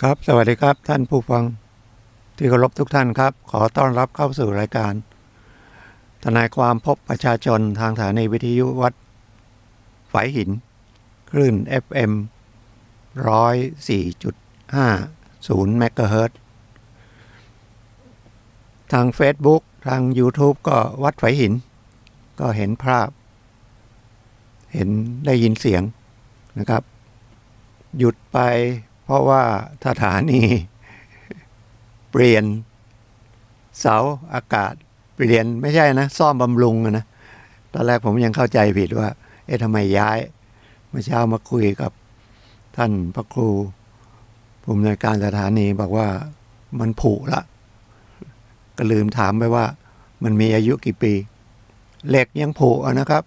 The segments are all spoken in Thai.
ครับสวัสดีครับท่านผู้ฟังที่เคารพทุกท่านครับขอต้อนรับเข้าสู่รายการทนายความพบประชาชนทางสถานีวิทยุวัดฝายหินคลื่น FM 104.50 เมกะเฮิรตซ์ทาง Facebook ทาง YouTube ก็วัดฝายหินก็เห็นภาพเห็นได้ยินเสียงนะครับหยุดไปเพราะว่าสถานีเปลี่ยนเสาอากาศเปลี่ยนไม่ใช่นะซ่อมบำรุงนะตอนแรกผมยังเข้าใจผิดว่าทำไมย้ายเมื่อเช้ามาคุยกับท่านพระครูผู้อำนวยการสถานีบอกว่ามันผุละก็ลืมถามไปว่ามันมีอายุกี่ปีเหล็กยังผุนะครับ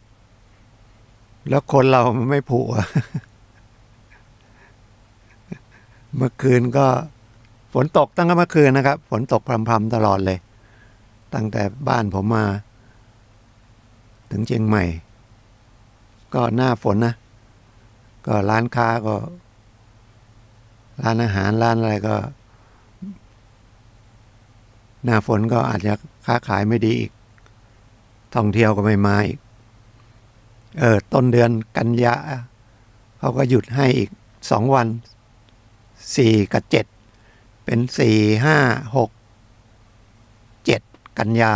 แล้วคนเรามันไม่ผุเมื่อคืนก็ฝนตกตั้งแต่เมื่อคืนนะครับฝนตกพรำๆตลอดเลยตั้งแต่บ้านผมมาถึงเชียงใหม่ก็หน้าฝนนะก็ร้านค้าก็ร้านอาหารร้านอะไรก็หน้าฝนก็อาจจะค้าขายไม่ดีอีกท่องเที่ยวก็ไม่มาอีกต้นเดือนกันยาเขาก็หยุดให้อีก2 วัน4 กับ 7เป็น4 5 6 7กันยา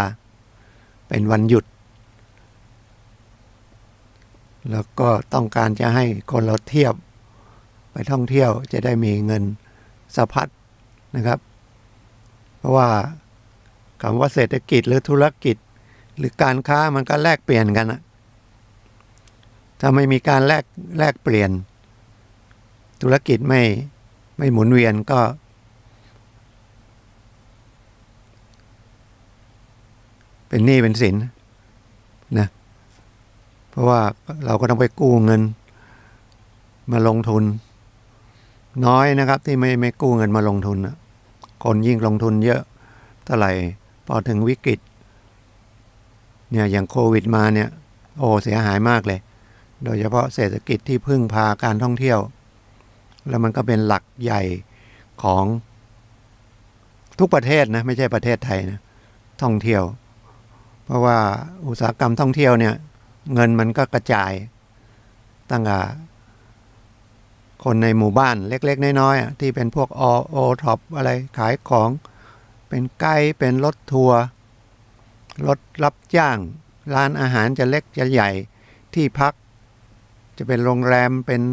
เป็นวันหยุดแล้วก็ต้องการจะให้คนเราเที่ยวไปท่องเที่ยวจะได้มีเงินสะพัดนะครับเพราะว่าคำว่าเศรษฐกิจหรือธุรกิจหรือการค้ามันก็แลกเปลี่ยนกันนะถ้าไม่มีการแลกเปลี่ยนธุรกิจไม่หมุนเวียนก็เป็นหนี้เป็นสินนะเพราะว่าเราก็ต้องไปกู้เงินมาลงทุนน้อยนะครับที่ไม่กู้เงินมาลงทุนนะคนยิ่งลงทุนเยอะเท่าไหร่พอถึงวิกฤตเนี่ยอย่างโควิดมาเนี่ยเสียหายมากเลยโดยเฉพาะเศรษฐกิจที่พึ่งพาการท่องเที่ยวแล้วมันก็เป็นหลักใหญ่ของทุกประเทศนะไม่ใช่ประเทศไทยนะท่องเที่ยวเพราะว่าอุตสาหกรรมท่องเที่ยวเนี่ยเงินมันก็กระจายตั้งแต่คนในหมู่บ้านเล็กๆน้อยๆที่เป็นพวกโอท็อปอะไรขายของเป็นไกด์เป็นรถทัวร์รถรับจ้างร้านอาหารจะเล็กจะใหญ่ที่พักจะเป็นโรงแรมเป็น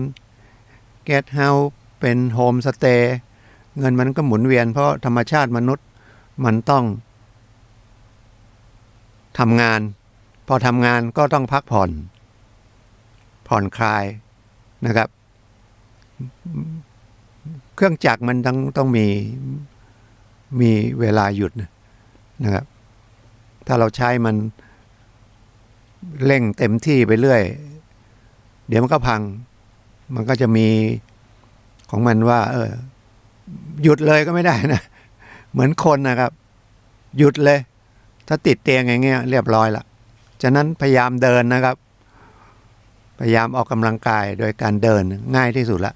เกสต์เฮาส์เป็นโฮมสเตย์เงินมันก็หมุนเวียนเพราะธรรมชาติมนุษย์มันต้องทำงานพอทำงานก็ต้องพักผ่อนคลายนะครับเครื่องจักรมันต้องมีเวลาหยุดนะครับถ้าเราใช้มันเร่งเต็มที่ไปเรื่อยเดี๋ยวมันก็พังมันก็จะมีของมันว่าหยุดเลยก็ไม่ได้นะเหมือนคนนะครับหยุดเลยถ้าติดเตียงอย่างเงี้ยเรียบร้อยละฉะนั้นพยายามเดินนะครับพยายามออกกำลังกายโดยการเดินง่ายที่สุดละ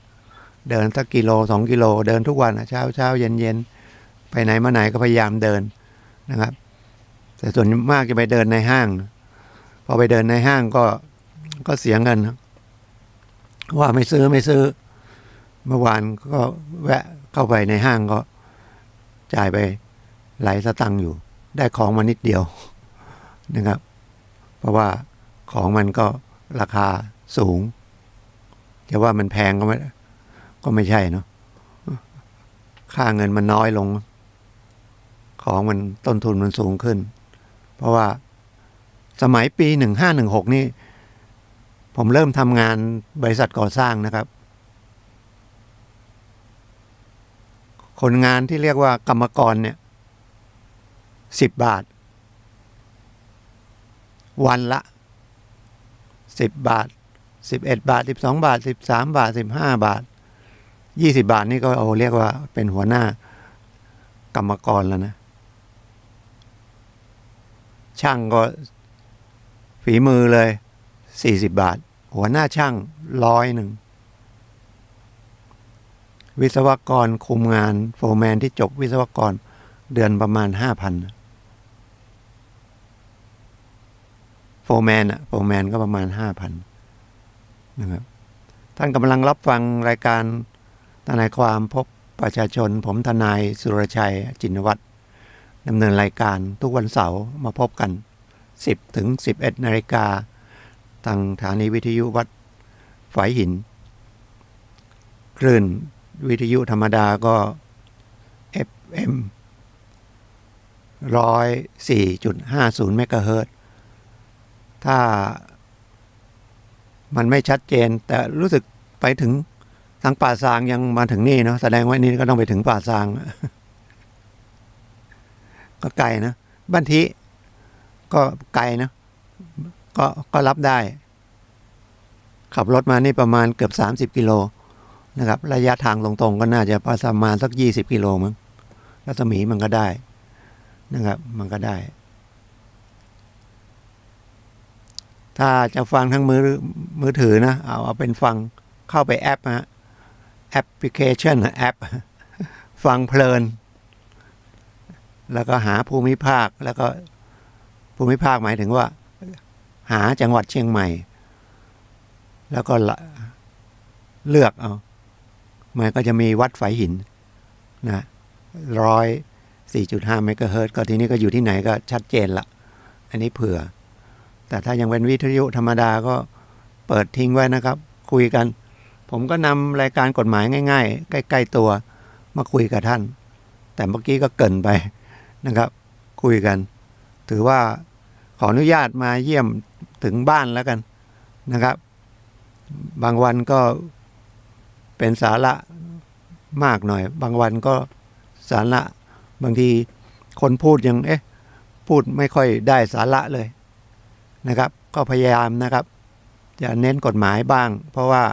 เดินสักกิโล2 กิโลเดินทุกวันเช้าเย็นไปไหนมาไหนก็พยายามเดินนะครับแต่ส่วนมากจะไปเดินในห้างพอไปเดินในห้างก็เสียเงินว่าไม่ซื้อเมื่อวานก็แวะเข้าไปในห้างก็จ่ายไปหลายสตังค์อยู่ได้ของมานิดเดียวนะครับเพราะว่าของมันก็ราคาสูงจะว่ามันแพงก็ไม่ใช่เนาะค่าเงินมันน้อยลงของมันต้นทุนมันสูงขึ้นเพราะว่าสมัยปี1516นี่ผมเริ่มทำงานบริษัทก่อสร้างนะครับคนงานที่เรียกว่ากรรมกรเนี่ย10 บาทวันละ10 บาท11 บาท12 บาท13 บาท15 บาท20 บาทนี่ก็เรียกว่าเป็นหัวหน้ากรรมกรแล้วนะช่างก็ฝีมือเลย40 บาทหัวหน้าช่าง100 วิศวกรคุมงานโฟร์แมนที่จบวิศวกรเดือนประมาณ 5,000โฟร์แมนก็ประมาณ 5,000นะครับท่านกำลังรับฟังรายการทนายความพบประชาชนผมทนายสุรชัยจินวัฒน์ดำเนินรายการทุกวันเสาร์มาพบกัน10 ถึง 11 นาฬิกาทางสถานีวิทยุวัดฝายหินคลื่นวิทยุธรรมดาก็ FM 104.50 เมกะเฮิรตซ์ถ้ามันไม่ชัดเจนแต่รู้สึกไปถึงทางป่าซางยังมาถึงนี่เนาะแสดงว่านี่ก็ต้องไปถึงป่าซาง ก็ไกลนะบ้านทิก็ไกลนะก็รับได้ขับรถมานี่ประมาณเกือบ30 กิโลนะครับระยะทางตรงๆก็น่าจะประมาณสัก20 กิโลมั้งรัศมีมันก็ได้นะครับมันก็ได้ถ้าจะฟังทั้งมือถือนะเอาเป็นฟังเข้าไปแอปแอปพลิเคชันแอปฟังเพลินแล้วก็หาภูมิภาคแล้วก็ภูมิภาคหมายถึงว่าหาจังหวัดเชียงใหม่แล้วก็เลือกเอามันก็จะมีวัดฝายหินนะ104.5 เมกะเฮิรตซ์ก็ทีนี้ก็อยู่ที่ไหนก็ชัดเจนละอันนี้เผื่อแต่ถ้ายังเป็นวิทยุธรรมดาก็เปิดทิ้งไว้นะครับคุยกันผมก็นำรายการกฎหมายง่ายๆใกล้ๆตัวมาคุยกับท่านแต่เมื่อกี้ก็เกริ่นไปนะครับคุยกันถือว่าขออนุญาตมาเยี่ยมถึงบ้านแล้วกันนะครับบางวันก็เป็นสาระมากหน่อยบางวันก็สาระบางทีคนพูดยังพูดไม่ค่อยได้สาระเลยนะครับก็พยายามนะครับจะเน้นกฎหมายบ้างเพราะว่า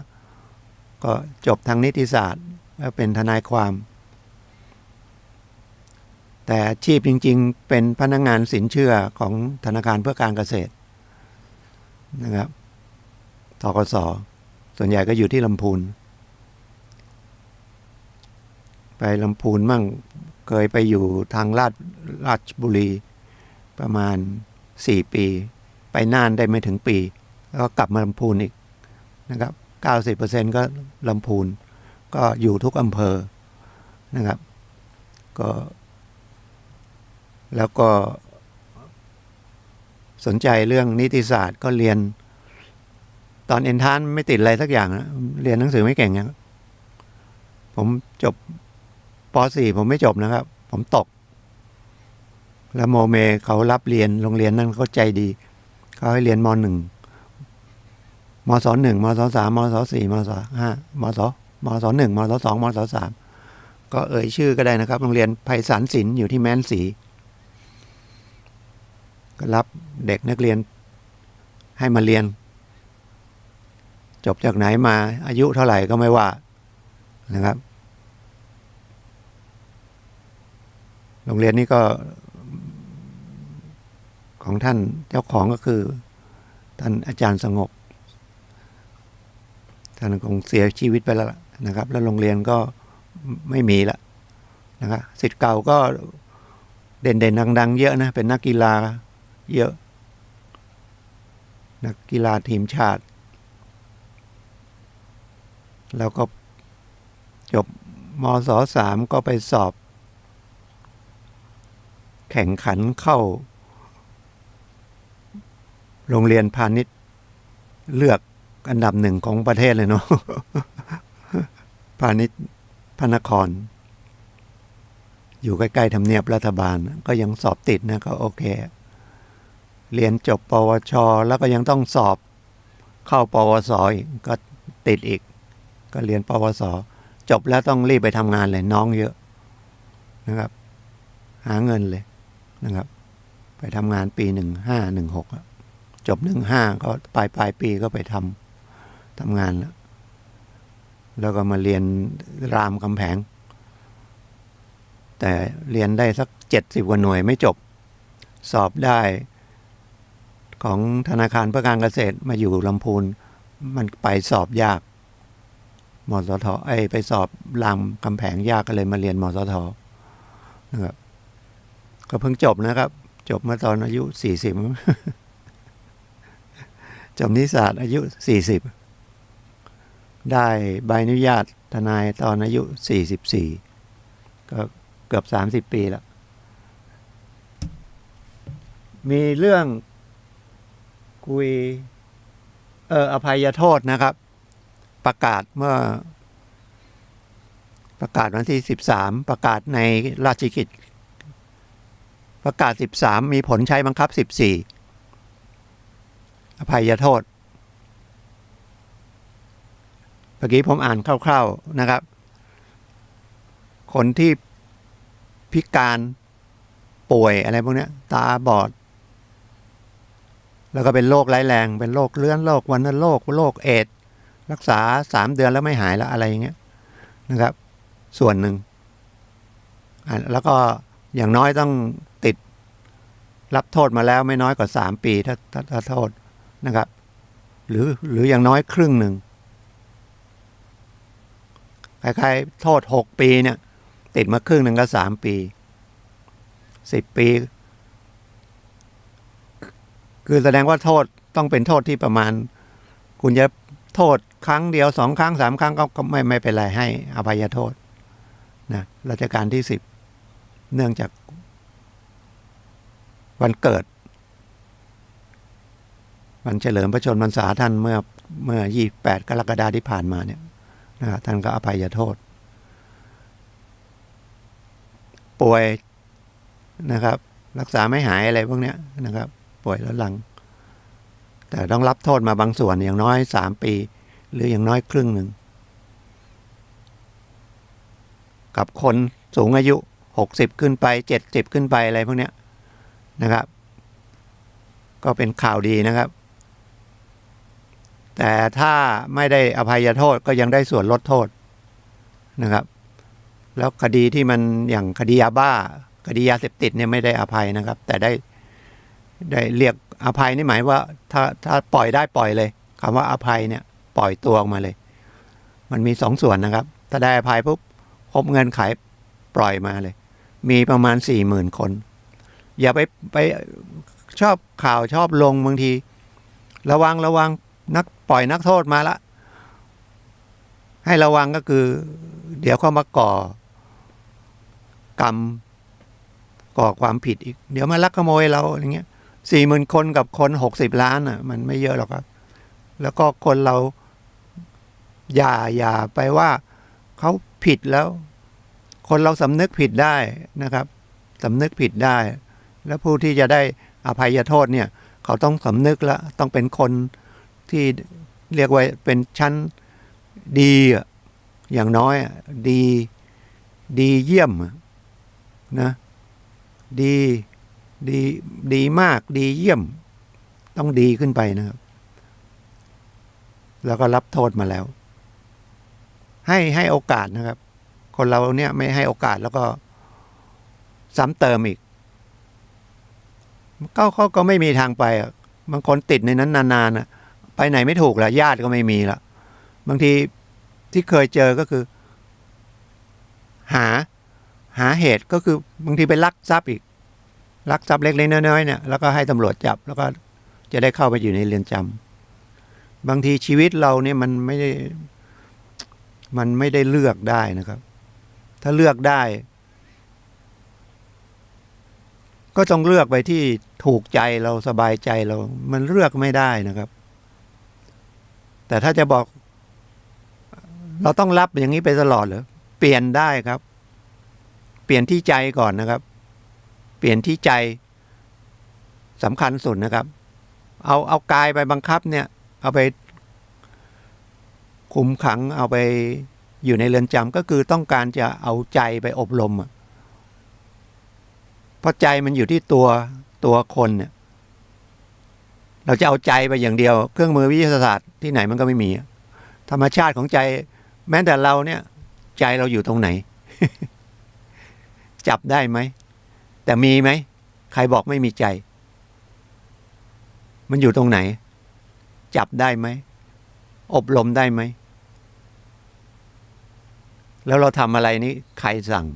ก็จบทางนิติศาสตร์แล้วเป็นทนายความแต่อาชีพจริงๆเป็นพนักงานสินเชื่อของธนาคารเพื่อการเกษตรนะครับธกส.ส่วนใหญ่ก็อยู่ที่ลำพูนไปลำพูนมั่งเคยไปอยู่ทางราชบุรีประมาณ4 ปีไปน่านได้ไม่ถึงปีแล้วก็กลับมาลำพูนอีกนะครับ 90% ก็ลำพูนก็อยู่ทุกอำเภอนะครับก็แล้วก็สนใจเรื่องนิติศาสตร์ก็เรียนตอนเอนทรานซ์ไม่ติดอะไรสักอย่างนะเรียนหนังสือไม่เก่งนะผมจบป.4 ผมไม่จบนะครับผมตกแล้วโมเมเขารับเรียนโรงเรียนนั้นเขาใจดีเขาให้เรียนม.1 มศ.1 มศ.3 มศ.4 มศ.5 มศ.1 มศ.2 มศ.3 ก็เอ่ยชื่อก็ได้นะครับโรงเรียนไพศาลศิลป์อยู่ที่แม้นศรีก็รับเด็กนักเรียนให้มาเรียนจบจากไหนมาอายุเท่าไหร่ก็ไม่ว่านะครับโรงเรียนนี้ก็ของท่านเจ้าของก็คือท่านอาจารย์สงบท่านคงเสียชีวิตไปแล้วนะครับแล้วโรงเรียนก็ไม่มีละนะครับศิษย์เก่าก็เด่นๆดังๆเยอะนะเป็นนักกีฬาเยอะนักกีฬาทีมชาติแล้วก็จบมศ.3 ก็ไปสอบแข่งขันเข้าโรงเรียนพาณิชย์เลือกอันดับ1ของประเทศเลยเนาะ พาณิชย์พระนครอยู่ใกล้ๆทำเนียบรัฐบาลก็ยังสอบติดนะก็โอเคเรียนจบปวชแล้วก็ยังต้องสอบเข้าปวสอีกก็ติดอีกก็เรียนปวสจบแล้วต้องรีบไปทำงานเลยน้องเยอะนะครับหาเงินเลยนะครับไปทำงานปี15-16จบ15ก็ปลายปีก็ไปทำงานแล้วก็มาเรียนรามคำแหงแต่เรียนได้สัก70 กว่าหน่วยไม่จบสอบได้ของธนาคารเพื่อการเกษตรมาอยู่ลำพูนมันไปสอบยาก มสทไปสอบรามคำแหงยากก็เลยมาเรียนมสทนะครับก็เพิ่งจบนะครับ จบเมื่อตอนอายุ40จบนิสสัตอายุ40ได้ใบอนุญาตทนายตอนอายุ44ก็เกือบ30 ปีแล้วมีเรื่องคุยอภัยโทษนะครับประกาศวันที่13ประกาศในราชกิจประกาศ13มีผลใช้บังคับ14อภัยโทษเมื่อกี้ผมอ่านคร่าวๆนะครับคนที่พิการป่วยอะไรพวกนี้ตาบอดแล้วก็เป็นโรคร้ายแรงเป็นโรคเลื้อนโรควัณโรคโรคเอดส์รักษา3 เดือนแล้วไม่หายแล้วอะไรอย่างเงี้ยนะครับส่วนหนึ่งแล้วก็อย่างน้อยต้องติดรับโทษมาแล้วไม่น้อยกว่า3 ปีถ้าโทษนะครับหรืออย่างน้อยครึ่งหนึ่งคล้ายๆโทษ6 ปีเนี่ยติดมาครึ่งหนึ่งก็3 ปี10 ปีคือแสดงว่าโทษต้องเป็นโทษที่ประมาณคุณจะโทษครั้งเดียว2 ครั้ง3 ครั้งก็ไม่เป็นไรให้อภัยโทษนะรัชกาลที่10เนื่องจากวันเกิดวันเฉลิมพระชนมพรรษาท่านเมื่อ28 กรกฎาคมที่ผ่านมาเนี่ยนะครับท่านก็อภัยโทษป่วยนะครับรักษาไม่หายอะไรพวกนี้นะครับป่วยแล้วหลังแต่ต้องรับโทษมาบางส่วนอย่างน้อย3 ปีหรืออย่างน้อยครึ่งหนึ่งกับคนสูงอายุ60ขึ้นไป70ขึ้นไปอะไรพวกนี้นะครับก็เป็นข่าวดีนะครับแต่ถ้าไม่ได้อภัยโทษก็ยังได้ส่วนลดโทษนะครับแล้วคดีที่มันอย่างคดียาบ้าคดียาเสพติดเนี่ยไม่ได้อภัยนะครับแต่ได้เรียกอภัยนี่หมายว่าถ้าปล่อยได้ปล่อยเลยคำว่าอภัยเนี่ยปล่อยตัวออกมาเลยมันมี2 ส่วนนะครับถ้าได้อภัยปุ๊บครบเงินไขปล่อยมาเลยมีประมาณ 40,000 คนอย่าไปชอบข่าวชอบลงบางทีระวังนักปล่อยนักโทษมาละให้ระวังก็คือเดี๋ยวเขามาก่อกรรมก่อความผิดอีกเดี๋ยวมาลักขโมยเราอย่างเงี้ย40,000 คนกับคน60 ล้านอ่ะมันไม่เยอะหรอกครับแล้วก็คนเราอย่าไปว่าเขาผิดแล้วคนเราสำนึกผิดได้นะครับสำนึกผิดได้แล้วผู้ที่จะได้อภัยโทษเนี่ยเขาต้องสำนึกแล้วต้องเป็นคนที่เรียกว่าเป็นชั้นดีอย่างน้อยดีเยี่ยมนะดีมากดีเยี่ยมต้องดีขึ้นไปนะครับแล้วก็รับโทษมาแล้วให้โอกาสนะครับคนเราเนี่ยไม่ให้โอกาสแล้วก็ซ้ำเติมอีกเขาก็ไม่มีทางไปบางคนติดในนั้นนานๆไปไหนไม่ถูกละญาติก็ไม่มีละบางทีที่เคยเจอก็คือหาเหตุก็คือบางทีไปลักทรัพย์อีกลักทรัพย์เล็กๆน้อยๆเนี่ยแล้วก็ให้ตำรวจจับแล้วก็จะได้เข้าไปอยู่ในเรือนจำบางทีชีวิตเราเนี่ยมันไม่ได้เลือกได้นะครับถ้าเลือกได้ก็ต้องเลือกไปที่ถูกใจเราสบายใจเรามันเลือกไม่ได้นะครับแต่ถ้าจะบอกเราต้องรับอย่างนี้ไปตลอดเหรอเปลี่ยนได้ครับเปลี่ยนที่ใจก่อนนะครับเปลี่ยนที่ใจสำคัญสุดนะครับเอากายไปบังคับเนี่ยเอาไปคุมขังเอาไปอยู่ในเรือนจำก็คือต้องการจะเอาใจไปอบรมเพราะใจมันอยู่ที่ตัวคนเนี่ยเราจะเอาใจไปอย่างเดียวเครื่องมือวิทยาศาสตร์ที่ไหนมันก็ไม่มีธรรมชาติของใจแม้แต่เราเนี่ยใจเราอยู่ตรงไหน จับได้ไหมแต่มีไหมใครบอกไม่มีใจมันอยู่ตรงไหนจับได้ไหมอบรมได้ไหม แล้วเราทำอะไรนี่ใครสั่ง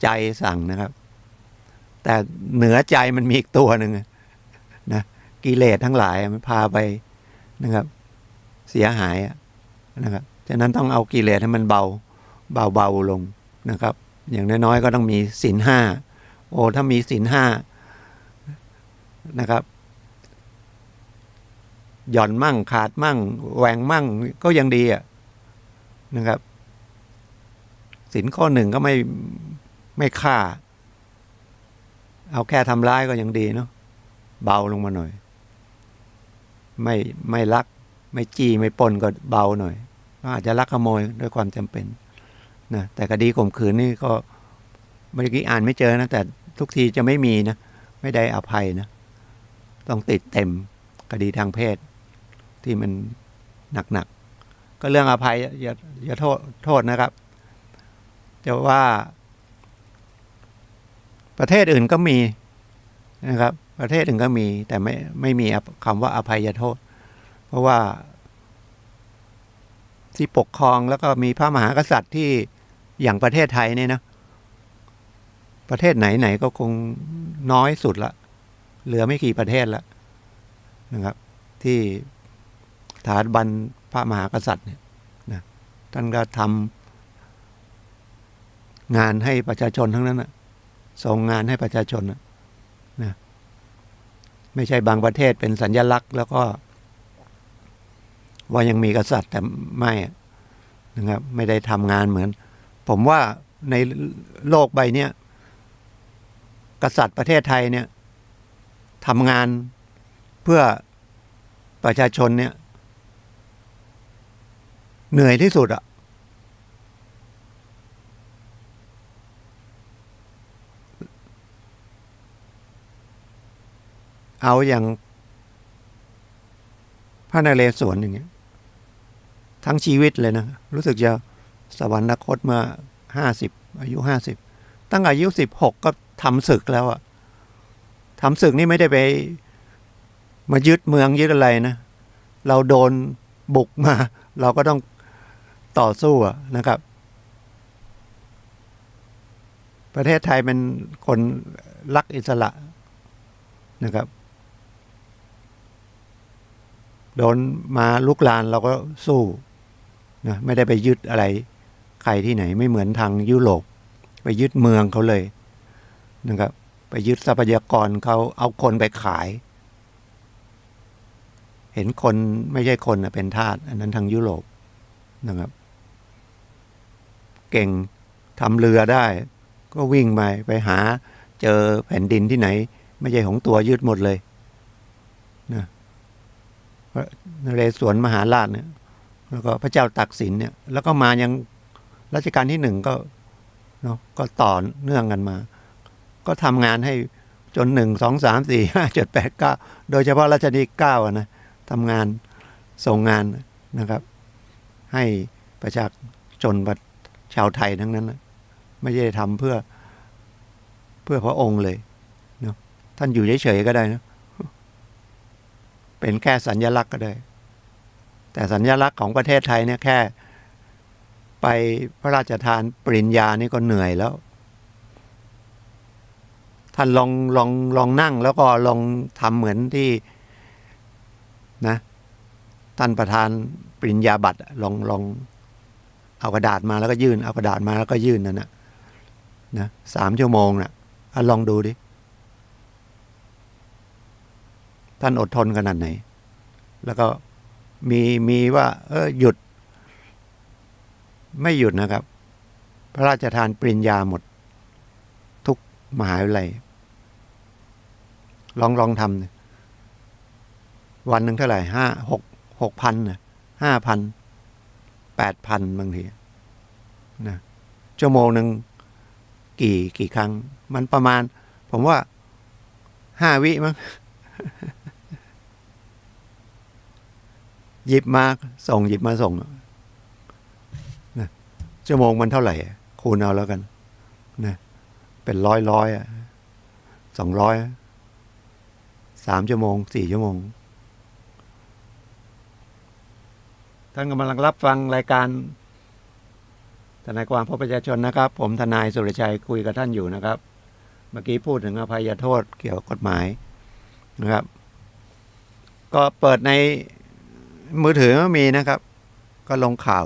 ใจสั่งนะครับ แต่เหนือใจมันมีอีกตัวหนึ่งนะกิเลสทั้งหลายมันพาไปนะครับ เสียหายนะครับฉะนั้นต้องเอากิเลสให้มันเบาลงนะครับ อย่างน้อยๆก็ต้องมีศีลห้าโอ้ถ้ามีศีลห้านะครับหย่อนมั่งขาดมั่งแหวงมั่งก็ยังดีนะครับศีลข้อหนึ่งก็ไม่ฆ่าเอาแค่ทำร้ายก็ยังดีเนาะเบาลงมาหน่อยไม่ลักไม่จี้ไม่ปล้นก็เบาหน่อยก็อาจจะลักขโมยด้วยความจำเป็นนะแต่คดีข่มขืนนี่ก็เมื่อกี้อ่านไม่เจอนะแต่ทุกทีจะไม่มีนะไม่ได้อภัยนะต้องติดเต็มคดีทางเพศที่มันหนักก็เรื่องอภัยอย่าโทษนะครับจะว่าประเทศอื่นก็มีนะครับประเทศอื่นก็มีแต่ไม่มีคำว่าอภัยโทษเพราะว่าที่ปกครองแล้วก็มีพระมหากษัตริย์ที่อย่างประเทศไทยเนี่ยนะประเทศไหนก็คงน้อยสุดละเหลือไม่กี่ประเทศละนะครับที่สถาบันพระมหากษัตริย์เนี่ยนะท่านก็ทำงานให้ประชาชนทั้งนั้นนะส่งงานให้ประชาชนนะไม่ใช่บางประเทศเป็นสัญลักษณ์แล้วก็ว่ายังมีกษัตริย์แต่ไม่นะครับไม่ได้ทำงานเหมือนผมว่าในโลกใบนี้กษัตริย์ประเทศไทยเนี่ยทำงานเพื่อประชาชนเนี่ยเหนื่อยที่สุดเอาอย่างพระนเรศวรอย่างเงี้ยทั้งชีวิตเลยนะรู้สึกจะสวรรคตมาอายุ50ตั้งอายุ16ก็ทำศึกแล้วทำศึกนี่ไม่ได้ไปมายึดเมืองยึดอะไรนะเราโดนบุกมาเราก็ต้องต่อสู้นะครับประเทศไทยเป็นคนรักอิสระนะครับโดนมาลุกลานเราก็สู้นะไม่ได้ไปยึดอะไรใครที่ไหนไม่เหมือนทางยุโรปไปยึดเมืองเขาเลยนะครับไปยึดทรัพยากรเขาเอาคนไปขายเห็นคนไม่ใช่คนเป็นทาสอันนั้นทางยุโรปนะครับเก่งทำเรือได้ก็วิ่งไปหาเจอแผ่นดินที่ไหนไม่ใช่ของตัวยึดหมดเลยนะนเรศวรมหาราชเนี่ยแล้วก็พระเจ้าตากสินเนี่ยแล้วก็มายังรัชกาลที่1ก็เนาะก็ต่อเนื่องกันมาก็ทำงานให้จน1 2 3 4 5 7 8 9โดยเฉพาะรัชกาลที่9นะทำงานส่งงานนะครับ ให้ประชาชนชาวไทยทั้งนั้นนะไม่ใช่ทำเพื่อพระองค์เลยเนาะท่านอยู่เฉยๆก็ได้นะเป็นแค่สัญลักษณ์ก็ได้แต่สัญลักษณ์ของประเทศไทยเนี่ยแค่ไปพระราชทานปริญญานี่ก็เหนื่อยแล้วท่านลองนั่งแล้วก็ลองทำเหมือนที่นะท่านประธานปริญญาบัตรลองเอากระดาษมาแล้วก็ยื่นเอากระดาษมาแล้วก็ยื่นนั่นนะ3 ชั่วโมงน่ะลองดูดิท่านอดทนขนาดไหนแล้วก็มีว่าหยุดไม่หยุดนะครับพระราชทานปริญญาหมดทุกมหาวิทยาลัยลองทำวันหนึ่งเท่าไหร่6,000นะ5,000 8,000บางทีนะชั่วโมงหนึ่งกี่ครั้งมันประมาณผมว่า5 วิมั้งหยิบมาส่งนะชั่วโมงมันเท่าไหร่คูณเอาแล้วกันนะเป็นร้อย200 3 ชั่วโมง 4 ชั่วโมงท่านกำลังรับฟังรายการ ทนายความพบประชาชนนะครับผมทนายสุรชัยคุยกับท่านอยู่นะครับเมื่อกี้พูดถึงอภัยโทษเกี่ยวกับกฎหมายนะครับก็เปิดในมือถือก็มีนะครับก็ลงข่าว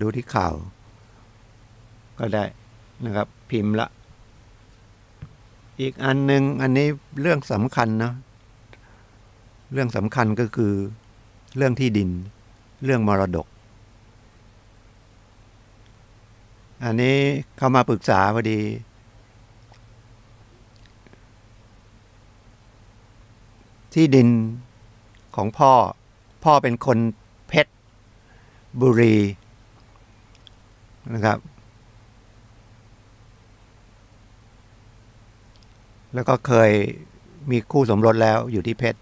ดูที่ข่าวก็ได้นะครับพิมพ์ละอีกอันหนึ่งอันนี้เรื่องสำคัญนะเรื่องสำคัญก็คือเรื่องที่ดินเรื่องมรดกอันนี้เขามาปรึกษาพอดีที่ดินของพ่อเป็นคนเพชรบุรีนะครับแล้วก็เคยมีคู่สมรสแล้วอยู่ที่เพชร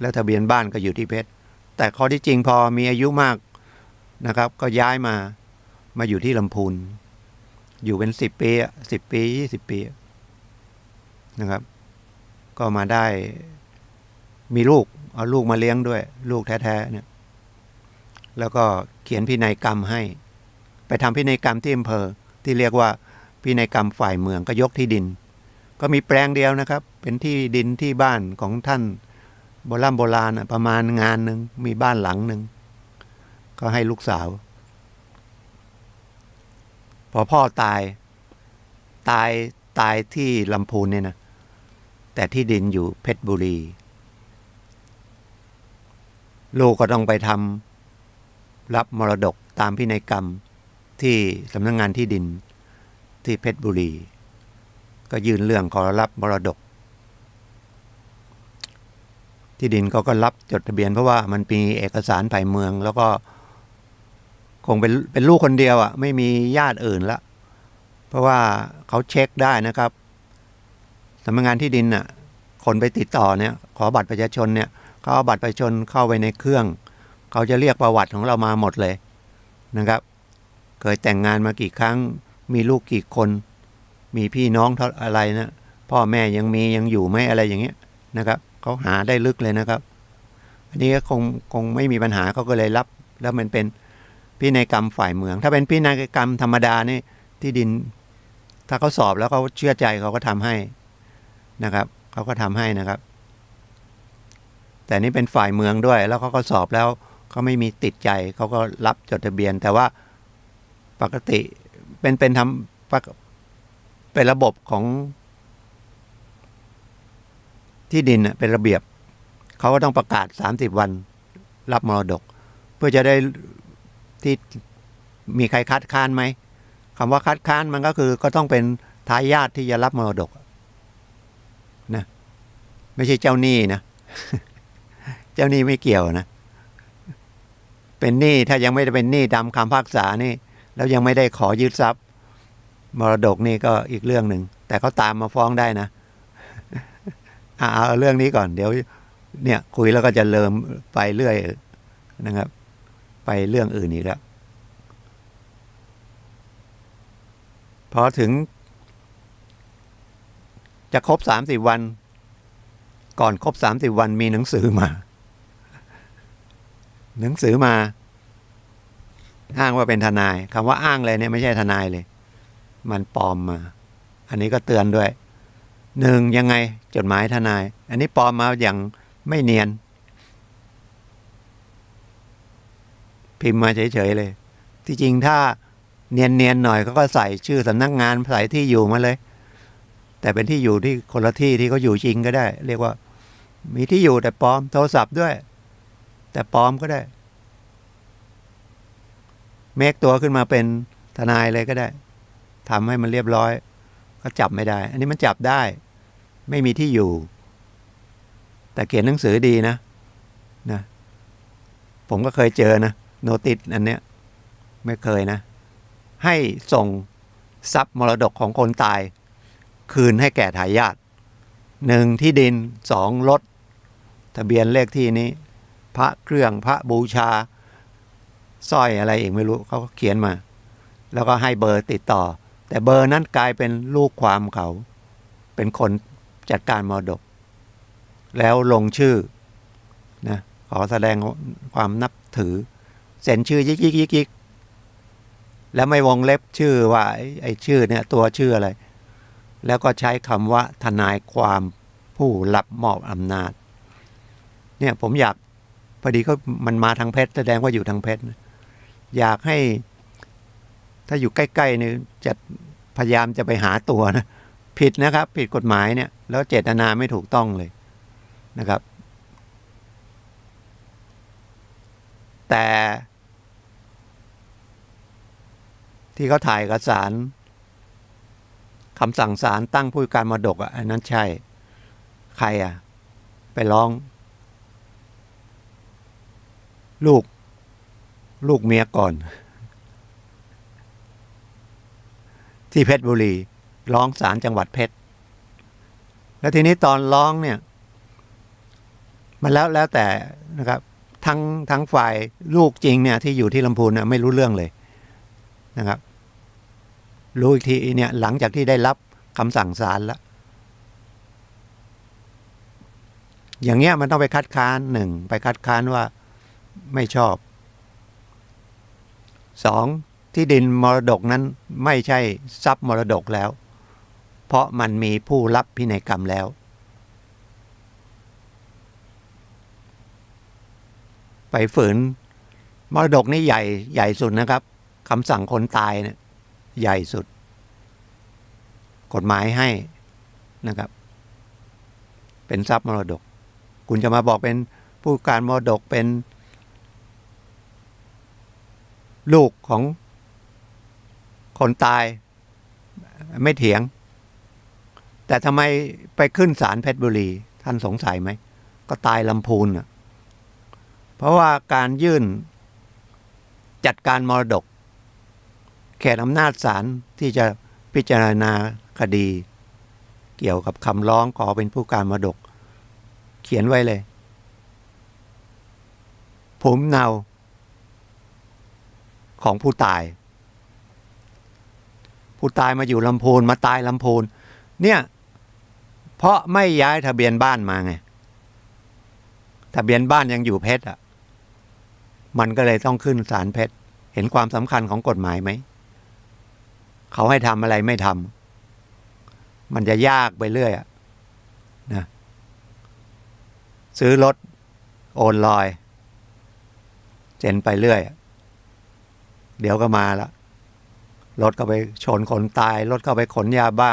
แล้วทะเบียนบ้านก็อยู่ที่เพชรแต่ข้อที่จริงพอมีอายุมากนะครับก็ย้ายมาอยู่ที่ลำพูนอยู่เป็น10 ปี10 ปี20 ปีนะครับก็มาได้มีลูกเอาลูกมาเลี้ยงด้วยลูกแท้ๆเนี่ยแล้วก็เขียนพินัยกรรมให้ไปทำพินัยกรรมที่อำเภอที่เรียกว่าพินัยกรรมฝ่ายเมืองก็ยกที่ดินก็มีแปลงเดียวนะครับเป็นที่ดินที่บ้านของท่านโบราณประมาณงานหนึ่งมีบ้านหลังหนึ่งก็ให้ลูกสาวพอพ่อตายที่ลำพูนเนี่ยนะแต่ที่ดินอยู่เพชรบุรีลูกก็ต้องไปทำรับมรดกตามพินัยกรรมที่สำนักงานที่ดินที่เพชรบุรีก็ยื่นเรื่องขอรับมรดกที่ดินเขาก็รับจดทะเบียนเพราะว่ามันมีเอกสารภายเมืองแล้วก็คงเป็นลูกคนเดียวไม่มีญาติอื่นละเพราะว่าเขาเช็คได้นะครับสำนักงานที่ดินคนไปติดต่อเนี่ยขอบัตรประชาชนเนี่ยเขาเอาบัตรประชาชนเข้าไปในเครื่องเขาจะเรียกประวัติของเรามาหมดเลยนะครับเคยแต่งงานมากี่ครั้งมีลูกกี่คนมีพี่น้องเท่าอะไรนะพ่อแม่ยังอยู่ไหมอะไรอย่างเงี้ยนะครับเขาหาได้ลึกเลยนะครับอันนี้ก็คงไม่มีปัญหาเขาก็เลยรับแล้วมันเป็นพินัยกรรมฝ่ายเมืองถ้าเป็นพินัยกรรมธรรมดานี่ที่ดินถ้าเขาสอบแล้วเขาเชื่อใจเขาก็ทำให้นะครับเขาก็ทำให้นะครับแต่นี่เป็นฝ่ายเมืองด้วยแล้วเขาก็สอบแล้วเขาไม่มีติดใจเขาก็รับจดทะเบียนแต่ว่าปกติเป็นทำเป็นระบบของที่ดินเป็นระเบียบเขาก็ต้องประกาศ30 วันรับมรดกเพื่อจะได้ที่มีใครคัดค้านไหมคำว่าคัดค้านมันก็คือก็ต้องเป็นทายาทที่จะรับมรดกนะไม่ใช่เจ้าหนี้นะ เจ้าหนี้ไม่เกี่ยวนะเป็นหนี้ถ้ายังไม่ได้เป็นหนี้ตามคำพิพากษานี่แล้วยังไม่ได้ขอยึดทรัพย์มรดกนี่ก็อีกเรื่องหนึ่งแต่เขาตามมาฟ้องได้นะเอาเรื่องนี้ก่อนเดี๋ยวเนี่ยคุยแล้วก็จะเริ่มไปเรื่อยนะครับไปเรื่องอื่นอีกแล้วพอถึงจะครบ30 วันก่อนครบ30 วันมีหนังสือมาอ้างว่าเป็นทนายคำว่าอ้างเลยเนี่ยไม่ใช่ทนายเลยมันปลอมมาอันนี้ก็เตือนด้วย1ยังไงจดหมายทนายอันนี้ปลอมมาอย่างไม่เนียนพิมพ์มาเฉยๆเลยที่จริงถ้าเนียนหน่อยเขาก็ใส่ชื่อสำนักงานใส่ที่อยู่มาเลยแต่เป็นที่อยู่ที่คนละที่ที่เขาอยู่จริงก็ได้เรียกว่ามีที่อยู่แต่ปลอมโทรศัพท์ด้วยแต่ปลอมก็ได้เมคตัวขึ้นมาเป็นทนายเลยก็ได้ทำให้มันเรียบร้อยก็จับไม่ได้อันนี้มันจับได้ไม่มีที่อยู่แต่เขียนหนังสือดีนะผมก็เคยเจอนะโนติสอันเนี้ยไม่เคยนะให้ส่งทรัพย์มรดกของคนตายคืนให้แก่ทายาท1ที่ดิน2รถทะเบียนเลขที่นี้พระเครื่องพระบูชาสร้อยอะไรเองไม่รู้เขาเขียนมาแล้วก็ให้เบอร์ติดต่อแต่เบอร์นั้นกลายเป็นลูกความเขาเป็นคนจัดการมรดกแล้วลงชื่อนะขอแสดงความนับถือเซ็นชื่อยิก แล้วไม่วงเล็บชื่อว่าไอ้ชื่อเนี่ยตัวชื่ออะไรแล้วก็ใช้คำว่าทนายความผู้รับมอบอำนาจเนี่ยผมอยากพอดีก็มันมาทางเพชรแสดงว่าอยู่ทางเพชรอยากให้ถ้าอยู่ใกล้ๆนี่จะพยายามจะไปหาตัวนะผิดนะครับผิดกฎหมายเนี่ยแล้วเจตนาไม่ถูกต้องเลยนะครับแต่ที่เขาถ่ายเอกสารคำสั่งศาลตั้งผู้การมรดกอันนั้นใช่ใครไปร้องลูกเมียก่อนที่เพชรบุรีร้องศาลจังหวัดเพชรแล้วทีนี้ตอนร้องเนี่ยมันแล้วแต่นะครับทั้งฝ่ายลูกจริงเนี่ยที่อยู่ที่ลำพูนไม่รู้เรื่องเลยนะครับรู้อีกทีเนี่ยหลังจากที่ได้รับคำสั่งศาลแล้วอย่างเงี้ยมันต้องไปคัดค้านหนึ่งไปคัดค้านว่าไม่ชอบสองที่ดินมรดกนั้นไม่ใช่ทรัพย์มรดกแล้วเพราะมันมีผู้รับพินัยกรรมแล้วไปฝืนมรดกนี่ใหญ่สุดนะครับคำสั่งคนตายเนี่ยใหญ่สุดกฎหมายให้นะครับเป็นทรัพย์มรดกคุณจะมาบอกเป็นผู้การมรดกเป็นลูกของคนตายไม่เถียงแต่ทำไมไปขึ้นศาลเพชรบุรีท่านสงสัยไหมก็ตายลำพูนเพราะว่าการยื่นจัดการมรดกเขตอำนาจศาลที่จะพิจารณาคดีเกี่ยวกับคำร้องขอเป็นผู้การมรดกเขียนไว้เลยภูมิลำเนาของผู้ตายมาอยู่ลำพูนมาตายลำพูนเนี่ยเพราะไม่ย้ายทะเบียนบ้านมาไงทะเบียนบ้านยังอยู่เพชรมันก็เลยต้องขึ้นศาลเพชรเห็นความสำคัญของกฎหมายไหมเขาให้ทำอะไรไม่ทำมันจะยากไปเรื่อยนะซื้อรถโอนลอยเจนไปเรื่อยเดี๋ยวก็มาละรถก็ไปชนคนตายรถก็ไปขนยาบ้า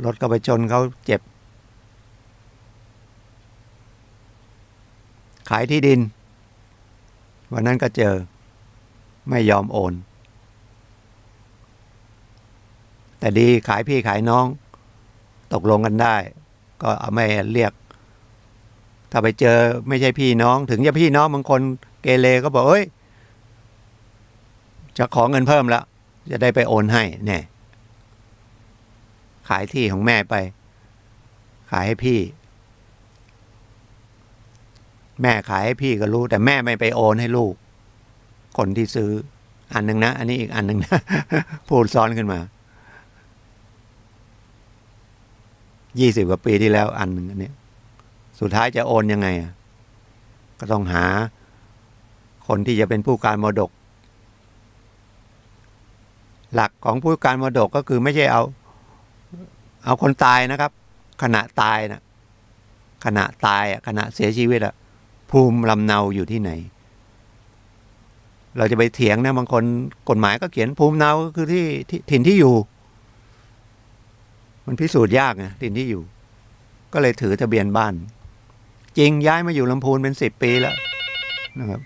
รถก็ไปชนเขาเจ็บขายที่ดินวันนั้นก็เจอไม่ยอมโอนแต่ดีขายพี่ขายน้องตกลงกันได้ก็เอาไม่เรียกถ้าไปเจอไม่ใช่พี่น้องถึงจะพี่น้องบางคนเกเรก็บอกเอ้ยจะขอเงินเพิ่มแล้วจะได้ไปโอนให้เนี่ยขายที่ของแม่ไปขายให้พี่แม่ขายให้พี่ก็รู้แต่แม่ไม่ไปโอนให้ลูกคนที่ซื้ออันหนึ่งนะอันนี้อีกอันหนึ่งนะ พูดซ้อนขึ้นมา20 กว่าปีที่แล้วอันหนึ่งอันนี้สุดท้ายจะโอนยังไงก็ต้องหาคนที่จะเป็นผู้การมรดกหลักของผู้การมรดกก็คือไม่ใช่เอาคนตายนะครับขณะตายนะขณะตายขณะเสียชีวิตภูมิลำเนาอยู่ที่ไหนเราจะไปเถียงนะบางคนกฎหมายก็เขียนภูมิลำเนาก็คือที่ถิ่นที่อยู่มันพิสูจน์ยากไงถิ่นที่อยู่ก็เลยถือทะเบียนบ้านจริงย้ายมาอยู่ลำพูนเป็น10 ปีแล้วนะครับ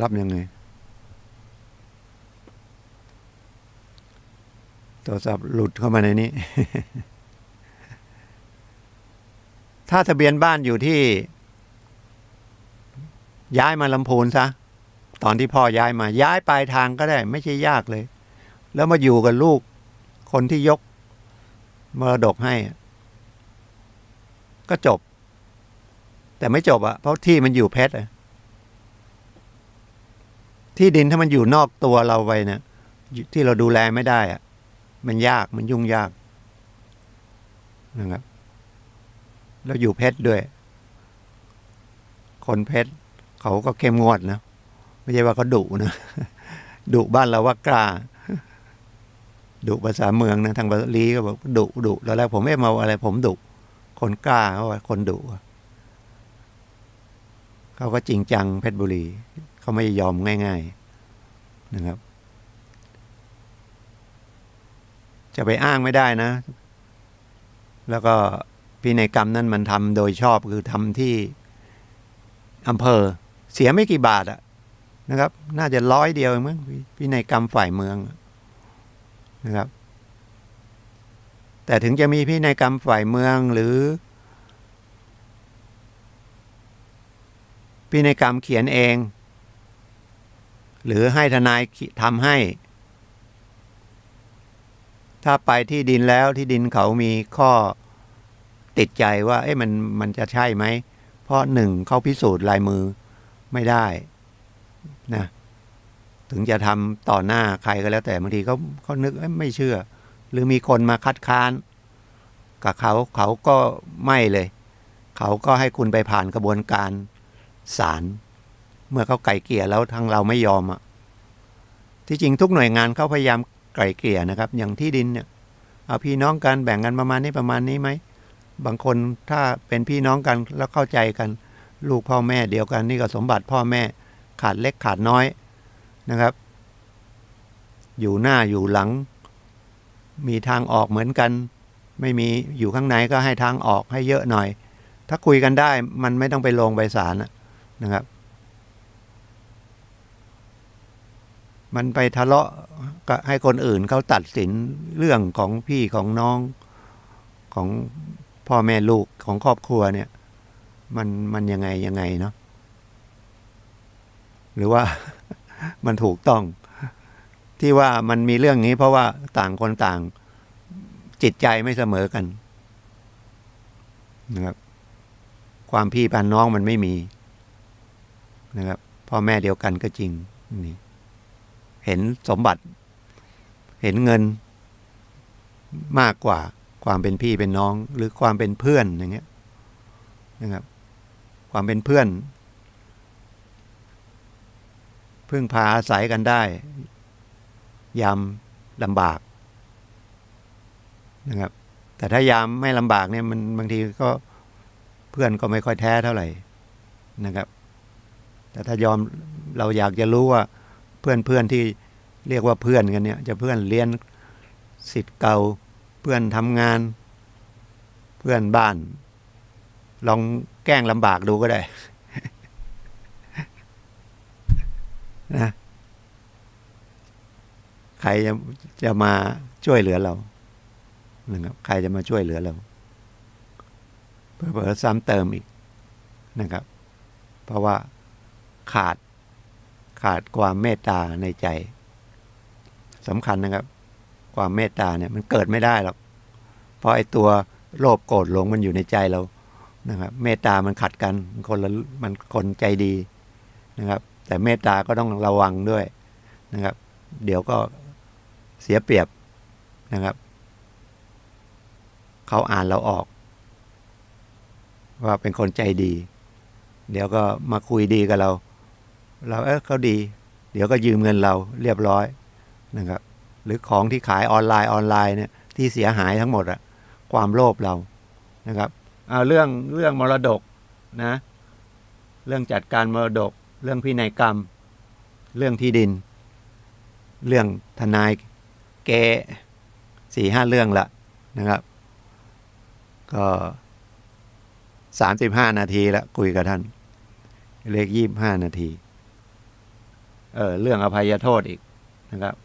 รับยังไงโทรศัพท์หลุดเข้ามาในนี้ ถ้าทะเบียนบ้านอยู่ที่ย้ายมาลำพูนซะตอนที่พ่อย้ายมาย้ายปลายทางก็ได้ไม่ใช่ยากเลยแล้วมาอยู่กับลูกคนที่ยกมรดกให้ก็จบแต่ไม่จบเพราะที่มันอยู่เพชรที่ดินถ้ามันอยู่นอกตัวเราไปเนี่ยที่เราดูแลไม่ได้มันยากมันยุ่งยากนะครับแล้วอยู่เพชรด้วย คนเพชรเขาก็เข้มงวดนะไม่ใช่ว่าเขาดุนะ ดุบ้านเราว่ากล้าดุภาษาเมืองนะทางบาลีก็บอกดุแล้วแรกผมไม่มาอะไรผมดุคนกล้าเขาว่าคนดุเขาก็จริงจังเพชรบุรีเขาไม่ยอมง่ายๆนะครับจะไปอ้างไม่ได้นะแล้วก็พินัยกรรมนั้นมันทำโดยชอบคือทำที่อำเภอเสียไม่กี่บาทอะนะครับน่าจะ100เดียวเองมั้งพินัยกรรมฝ่ายเมืองนะครับแต่ถึงจะมีพินัยกรรมฝ่ายเมืองหรือพินัยกรรมเขียนเองหรือให้ทนายทำให้ถ้าไปที่ดินแล้วที่ดินเขามีข้อติดใจว่ามันจะใช่ไหมเพราะหนึ่งเขาพิสูจน์ลายมือไม่ได้นะถึงจะทำต่อหน้าใครก็แล้วแต่บางทีเขานึกไม่เชื่อหรือมีคนมาคัดค้านกับเขาก็ไม่เลยเขาก็ให้คุณไปผ่านกระบวนการศาลเมื่อเขาไกล่เกลี่ยแล้วทางเราไม่ยอมอ่ะที่จริงทุกหน่วยงานเขาพยายามไกล่เกลี่ยนะครับอย่างที่ดินเนี่ยเอาพี่น้องกันแบ่งกันประมาณนี้ไหมบางคนถ้าเป็นพี่น้องกันแล้วเข้าใจกันลูกพ่อแม่เดียวกันนี่ก็สมบัติพ่อแม่ขาดเล็กขาดน้อยนะครับอยู่หน้าอยู่หลังมีทางออกเหมือนกันไม่มีอยู่ข้างในก็ให้ทางออกให้เยอะหน่อยถ้าคุยกันได้มันไม่ต้องไปลงไปศาลนะครับมันไปทะเลาะก็ให้คนอื่นเขาตัดสินเรื่องของพี่ของน้องของพ่อแม่ลูกของครอบครัวเนี่ยมันยังไงเนาะหรือว่า มันถูกต้องที่ว่ามันมีเรื่องนี้เพราะว่าต่างคนต่างจิตใจไม่เสมอกันนะครับความพี่ปานน้องมันไม่มีนะครับพ่อแม่เดียวกันก็จริงนี่เห็นสมบัติเห็นเงินมากกว่าความเป็นพี่เป็นน้องหรือความเป็นเพื่อนอย่างเงี้ยนะครับความเป็นเพื่อนพึ่งพาอาศัยกันได้ยามลำบากนะครับแต่ถ้ายามไม่ลำบากเนี่ยมันบางทีก็เพื่อนก็ไม่ค่อยแท้เท่าไหร่นะครับแต่ถ้ายอมเราอยากจะรู้ว่าเพื่อนที่เรียกว่าเพื่อนกันเนี่ยจะเพื่อนเรียนศิษย์เก่าเพื่อนทำงานเพื่อนบ้านลองแกล้งลำบากดูก็ได้ นะใครจะมาช่วยเหลือเรานะครับใครจะมาช่วยเหลือเราเพื่อซ้ำเติมอีกนะครับเพราะว่าขาดความเมตตาในใจสำคัญนะครับความเมตตาเนี่ยมันเกิดไม่ได้หรอกเพราะไอ้ตัวโลภโกรธหลงมันอยู่ในใจเรานะครับเมตตามันขัดกันมันคนใจดีนะครับแต่เมตตาก็ต้องระวังด้วยนะครับเดี๋ยวก็เสียเปรียบนะครับเขาอ่านเราออกว่าเป็นคนใจดีเดี๋ยวก็มาคุยดีกับเราเขาดีเดี๋ยวก็ยืมเงินเราเรียบร้อยนะครับหรือของที่ขายออนไลน์เนี่ยที่เสียหายทั้งหมดอะความโลภเรานะครับเอาเรื่องมรดกนะเรื่องจัดการมรดกเรื่องพินัยกรรมเรื่องที่ดินเรื่องทนายแก 4-5 เรื่องละนะครับก็35 นาทีแล้วคุยกับท่านเลข25 นาทีเรื่องอภัยโทษอีกนะครับ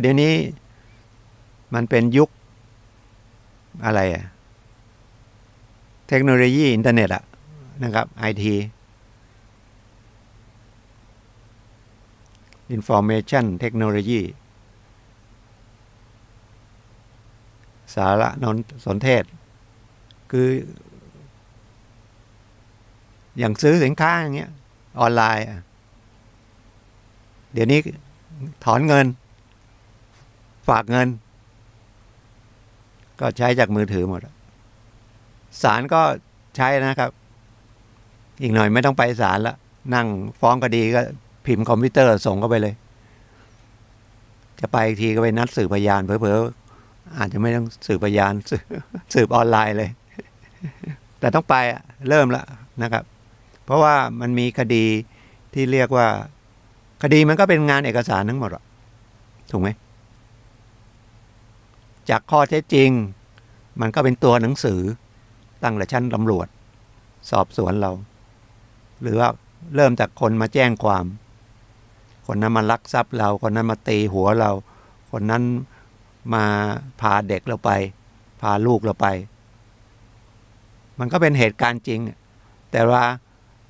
เดี๋ยวนี้มันเป็นยุคอะไรเทคโนโลยีอินเทอร์เน็ตนะครับไอที Information Technology สารสนเทศคืออย่างซื้อสินค้าอย่างเงี้ยออนไลน์เดี๋ยวนี้ถอนเงินฝากเงินก็ใช้จากมือถือหมดศาลก็ใช้นะครับ อีกหน่อยไม่ต้องไปศาลละนั่งฟ้องคดีก็พิมพ์คอมพิวเตอร์ส่งเข้าไปเลยจะไปอีกทีก็ไปนัดสืบพยานเผลอๆอาจจะไม่ต้องสืบพยานสืบออนไลน์เลยแต่ต้องไปเริ่มแล้วนะครับเพราะว่ามันมีคดีที่เรียกว่าคดีมันก็เป็นงานเอกสารทั้งหมดถูกไหมจากข้อเท็จจริงมันก็เป็นตัวหนังสือตั้งแต่ชั้นตำรวจสอบสวนเราหรือว่าเริ่มจากคนมาแจ้งความคนนั้นมาลักทรัพย์เราคนนั้นมาตีหัวเราคนนั้นมาพาเด็กเราไปพาลูกเราไปมันก็เป็นเหตุการณ์จริงแต่ว่า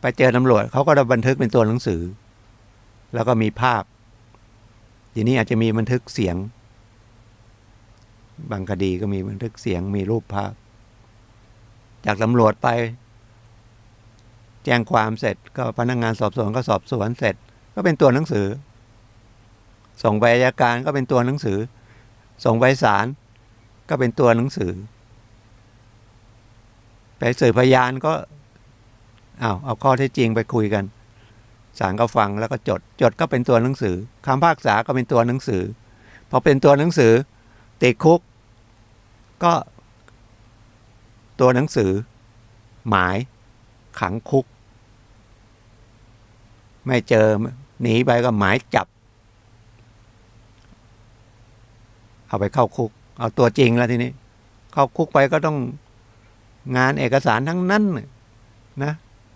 ไปเจอตำรวจเขาก็จะบันทึกเป็นตัวหนังสือแล้วก็มีภาพทีนี้อาจจะมีบันทึกเสียงบางคดีก็มีบันทึกเสียงมีรูปภาพจากตำรวจไปแจ้งความเสร็จก็พนักงานสอบสวนก็สอบสวนเสร็จก็เป็นตัวหนังสือส่งไปอัยการก็เป็นตัวหนังสือส่งไปศาลก็เป็นตัวหนังสือไปสืบพยานก็เอาข้อเท็จจริงไปคุยกันศาลก็ฟังแล้วก็จดก็เป็นตัวหนังสือคำพิพากษาก็เป็นตัวหนังสือพอเป็นตัวหนังสือติดคุกก็ตัวหนังสือหมายขังคุกไม่เจอหนีไปก็หมายจับเอาไปเข้าคุกเอาตัวจริงแล้วทีนี้เข้าคุกไปก็ต้องงานเอกสารทั้งนั้นนะ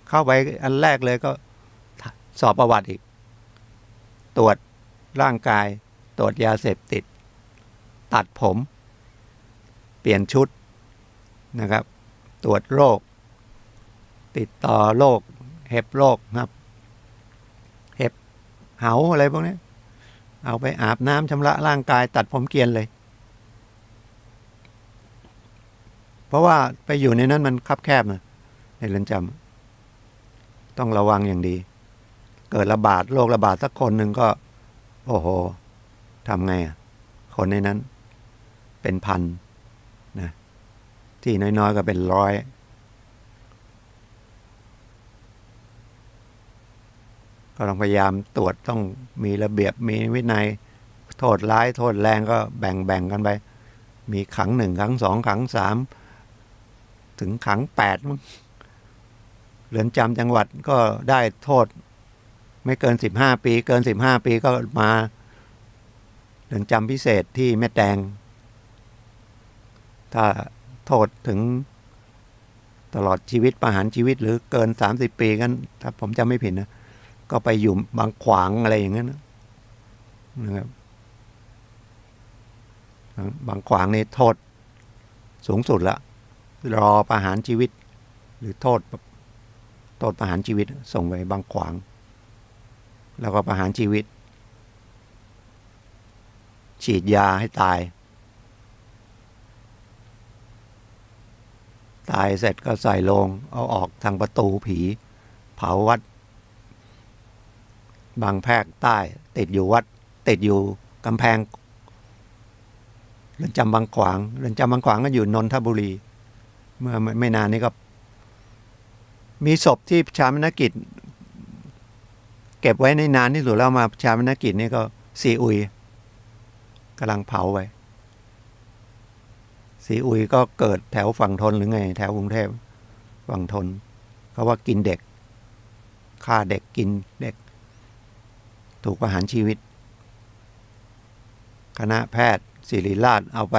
เข้าไปอันแรกเลยก็สอบประวัติอีกตรวจร่างกายตรวจยาเสพติดตัดผมเปลี่ยนชุดนะครับตรวจโรคติดต่อโรคเห็บโรคครับเห็บเหาอะไรพวกนี้เอาไปอาบน้ำชำระร่างกายตัดผมเกรียนเลยเพราะว่าไปอยู่ในนั้นมันคับแคบนะในเรือนจำต้องระวังอย่างดีเกิดระบาดโรคระบาดสักคนหนึ่งก็โอ้โหทำไงคนในนั้นเป็นพันนะที่น้อยๆก็เป็นร้อยก็ต้องพยายามตรวจต้องมีระเบียบมีวินัยโทษร้ายโทษแรงก็แบ่งกันไปมีขัง1ขัง2ขัง3ถึงขัง8มั้งเรือนจำจังหวัดก็ได้โทษไม่เกิน15ปีเกิน15ปีก็มาเรือนจำพิเศษที่แม่แตงถ้าโทษถึงตลอดชีวิตประหารชีวิตหรือเกิน30ปีกันถ้าผมจำไม่ผิดนะก็ไปอยู่บางขวางอะไรอย่างนั้นนะครับบางขวางนี่โทษสูงสุดละรอประหารชีวิตหรือโทษประหารชีวิตส่งไปบางขวางแล้วก็ประหารชีวิตฉีดยาให้ตายเสร็จก็ใส่โลงเอาออกทางประตูผีเผาวัดบางแพรกใต้ติดอยู่วัดติดอยู่กำแพงเรือนจำบางขวางเรือนจำบางขวางก็อยู่นนทบุรีเมื่อไม่นานนี้ก็มีศพที่ชาปนกิจเก็บไว้ในนานที่สุดแล้วมาชาปนกิจนี่ก็ซีอุยกำลังเผาไว้ซีอุยก็เกิดแถวฝั่งทนหรือไงแถวกรุงเทพฝั่งทนเขาว่ากินเด็กฆ่าเด็กกินเด็กถูกประหารชีวิตคณะแพทย์ศิริราชเอาไป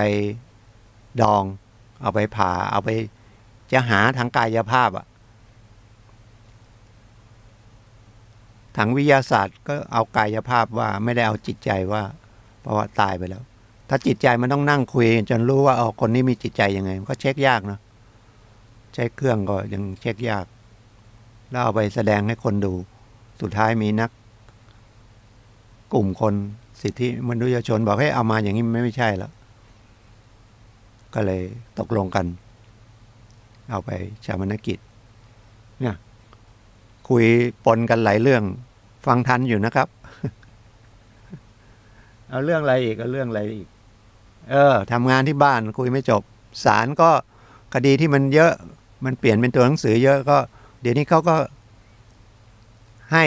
ดองเอาไปผ่าเอาไปจะหาทางกายภาพทางวิทยาศาสตร์ก็เอากายภาพว่าไม่ได้เอาจิตใจว่าเพราะว่าตายไปแล้วถ้าจิตใจมันต้องนั่งคุยจนรู้ว่าคนนี้มีจิตใจยังไงมันก็เช็คยากนะใช้เครื่องก็ยังเช็คยากแล้วเอาไปแสดงให้คนดูสุดท้ายมีนักกลุ่มคนสิทธิมนุษยชนบอกให้เอามาอย่างนี้ไม่ใช่แล้วก็เลยตกลงกันเอาไปชาปนกิจเนี่ยคุยปนกันหลายเรื่องฟังทันอยู่นะครับ เอาเรื่องอะไรอีกทำงานที่บ้านคุยไม่จบศาลก็คดีที่มันเยอะมันเปลี่ยนเป็นตัวหนังสือเยอะก็เดี๋ยวนี้เขาก็ ให้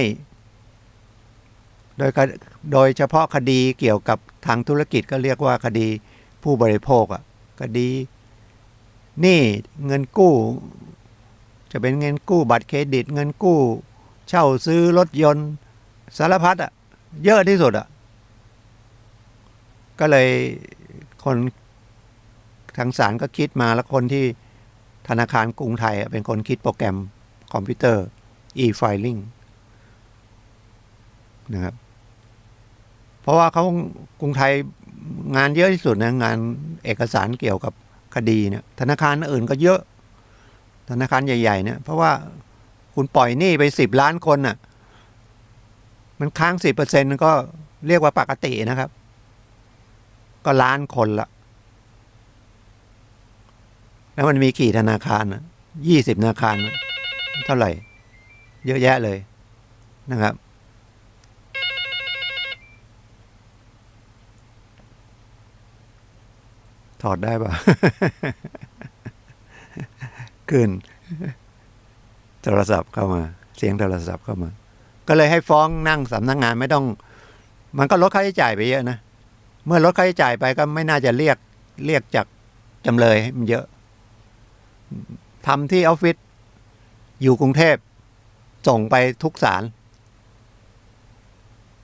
โดยเฉพาะคดีเกี่ยวกับทางธุรกิจก็เรียกว่าคดีผู้บริโภคคดีหนี้เงินกู้จะเป็นเงินกู้บัตรเครดิตเงินกู้เช่าซื้อรถยนต์สารพัดเยอะที่สุดก็เลยคนทางศาลก็คิดมาแล้วคนที่ธนาคารกรุงไทยเป็นคนคิดโปรแกรมคอมพิวเตอร์ e-filing นะครับเพราะว่าเขากรุงไทยงานเยอะที่สุดนะงานเอกสารเกี่ยวกับคดีเนี่ยธนาคารอื่นก็เยอะธนาคารใหญ่ๆเนี่ยเพราะว่าคุณปล่อยหนี้ไป10 ล้านคนน่ะมันค้าง 10% ก็เรียกว่าปกตินะครับก็ล้านคนละแล้วมันมีกี่ธนาคาร20 ธนาคารเท่าไหร่เยอะแยะเลยนะครับถอดได้ป่ะ ขึ้นโทรศัพท์เข้ามาเสียงโทรศัพท์เข้ามาก็เลยให้ฟ้องนั่งสำนักงานไม่ต้องมันก็ลดค่าใช้จ่ายไปเยอะนะเมื่อลดค่าใช้จ่ายไปก็ไม่น่าจะเรียกจากจำเลยมันเยอะทำที่ออฟฟิศอยู่กรุงเทพส่งไปทุกศาล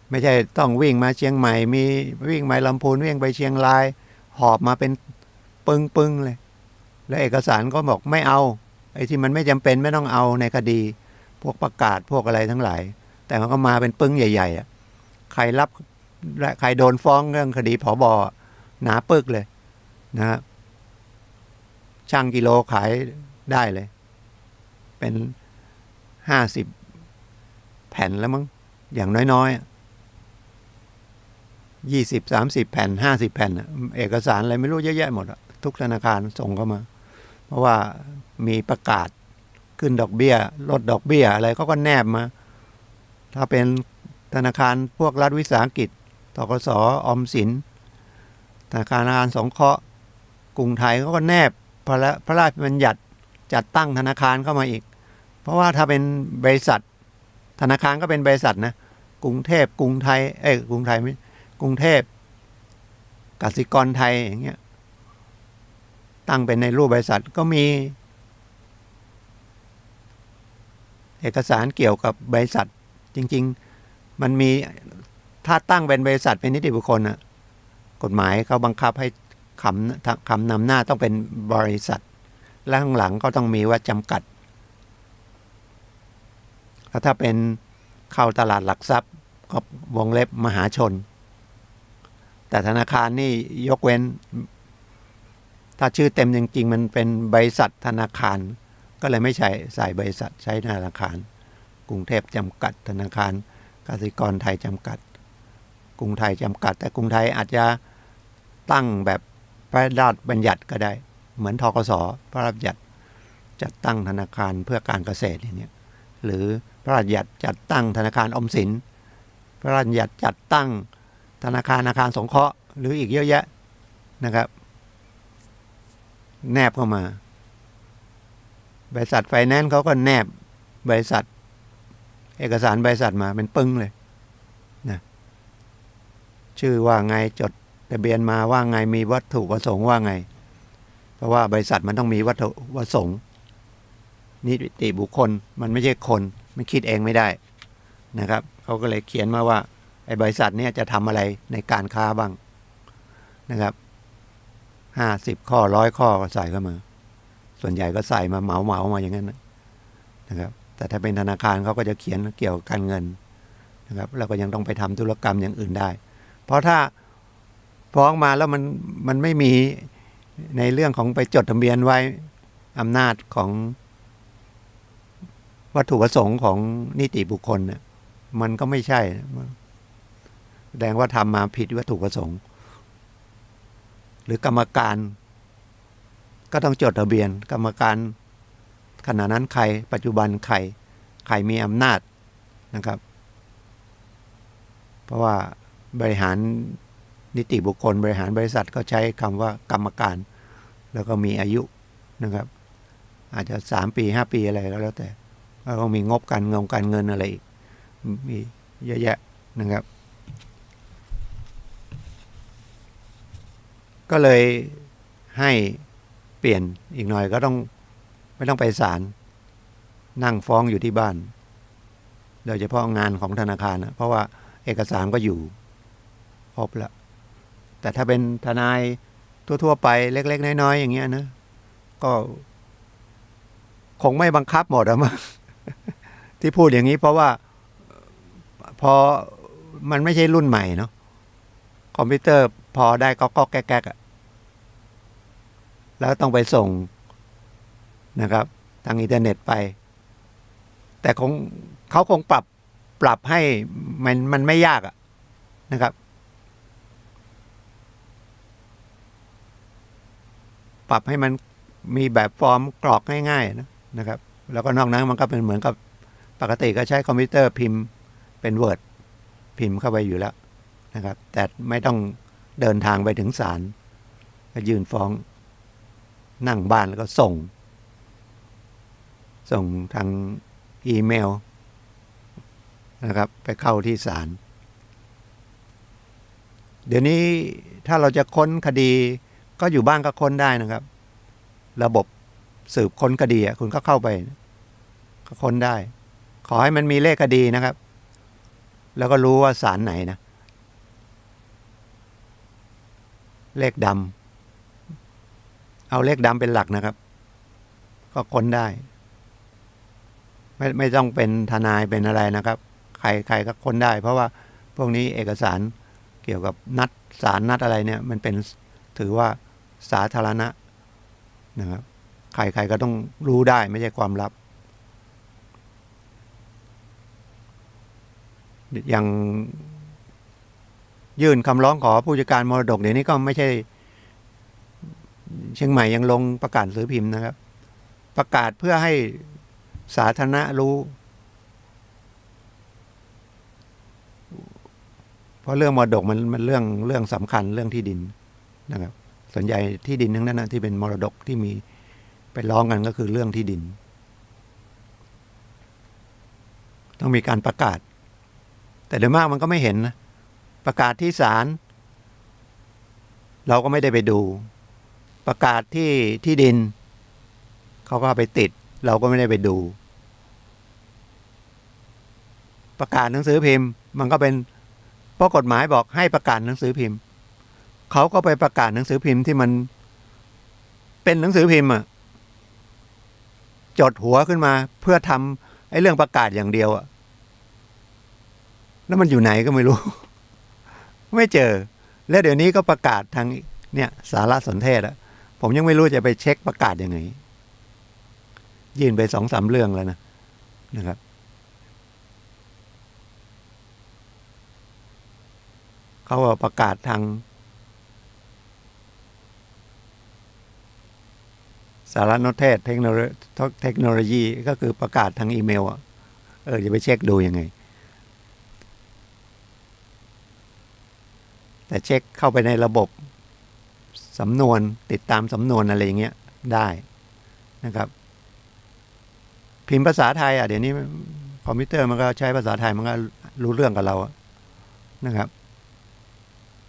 ไม่ใช่ต้องวิ่งมาเชียงใหม่มีวิ่งมาลำพูนวิ่งไปเชียงรายหอบมาเป็นปึ้งเลยแล้วเอกสารก็บอกไม่เอาไอ้ที่มันไม่จำเป็นไม่ต้องเอาในคดีพวกประกาศพวกอะไรทั้งหลายแต่มันก็มาเป็นปึ้งใหญ่ๆใครรับและใครโดนฟ้องเรื่องคดีผบ.หนาปึกเลยนะครับช่างกิโลขายได้เลยเป็น50 แผ่นแล้วมั้งอย่างน้อยๆ20-30 แผ่น50 แผ่นเอกสารอะไรไม่รู้เยอะแยะหมดทุกธนาคารส่งเข้ามาเพราะว่ามีประกาศขึ้นดอกเบี้ยลดดอกเบี้ยอะไรเขาก็แนบมาถ้าเป็นธนาคารพวกรัฐวิสาหกิจธกส.ออมสินธนาคารสงเคราะห์กรุงไทยเขาก็แนบพระราชบัญญัติจัดตั้งธนาคารเข้ามาอีกเพราะว่าถ้าเป็นบริษัทธนาคารก็เป็นบริษัทนะกรุงเทพกรุงไทยกรุงไทยไม่กรุงเทพกสิกรไทยอย่างเงี้ยตั้งเป็นในรูปบริษัทก็มีเอกสารเกี่ยวกับบริษัทจริงๆมันมีถ้าตั้งเป็นบริษัทเป็นนิติบุคคลกฎหมายเขาบังคับให้คำนำหน้าต้องเป็นบริษัทและข้างหลังก็ต้องมีว่าจำกัดแล้วถ้าเป็นเข้าตลาดหลักทรัพย์ก็วงเล็บมหาชนแต่ธนาคารนี่ยกเว้นถ้าชื่อเต็มจริงๆมันเป็นบริษัทธนาคารก็เลยไม่ใส่บริษัทใช้ธนาคารกรุงเทพจำกัดธนาคารกสิกรไทยจำกัดกรุงไทยจำกัดแต่กรุงไทยอาจจะตั้งแบบพระราชบัญญัติก็ได้เหมือนธกส.พระราชบัญญัติจัดตั้งธนาคารเพื่อการเกษตรอย่างเนี้ยหรือพระราชบัญญัติจัดตั้งธนาคารออมสินพระราชบัญญัติจัดตั้งธนาคารอาคารสงเคราะห์หรืออีกเยอะแยะนะครับแนบเข้ามาบริษัทไฟแนนซ์เขาก็แนบบริษัทเอกสารบริษัทมาเป็นปึ้งเลยนะชื่อว่าไงจดทะเบียนมาว่าไงมีวัตถุประสงค์ว่าไงเพราะว่าบริษัทมันต้องมีวัตถุประสงค์นิติบุคคลมันไม่ใช่คนมันคิดเองไม่ได้นะครับเขาก็เลยเขียนมาว่าไอ้บริษัทเนี่ยจะทำอะไรในการค้าบ้างนะครับ50 ข้อ100 ข้อก็ใส่เข้ามาส่วนใหญ่ก็ใส่มาเหมามาอย่างนั้นนะครับแต่ถ้าเป็นธนาคารเขาก็จะเขียนเกี่ยวกับการเงินนะครับแล้วก็ยังต้องไปทำธุรกรรมอย่างอื่นได้เพราะถ้าฟ้องมาแล้วมันไม่มีในเรื่องของไปจดทะเบียนไว้อำนาจของวัตถุประสงค์ของนิติบุคคลเนี่ยมันก็ไม่ใช่แสดงว่าทำมาผิดวัตถุประสงค์หรือกรรมการก็ต้องจดทะเบียนกรรมการขณะนั้นใครปัจจุบันใครมีอำนาจนะครับเพราะว่าบริหารนิติบุคคลบริหารบริษัทก็ใช้คำว่ากรรมการแล้วก็มีอายุนะครับอาจจะ3 ปี 5 ปีอะไรก็แล้วแต่แล้วก็มีงบการเงินอะไรอีก มีเยอะแยะนะครับก็เลยให้เปลี่ยนอีกหน่อยก็ต้องไม่ต้องไปศาลนั่งฟ้องอยู่ที่บ้านโดยเฉพาะงานของธนาคารนะเพราะว่าเอกสารก็อยู่ครบแล้วแต่ถ้าเป็นทนายทั่วๆไปเล็กๆน้อยๆอย่างเงี้ยนะก็คงไม่บังคับหมดอะมั้ง ที่พูดอย่างนี้เพราะว่าพอมันไม่ใช่รุ่นใหม่เนาะคอมพิวเตอร์พอได้ก็แก๊กๆอะแล้วต้องไปส่งนะครับทางอินเทอร์เน็ตไปแต่เขาคงปรับให้มันไม่ยากอะนะครับปรับให้มันมีแบบฟอร์มกรอกง่ายๆนะครับแล้วก็นอกนั้นมันก็เป็นเหมือนกับปกติก็ใช้คอมพิวเตอร์พิมพ์เป็น Word พิมพ์เข้าไปอยู่แล้วนะครับแต่ไม่ต้องเดินทางไปถึงศาลก็ยื่นฟ้องนั่งบ้านแล้วก็ส่งทางอีเมลนะครับไปเข้าที่ศาลเดี๋ยวนี้ถ้าเราจะค้นคดีก็อยู่บ้านก็ค้นได้นะครับระบบสืบค้นคดีคุณก็เข้าไปก็ค้นได้ขอให้มันมีเลขคดีนะครับแล้วก็รู้ว่าศาลไหนนะเลขดำเอาเลขดำเป็นหลักนะครับก็ค้นได้ไม่ต้องเป็นทนายเป็นอะไรนะครับใครก็ค้นได้เพราะว่าพวกนี้เอกสารเกี่ยวกับนัดศาลนัดอะไรเนี่ยมันเป็นถือว่าสาธารณะนะครับใครก็ต้องรู้ได้ไม่ใช่ความลับอย่างยื่นคำร้องขอผู้จัดการมรดกเดี๋ยวนี้ก็ไม่ใช่เชียงใหม่ยังลงประกาศหนังสือพิมพ์นะครับประกาศเพื่อให้สาธารณะรู้เพราะเรื่องมรดกมันเรื่องสำคัญเรื่องที่ดินนะครับส่วนใหญ่ที่ดินทั้งนั้นนะที่เป็นมรดกที่มีไปร้องกันก็คือเรื่องที่ดินต้องมีการประกาศแต่โดยมากมันก็ไม่เห็นนะประกาศที่ศาลเราก็ไม่ได้ไปดูประกาศที่ดินเขาก็ไปติดเราก็ไม่ได้ไปดูประกาศหนังสือพิมพ์มันก็เป็นเพราะกฎหมายบอกให้ประกาศหนังสือพิมพ์เขาก็ไปประกาศหนังสือพิมพ์ที่มันเป็นหนังสือพิมพ์อะจดหัวขึ้นมาเพื่อทำไอ้เรื่องประกาศอย่างเดียวอะแล้วมันอยู่ไหนก็ไม่รู้ ไม่เจอแล้วเดี๋ยวนี้ก็ประกาศทางเนี่ยสารสนเทศอะผมยังไม่รู้จะไปเช็คประกาศยังไงยื่นไป2-3 เรื่องแล้วนะครับเขาประกาศทางสารสนเทศเทคโนโลยีก็คือประกาศทางอีเมลอะจะไปเช็คดูยังไงแต่เช็คเข้าไปในระบบสำนวนติดตามสำนวนอะไรอย่างเงี้ยได้นะครับพิมพ์ภาษาไทยเดี๋ยวนี้คอมพิวเตอร์มันก็ใช้ภาษาไทยมันก็รู้เรื่องกับเรานะครับ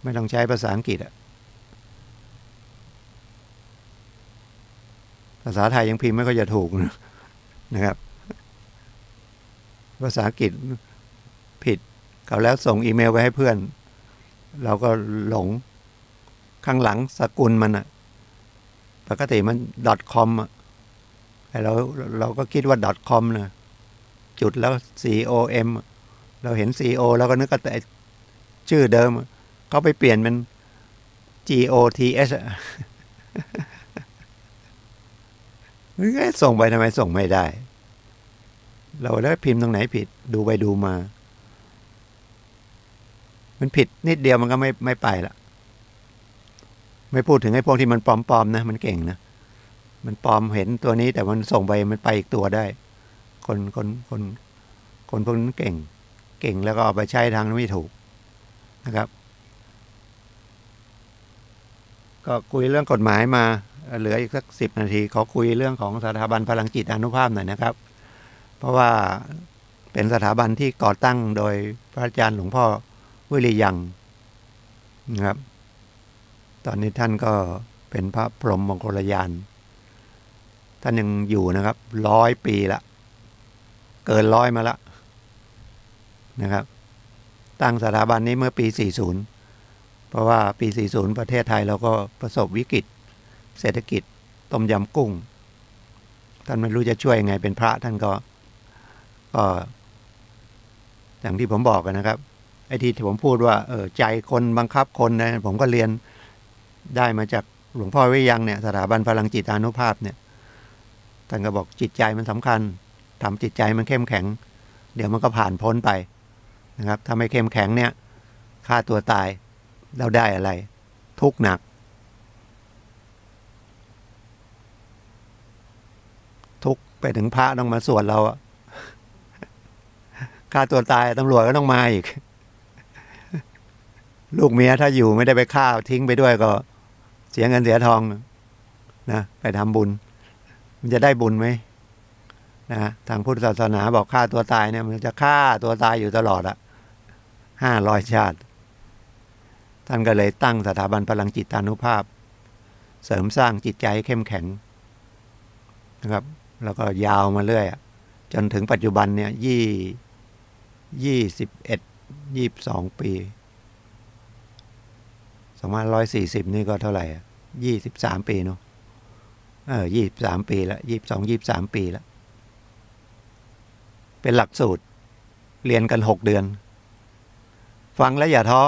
ไม่ต้องใช้ภาษาอังกฤษภาษาไทยยังพิมพ์ไม่ค่อยจะถูกนะครับภาษาอังกฤษผิดเขาแล้วส่งอีเมลไปให้เพื่อนเราก็หลงข้างหลังสกุลมันปกติมัน .com แต่เราก็คิดว่า .com นะจุดแล้ว com เราเห็น co แล้วก็นึกว่าแต่ชื่อเดิมเขาไปเปลี่ยนเป็น goth ส่งไปทำไมส่งไม่ได้เราได้พิมพ์ตรงไหนผิดดูไปดูมามันผิดนิดเดียวมันก็ไม่ไปละไม่พูดถึงไอ้พวกที่มันปลอมๆนะมันเก่งนะมันปลอมเห็นตัวนี้แต่มันส่งไปมันไปอีกตัวได้คนพวกนั้นเก่งแล้วก็เอาไปใช้ทางไม่ถูกนะครับก็คุยเรื่องกฎหมายมาเหลืออีกสัก10 นาทีขอคุยเรื่องของสถาบันพลังจิตอานุภาพหน่อยนะครับเพราะว่า เป็นสถาบันที่ก่อตั้งโดยพระอาจารย์หลวงพ่อวิริยังนะครับตอนนี้ท่านก็เป็นพระพรหมมงคลยานท่านยังอยู่นะครับ100 ปีละเกิน100มาละนะครับตั้งสถาบันนี้เมื่อปี40เพราะว่าปี40ประเทศไทยเราก็ประสบวิกฤตเศรษฐกิจต้มยำกุ้งท่านไม่รู้จะช่วยยังไงเป็นพระท่านก็อย่างที่ผมบอกกันนะครับไอ้ที่ผมพูดว่าใจคนบังคับคนนะผมก็เรียนได้มาจากหลวงพ่อวิริยังเนี่ยสถาบันพลังจิตอานุภาพเนี่ยท่านก็บอกจิตใจมันสำคัญทำจิตใจมันเข้มแข็งเดี๋ยวมันก็ผ่านพ้นไปนะครับถ้าไม่เข้มแข็งเนี่ยฆ่าตัวตายแล้วได้อะไรทุกข์หนักทุกข์ไปถึงพระต้องมาสวดเราอะฆ่าตัวตายตำรวจก็ต้องมาอีกลูกเมียถ้าอยู่ไม่ได้ไปฆ่าทิ้งไปด้วยก็เสียเงินเสียทองนะไปทำบุญมันจะได้บุญไหมนะทางพุทธศาสนาบอกฆ่าตัวตายเนี่ยมันจะฆ่าตัวตายอยู่ตลอด500 ชาติท่านก็เลยตั้งสถาบันพลังจิตานุภาพเสริมสร้างจิตใจให้เข้มแข็งนะครับแล้วก็ยาวมาเรื่อยจนถึงปัจจุบันเนี่ย22 ปี2540นี่ก็เท่าไหร่23 ปีเนาะ23 ปีแล้ว23 ปีแล้วเป็นหลักสูตรเรียนกัน6 เดือนฟังแล้วอย่าท้อ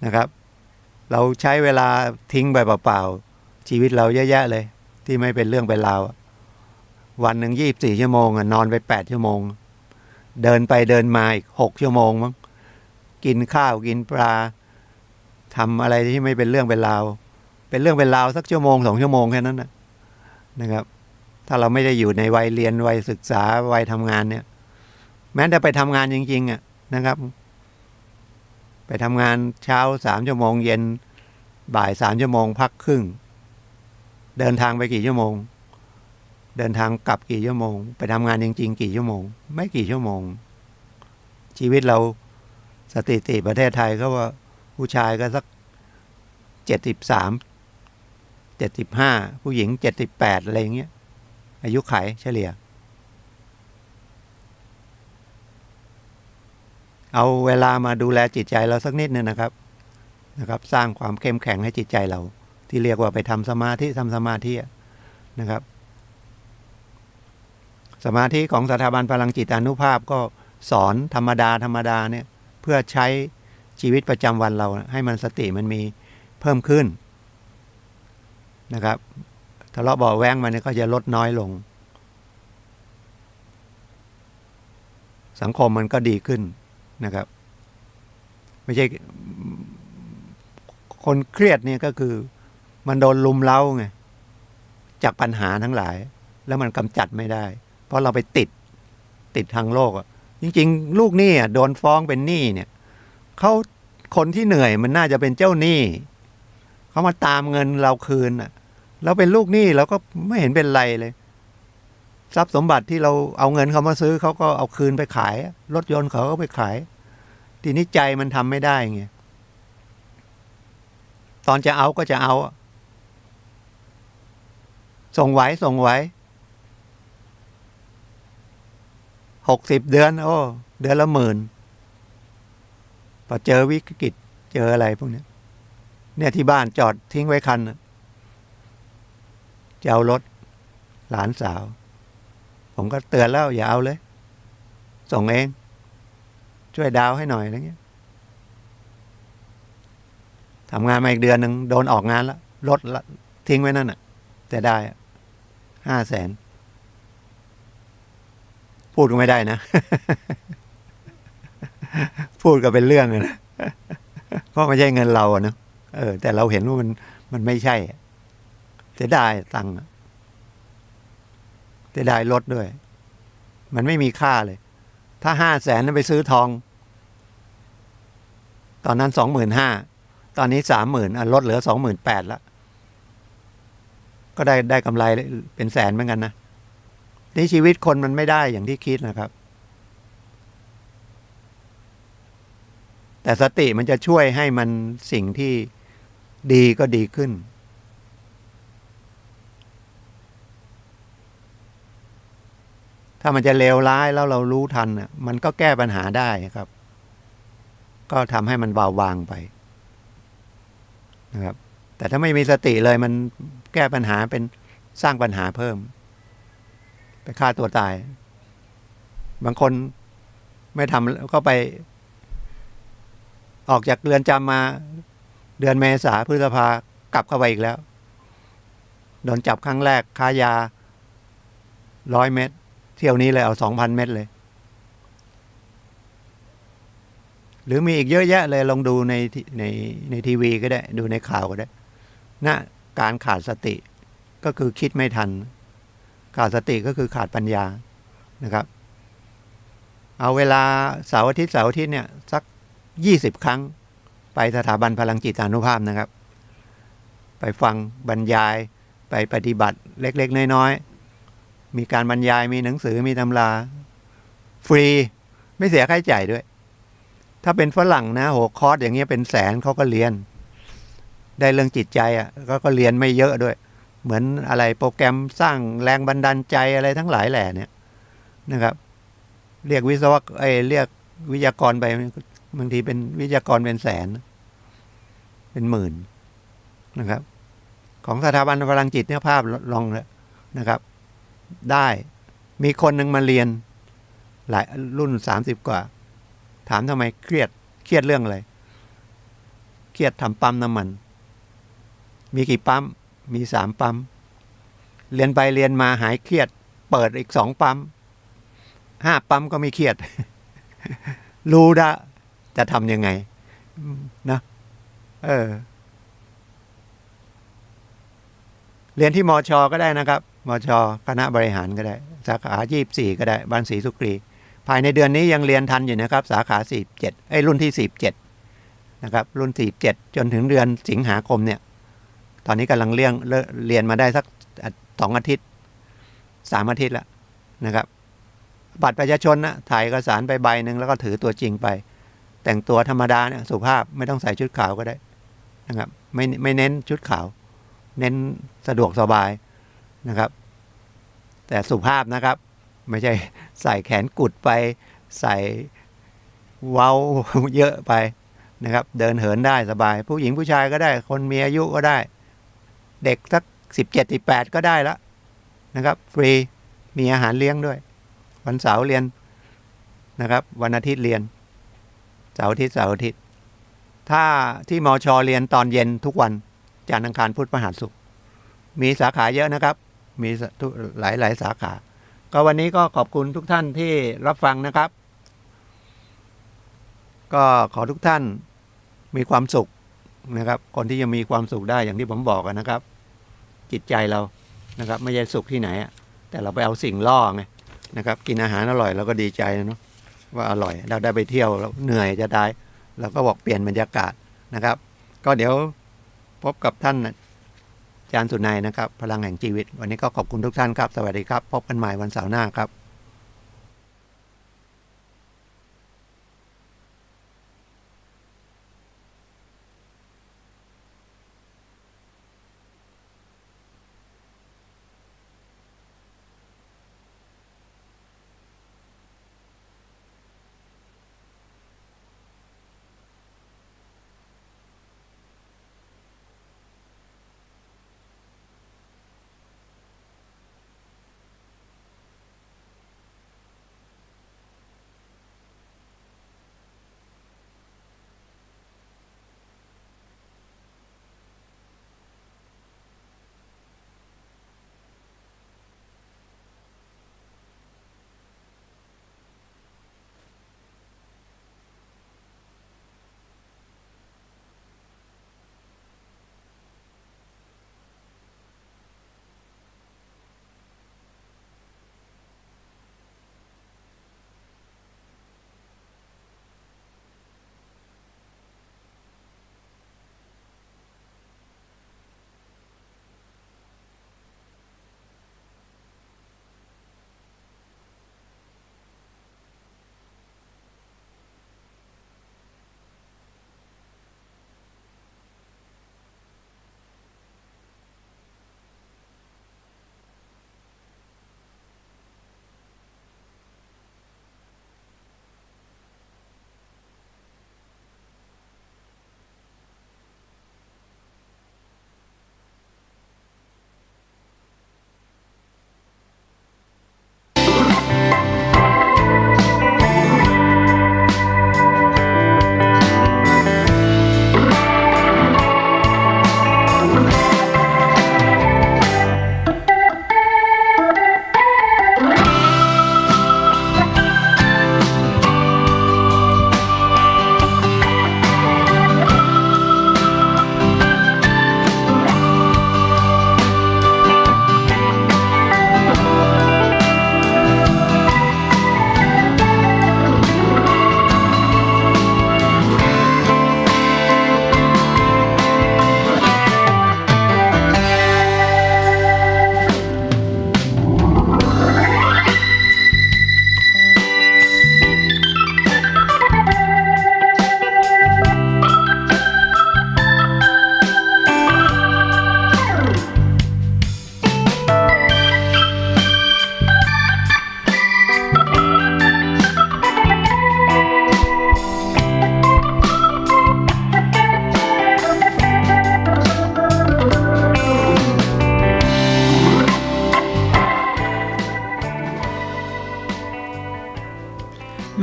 นะครับเราใช้เวลาทิ้งไปเปล่าๆชีวิตเราเยอะแยะเลยที่ไม่เป็นเรื่องเป็นราววันหนึ่ง24 ชั่วโมงนอนไป8 ชั่วโมงเดินไปเดินมาอีก6 ชั่วโมงมั้งกินข้าวกินปลาทำอะไรที่ไม่เป็นเรื่องเป็นราวเป็นเรื่องเป็นราวสัก1 ชั่วโมง 2 ชั่วโมงแค่นั้นนะครับถ้าเราไม่ได้อยู่ในวัยเรียนวัยศึกษาวัยทำงานเนี่ยแม้แต่ไปทำงานจริงๆนะครับไปทำงานเช้า3 ชั่วโมงเย็นบ่าย3 ชั่วโมงพักครึ่งเดินทางไปกี่ชั่วโมงเดินทางกลับกี่ชั่วโมงไปทำงานจริงๆกี่ชั่วโมงไม่กี่ชั่วโมงชีวิตเราสถิติประเทศไทยก็ว่าผู้ชายก็สัก73 75ผู้หญิง78อะไรอย่างเงี้ยอายุขัยเฉลี่ยเอาเวลามาดูแลจิตใจเราสักนิดนึงนะครับสร้างความเข้มแข็งให้จิตใจเราที่เรียกว่าไปทำสมาธินะครับสมาธิของสถาบันพลังจิตอานุภาพก็สอนธรรมดาเนี่ยเพื่อใช้ชีวิตประจำวันเราให้มันสติมันมีเพิ่มขึ้นนะครับทะเลาะเบาะแว้งมันก็จะลดน้อยลงสังคมมันก็ดีขึ้นนะครับไม่ใช่คนเครียดเนี่ยก็คือมันโดนลุมเร้าไงจากปัญหาทั้งหลายแล้วมันกำจัดไม่ได้เพราะเราไปติดทางโลกจริงๆลูกหนี้โดนฟ้องเป็นหนี้เนี่ยเขาคนที่เหนื่อยมันน่าจะเป็นเจ้าหนี้เขามาตามเงินเราคืนเราเป็นลูกหนี้เราก็ไม่เห็นเป็นไรเลยทรัพย์สมบัติที่เราเอาเงินเขามาซื้อเขาก็เอาคืนไปขายรถยนต์เขาก็ไปขายทีนี้ใจมันทำไม่ได้ไงตอนจะเอาก็จะเอาส่งไหว60 เดือนเดือนละ10,000พอเจอวิกฤตเจออะไรพวกนี้เนี่ยที่บ้านจอดทิ้งไว้คันจะเอารถหลานสาวผมก็เตือนแล้วอย่าเอาเลยส่งเองช่วยดาวให้หน่อยอะไรเงี้ยทำงานมาอีกเดือนหนึ่งโดนออกงานแล้วรถทิ้งไว้นั่นแต่ได้500,000พูดก็ไม่ได้นะ พูดก็เป็นเรื่องนะเพราะไม่ใช่เงินเราเนาะแต่เราเห็นว่ามันไม่ใช่จะได้ตังค์จะได้รถด้วยมันไม่มีค่าเลยถ้า500,000นั้นไปซื้อทองตอนนั้น25,000ตอนนี้30,000ลดเหลือ28,000แล้วก็ได้กำไรเป็นแสนเหมือนกันนะในชีวิตคนมันไม่ได้อย่างที่คิดนะครับ แต่สติมันจะช่วยให้มันสิ่งที่ดีก็ดีขึ้นถ้ามันจะเลวร้ายแล้วเรารู้ทันมันก็แก้ปัญหาได้ครับก็ทำให้มันเบาบางไปนะครับแต่ถ้าไม่มีสติเลยมันแก้ปัญหาเป็นสร้างปัญหาเพิ่มไปฆ่าตัวตายบางคนไม่ทำก็ไปออกจากเรือนจำมาเดือนเมษาพฤษภากลับเข้าไปอีกแล้วโดนจับครั้งแรกค้ายา100 เม็ดเที่ยวนี้เลยเอา2,000 เม็ดเลยหรือมีอีกเยอะแยะเลยลองดูในทีวีก็ได้ดูในข่าวก็ได้นะการขาดสติก็คือคิดไม่ทันขาดสติก็คือขาดปัญญานะครับเอาเวลาเสาร์อาทิตย์เนี่ยสัก20 ครั้งไปสถาบันพลังจิตอานุภาพนะครับไปฟังบรรยายไปปฏิบัติเล็กๆน้อยๆมีการบรรยายมีหนังสือมีตำราฟรีไม่เสียค่าใช้จ่ายด้วยถ้าเป็นฝรั่งนะโหคอร์สอย่างเงี้ยเป็นแสนเขาก็เรียนได้เรื่องจิตใจก็เรียนไม่เยอะด้วยเหมือนอะไรโปรแกรมสร้างแรงบันดาลใจอะไรทั้งหลายแหล่เนี่ยนะครับเรียกวิศวะเรียกวิทยากรไปบางทีเป็นวิทยากรเป็นแสนเป็นหมื่นนะครับของสถาบันพลังจิตเนี่ยภาพลองเลยนะครับได้มีคนหนึ่งมาเรียนหลายรุ่น30 กว่าถามทำไมเครียดเรื่องอะไรเครียดทำปั๊มน้ำมันมีกี่ปั๊มมี3 ปั๊มเรียนไปเรียนมาหายเครียดเปิดอีก2 ปั๊ม5 ปั๊มก็ไม่เครียด รู้ได้จะทำยังไงนะเรียนที่มช.ก็ได้นะครับมช.คณะบริหารก็ได้สาขา24ก็ได้บ้านศรีสุกรีภายในเดือนนี้ยังเรียนทันอยู่นะครับสาขา47รุ่นที่47นะครับรุ่น47จนถึงเดือนสิงหาคมเนี่ยตอนนี้กำลังเรียนมาได้สัก2 อาทิตย์3 อาทิตย์แล้วนะครับบัตรประชาชนนะถ่ายเอกสารไปใบหนึ่งแล้วก็ถือตัวจริงไปแต่งตัวธรรมดาเนี่ยสุภาพไม่ต้องใส่ชุดขาวก็ได้นะครับไม่เน้นชุดขาวเน้นสะดวกสบายนะครับแต่สุภาพนะครับไม่ใช่ใส่แขนกุดไปใส่เว้าเยอะไปนะครับเดินเหินได้สบายผู้หญิงผู้ชายก็ได้คนมีอายุก็ได้เด็กสัก17-18ก็ได้แล้วนะครับฟรีมีอาหารเลี้ยงด้วยวันเสาร์เรียนนะครับวันอาทิตย์เรียนเสาร์อาทิตย์ถ้าที่มช.เรียนตอนเย็นทุกวันจันทร์อังคารพุธพฤหัสศุกร์มีสาขาเยอะนะครับมีหลายสาขาก็วันนี้ก็ขอบคุณทุกท่านที่รับฟังนะครับก็ขอทุกท่านมีความสุขนะครับคนที่จะมีความสุขได้อย่างที่ผมบอกนะครับจิตใจเรานะครับไม่ใช่สุขที่ไหนแต่เราไปเอาสิ่งล่อไงนะครับกินอาหารอร่อยเราก็ดีใจนะเนาะว่าอร่อยเราได้ไปเที่ยวเราเหนื่อยจะได้เราก็บอกเปลี่ยนบรรยากาศนะครับก็เดี๋ยวพบกับท่านอาจารย์สุนัยนะครับพลังแห่งชีวิตวันนี้ก็ขอบคุณทุกท่านครับสวัสดีครับพบกันใหม่วันเสาร์หน้าครับ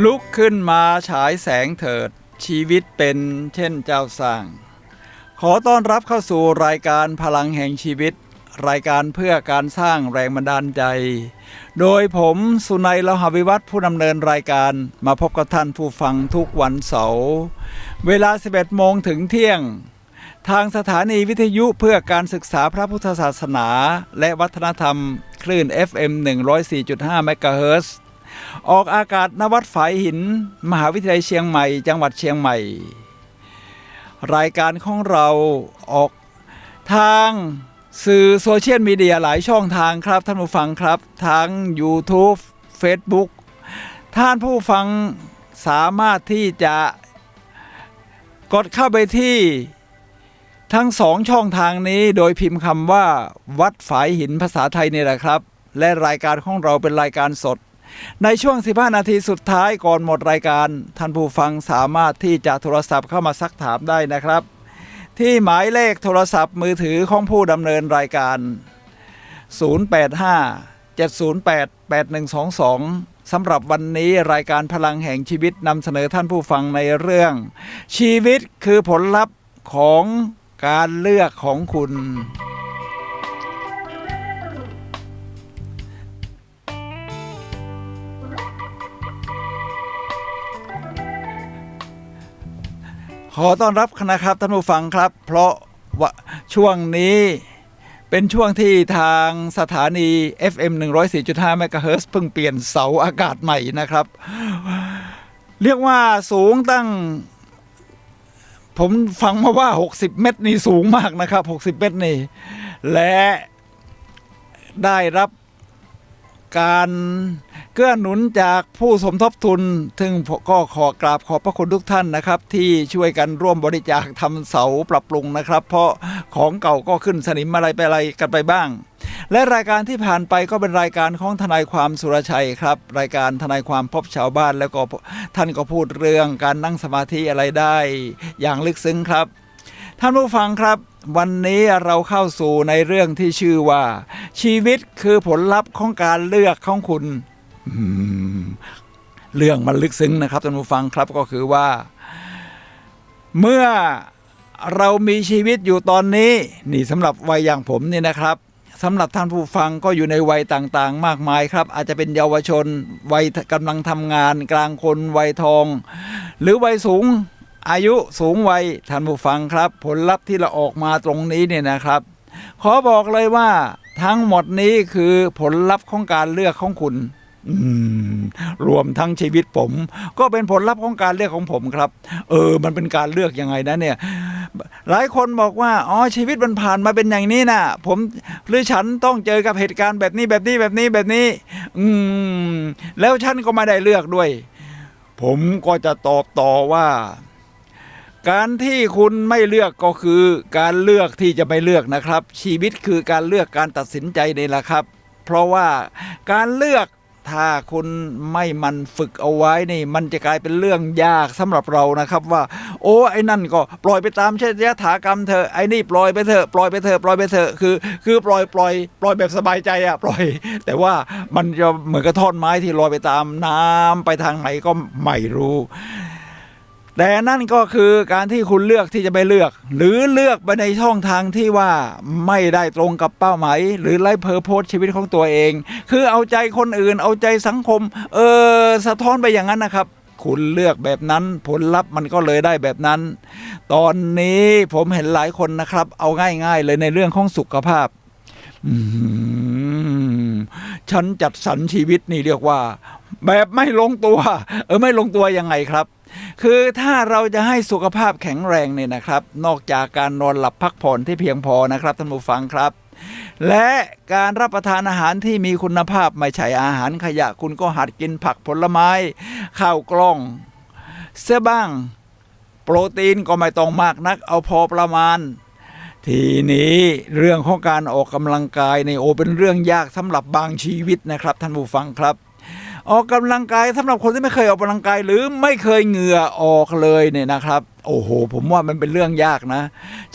ลุกขึ้นมาฉายแสงเถิดชีวิตเป็นเช่นเจ้าสร้างขอต้อนรับเข้าสู่รายการพลังแห่งชีวิตรายการเพื่อการสร้างแรงบันดาลใจโดยผมสุนัย เลหวิวัฒน์ผู้ดำเนินรายการมาพบกับท่านผู้ฟังทุกวันเสาร์เวลา 11 โมงถึงเที่ยงทางสถานีวิทยุเพื่อการศึกษาพระพุทธศาสนาและวัฒนธรรมคลื่น FM 104.5 เมกะเฮิรตซ์ออกอากาศณวัดฝายหินมหาวิทยาลัยเชียงใหม่จังหวัดเชียงใหม่รายการของเราออกทางสื่อโซเชียลมีเดียหลายช่องทางครับท่านผู้ฟังครับทั้ง YouTube Facebook ท่านผู้ฟังสามารถที่จะกดเข้าไปที่ทั้ง2ช่องทางนี้โดยพิมพ์คำว่าวัดฝายหินภาษาไทยนี่แหละครับและรายการของเราเป็นรายการสดในช่วง15นาทีสุดท้ายก่อนหมดรายการท่านผู้ฟังสามารถที่จะโทรศัพท์เข้ามาซักถามได้นะครับที่หมายเลขโทรศัพท์มือถือของผู้ดำเนินรายการ085-708-8122สำหรับวันนี้รายการพลังแห่งชีวิตนำเสนอท่านผู้ฟังในเรื่องชีวิตคือผลลัพธ์ของการเลือกของคุณขอต้อนรับนะครับท่านผู้ฟังครับเพราะว่าช่วงนี้เป็นช่วงที่ทางสถานี FM 104.5 เมกะเฮิรตซ์เพิ่งเปลี่ยนเสาอากาศใหม่นะครับเรียกว่าสูงตั้งผมฟังมาว่า60เมตรนี่สูงมากนะครับ60เมตรนี่และได้รับการเกื้อหนุนจากผู้สมทบทุนซึ่งก็ขอกราบขอบพระคุณทุกท่านนะครับที่ช่วยกันร่วมบริจาคทำเสาปรับปรุงนะครับเพราะของเก่าก็ขึ้นสนิมอะไรไปอะไรกันไปบ้างและรายการที่ผ่านไปก็เป็นรายการของทนายความสุรชัยครับรายการทนายความพบชาวบ้านแล้วก็ท่านก็พูดเรื่องการนั่งสมาธิอะไรได้อย่างลึกซึ้งครับท่านผู้ฟังครับวันนี้เราเข้าสู่ในเรื่องที่ชื่อว่าชีวิตคือผลลัพธ์ของการเลือกของคุณเรื่องมันลึกซึ้งนะครับท่านผู้ฟังครับก็คือว่าเมื่อเรามีชีวิตอยู่ตอนนี้นี่สำหรับวัยอย่างผมนี่นะครับสำหรับท่านผู้ฟังก็อยู่ในวัยต่างๆมากมายครับอาจจะเป็นเยาวชนวัยกำลังทำงานกลางคนวัยทองหรือวัยสูงอายุสูงวัยท่านผู้ฟังครับผลลัพธ์ที่เราออกมาตรงนี้เนี่ยนะครับขอบอกเลยว่าทั้งหมดนี้คือผลลัพธ์ของการเลือกของคุณรวมทั้งชีวิตผมก็เป็นผลลัพธ์ของการเลือกของผมครับมันเป็นการเลือกยังไงนะเนี่ยหลายคนบอกว่าอ๋อชีวิตมันผ่านมาเป็นอย่างนี้นะผมหรือฉันต้องเจอกับเหตุการณ์แบบนี้แบบนี้แบบนี้แบบนี้แล้วฉันก็ไม่ได้เลือกด้วยผมก็จะตอบต่อว่าการที่คุณไม่เลือกก็คือการเลือกที่จะไม่เลือกนะครับชีวิตคือการเลือกการตัดสินใจนี่แหละครับเพราะว่าการเลือกถ้าคุณไม่มันฝึกเอาไว้นี่มันจะกลายเป็นเรื่องยากสำหรับเรานะครับว่าโอ้ไอ้นั่นก็ปล่อยไปตามชะยถากรรมเธอไอ้นี่ปล่อยไปเถอะปล่อยไปเถอะปล่อยไปเถอะคือปล่อยแบบสบายใจอะปล่อยแต่ว่ามันจะเหมือนกับท่อนไม้ที่ลอยไปตามน้ำไปทางไหนก็ไม่รู้แต่นั่นก็คือการที่คุณเลือกที่จะไม่เลือกหรือเลือกไปในช่องทางที่ว่าไม่ได้ตรงกับเป้าหมายหรือไร้เพอร์โพสชีวิตของตัวเองคือเอาใจคนอื่นเอาใจสังคมสะท้อนไปอย่างนั้นนะครับคุณเลือกแบบนั้นผลลัพธ์มันก็เลยได้แบบนั้นตอนนี้ผมเห็นหลายคนนะครับเอาง่ายๆเลยในเรื่องของสุขภาพฉันจัดสรรชีวิตนี่เรียกว่าแบบไม่ลงตัวไม่ลงตัวยังไงครับคือถ้าเราจะให้สุขภาพแข็งแรงเนี่ยนะครับนอกจากการนอนหลับพักผ่อนที่เพียงพอนะครับท่านผู้ฟังครับและการรับประทานอาหารที่มีคุณภาพไม่ใช่อาหารขยะคุณก็หัดกินผักผลไม้ข้าวกล้องเสียบ้างโปรตีนก็ไม่ต้องมากนักเอาพอประมาณทีนี้เรื่องของการออกกำลังกายในเป็นเรื่องยากสำหรับบางชีวิตนะครับท่านผู้ฟังครับออกกำลังกายสำหรับคนที่ไม่เคยออกกำลังกายหรือไม่เคยเหงื่อออกเลยเนี่ยนะครับโอ้โหผมว่ามันเป็นเรื่องยากนะ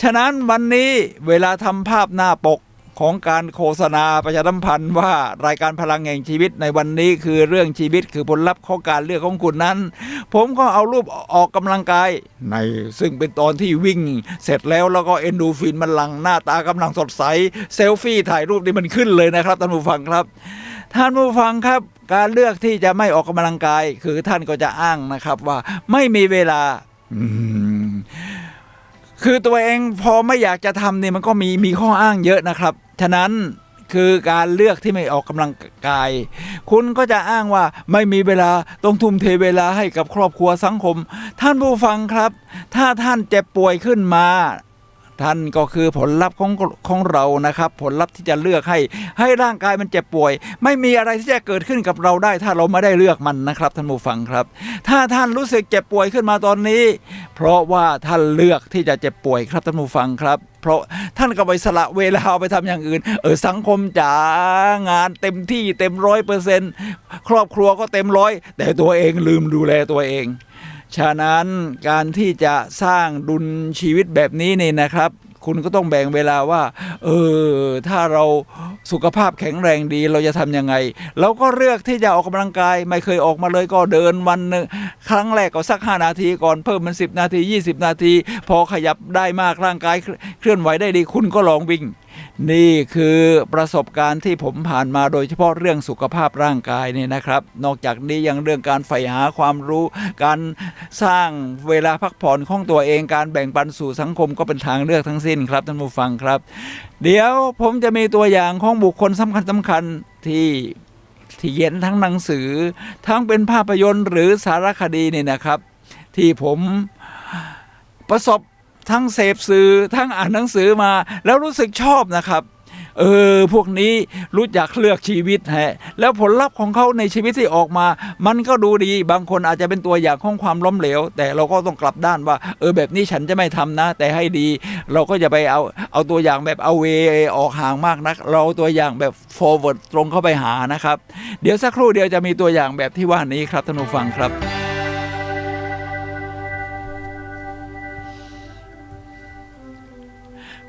ฉะนั้นวันนี้เวลาทำภาพหน้าปกข ของการโฆษณาประชาสัมพันธ์ว่ารายการพลังแห่งชีวิตในวันนี้คือเรื่องชีวิตคือผลลัพธ์ของการเลือกของคุณนั้นผมก็เอารูปออกกำลังกายในซึ่งเป็นตอนที่วิ่งเสร็จแล้วก็เอนโดฟินมันหลั่งหน้าตากำลังสดใสเซลฟี่ถ่ายรูปนี่มันขึ้นเลยนะครับท่านผู้ฟังครับท่านผู้ฟังครับการเลือกที่จะไม่ออกกำลังกายคือท่านก็จะอ้างนะครับว่าไม่มีเวลาคือตัวเองพอไม่อยากจะทำเนี่ยมันก็มีข้ออ้างเยอะนะครับฉะนั้นคือการเลือกที่ไม่ออกกำลังกายคุณก็จะอ้างว่าไม่มีเวลาต้องทุ่มเทเวลาให้กับครอบครัวสังคมท่านผู้ฟังครับถ้าท่านเจ็บป่วยขึ้นมาท่านก็คือผลลัพธ์ของเรานะครับผลลัพธ์ที่จะเลือกให้ร่างกายมันเจ็บป่วยไม่มีอะไรที่จะเกิดขึ้นกับเราได้ถ้าเราไม่ได้เลือกมันนะครับท่านผู้ฟังครับถ้าท่านรู้สึกเจ็บป่วยขึ้นมาตอนนี้เพราะว่าท่านเลือกที่จะเจ็บป่วยครับท่านผู้ฟังครับเพราะท่านก็ไปสละเวลาไปทำอย่างอื่นสังคมจ๋างานเต็มที่เต็ม100%ครอบครัวก็เต็ม100แต่ตัวเองลืมดูแลตัวเองฉะนั้นการที่จะสร้างดุลชีวิตแบบนี้นี่นะครับคุณก็ต้องแบ่งเวลาว่าถ้าเราสุขภาพแข็งแรงดีเราจะทำยังไงเราก็เลือกที่จะออกกำลังกายไม่เคยออกมาเลยก็เดินวันนึงครั้งแรกก็สัก5 นาทีก่อนเพิ่มมัน10 นาที20 นาทีพอขยับได้มากร่างกายเคลื่อนไหวได้ดีคุณก็ลองวิ่งนี่คือประสบการณ์ที่ผมผ่านมาโดยเฉพาะเรื่องสุขภาพร่างกายนี่นะครับนอกจากนี้ยังเรื่องการใฝ่หาความรู้การสร้างเวลาพักผ่อนของตัวเองการแบ่งปันสู่สังคมก็เป็นทางเลือกทั้งสิ้นครับท่านผู้ฟังครับเดี๋ยวผมจะมีตัวอย่างของบุคคลสำคัญที่เขียนทั้งหนังสือทั้งเป็นภาพยนตร์หรือสารคดีนี่นะครับที่ผมประสบทั้งเสพสื่อทั้งอ่านหนังสือมาแล้วรู้สึกชอบนะครับพวกนี้รู้จักเลือกชีวิตฮะแล้วผลลัพธ์ของเขาในชีวิตที่ออกมามันก็ดูดีบางคนอาจจะเป็นตัวอย่างของความล้มเหลวแต่เราก็ต้องกลับด้านว่าแบบนี้ฉันจะไม่ทำนะแต่ให้ดีเราก็จะไปเอาตัวอย่างแบบเอาเวออกห่างมากนักเราตัวอย่างแบบ forward ตรงเข้าไปหานะครับเดี๋ยวสักครู่เดียวจะมีตัวอย่างแบบที่ว่านี้ครับท่านผู้ฟังครับ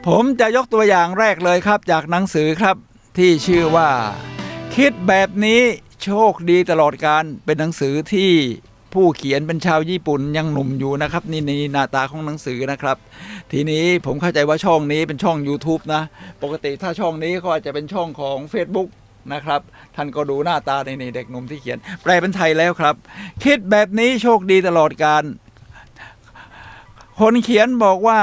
ผมจะยกตัวอย่างแรกเลยครับจากหนังสือครับที่ชื่อว่าคิดแบบนี้โชคดีตลอดกาลเป็นหนังสือที่ผู้เขียนเป็นชาวญี่ปุ่นยังหนุ่มอยู่นะครับนี่หน้าตาของหนังสือนะครับทีนี้ผมเข้าใจว่าช่องนี้เป็นช่อง YouTube นะปกติถ้าช่องนี้ก็อาจจะเป็นช่องของ Facebook นะครับท่านก็ดูหน้าตาในเด็กหนุ่มที่เขียนแปลเป็นไทยแล้วครับคิดแบบนี้โชคดีตลอดกาลคนเขียนบอกว่า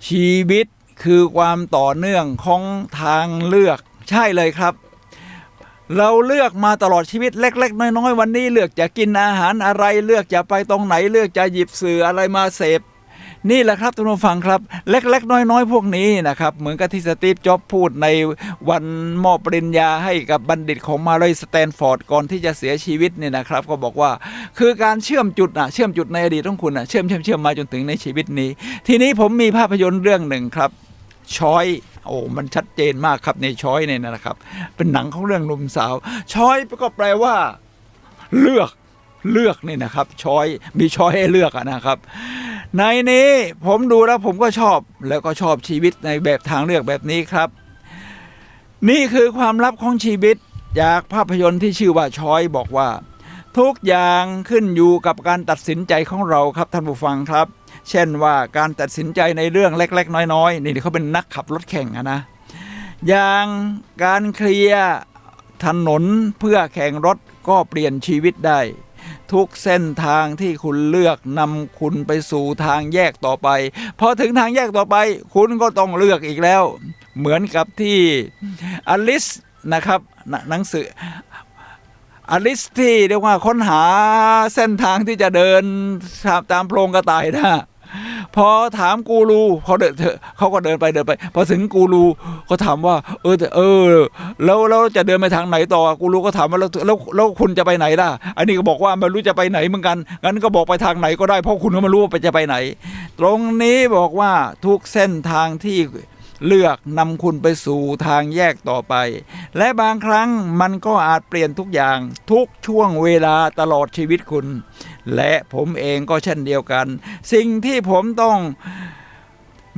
ชีวิตคือความต่อเนื่องของทางเลือกใช่เลยครับเราเลือกมาตลอดชีวิตเล็กๆน้อยๆวันนี้เลือกจะกินอาหารอะไรเลือกจะไปตรงไหนเลือกจะหยิบสื่ออะไรมาเสพนี่แหละครับท่านผู้ฟังครับเล็กๆน้อยๆพวกนี้นะครับเหมือนกับที่สตีฟจ็อบส์พูดในวันมอบปริญญาให้กับบัณฑิตของมหาวิทยาลัยสแตนฟอร์ดก่อนที่จะเสียชีวิตเนี่ยนะครับก็บอกว่าคือการเชื่อมจุดในอดีตของคุณเชื่อมมาจนถึงในชีวิตนี้ทีนี้ผมมีภาพยนตร์เรื่องหนึ่งครับช้อยมันชัดเจนมากครับในช้อยเนี่ยนะครับเป็นหนังของเรื่องหนุ่มสาวช้อยก็แปลว่าเลือกนี่นะครับช้อยมีช้อยให้เลือกนะครับในนี้ผมดูแล้วผมก็ชอบแล้วก็ชอบชีวิตในแบบทางเลือกแบบนี้ครับนี่คือความลับของชีวิตจากภาพยนตร์ที่ชื่อว่าช้อยบอกว่าทุกอย่างขึ้นอยู่กับการตัดสินใจของเราครับท่านผู้ฟังครับเช่นว่าการตัดสินใจในเรื่องเล็กๆน้อยๆนี่เขาเป็นนักขับรถแข่งนะอย่างการเคลียร์ถนนเพื่อแข่งรถก็เปลี่ยนชีวิตได้ทุกเส้นทางที่คุณเลือกนำคุณไปสู่ทางแยกต่อไปพอถึงทางแยกต่อไปคุณก็ต้องเลือกอีกแล้วเหมือนกับที่อลิซนะครับหนังสืออลิซที่เรียกว่าค้นหาเส้นทางที่จะเดินตามโพรงกระต่ายนะพอถามกูรูเขาก็เดินไปพอถึงกูรูก็ถามว่าแล้วจะเดินไปทางไหนต่อกูรูก็ถามว่าแล้วคุณจะไปไหนล่ะอันนี้ก็บอกว่าไม่รู้จะไปไหนเหมือนกันงั้นก็บอกไปทางไหนก็ได้เพราะคุณก็ไม่รู้ว่าจะไปไหนตรงนี้บอกว่าทุกเส้นทางที่เลือกนำคุณไปสู่ทางแยกต่อไปและบางครั้งมันก็อาจเปลี่ยนทุกอย่างทุกช่วงเวลาตลอดชีวิตคุณและผมเองก็เช่นเดียวกันสิ่งที่ผมต้อง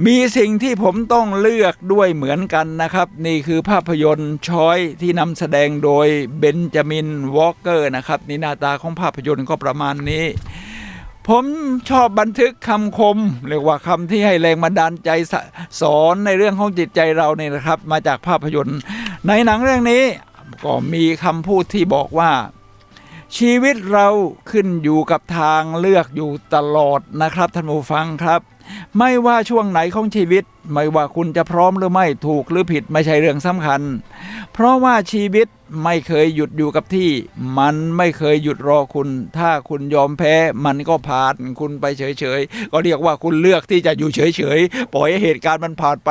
มีสิ่งที่ผมต้องเลือกด้วยเหมือนกันนะครับนี่คือภาพยนตร์ชอยที่นำแสดงโดยเบนจามินวอลเกอร์นะครับนี่หน้าตาของภาพยนตร์ก็ประมาณนี้ผมชอบบันทึกคำคมเรียกว่าคำที่ให้แรงบันดาลใจสอนในเรื่องของจิตใจเราเนี่ยนะครับมาจากภาพยนตร์ในหนังเรื่องนี้ก็มีคำพูดที่บอกว่าชีวิตเราขึ้นอยู่กับทางเลือกอยู่ตลอดนะครับท่านผู้ฟังครับไม่ว่าช่วงไหนของชีวิตไม่ว่าคุณจะพร้อมหรือไม่ถูกหรือผิดไม่ใช่เรื่องสำคัญเพราะว่าชีวิตไม่เคยหยุดอยู่กับที่มันไม่เคยหยุดรอคุณถ้าคุณยอมแพ้มันก็ผ่านคุณไปเฉยๆก็เรียกว่าคุณเลือกที่จะอยู่เฉยๆปล่อยให้เหตุการณ์มันผ่านไป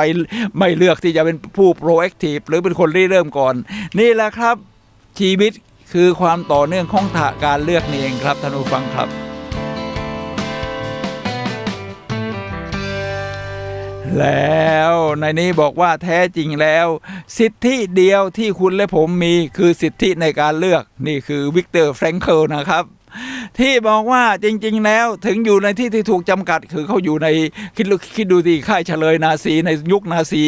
ไม่เลือกที่จะเป็นผู้โปรแอคทีฟหรือเป็นคนริเริ่มก่อนนี่แหละครับชีวิตคือความต่อเนื่องของการเลือกนี่เองครับท่านผู้ฟังครับแล้วในนี้บอกว่าแท้จริงแล้วสิทธิเดียวที่คุณและผมมีคือสิทธิในการเลือกนี่คือวิกเตอร์แฟรงเคิลนะครับที่บอกว่าจริงๆแล้วถึงอยู่ในที่ที่ถูกจำกัดคือเขาอยู่ในคิดดูที่ค่ายเฉลยนาซีในยุคนาซี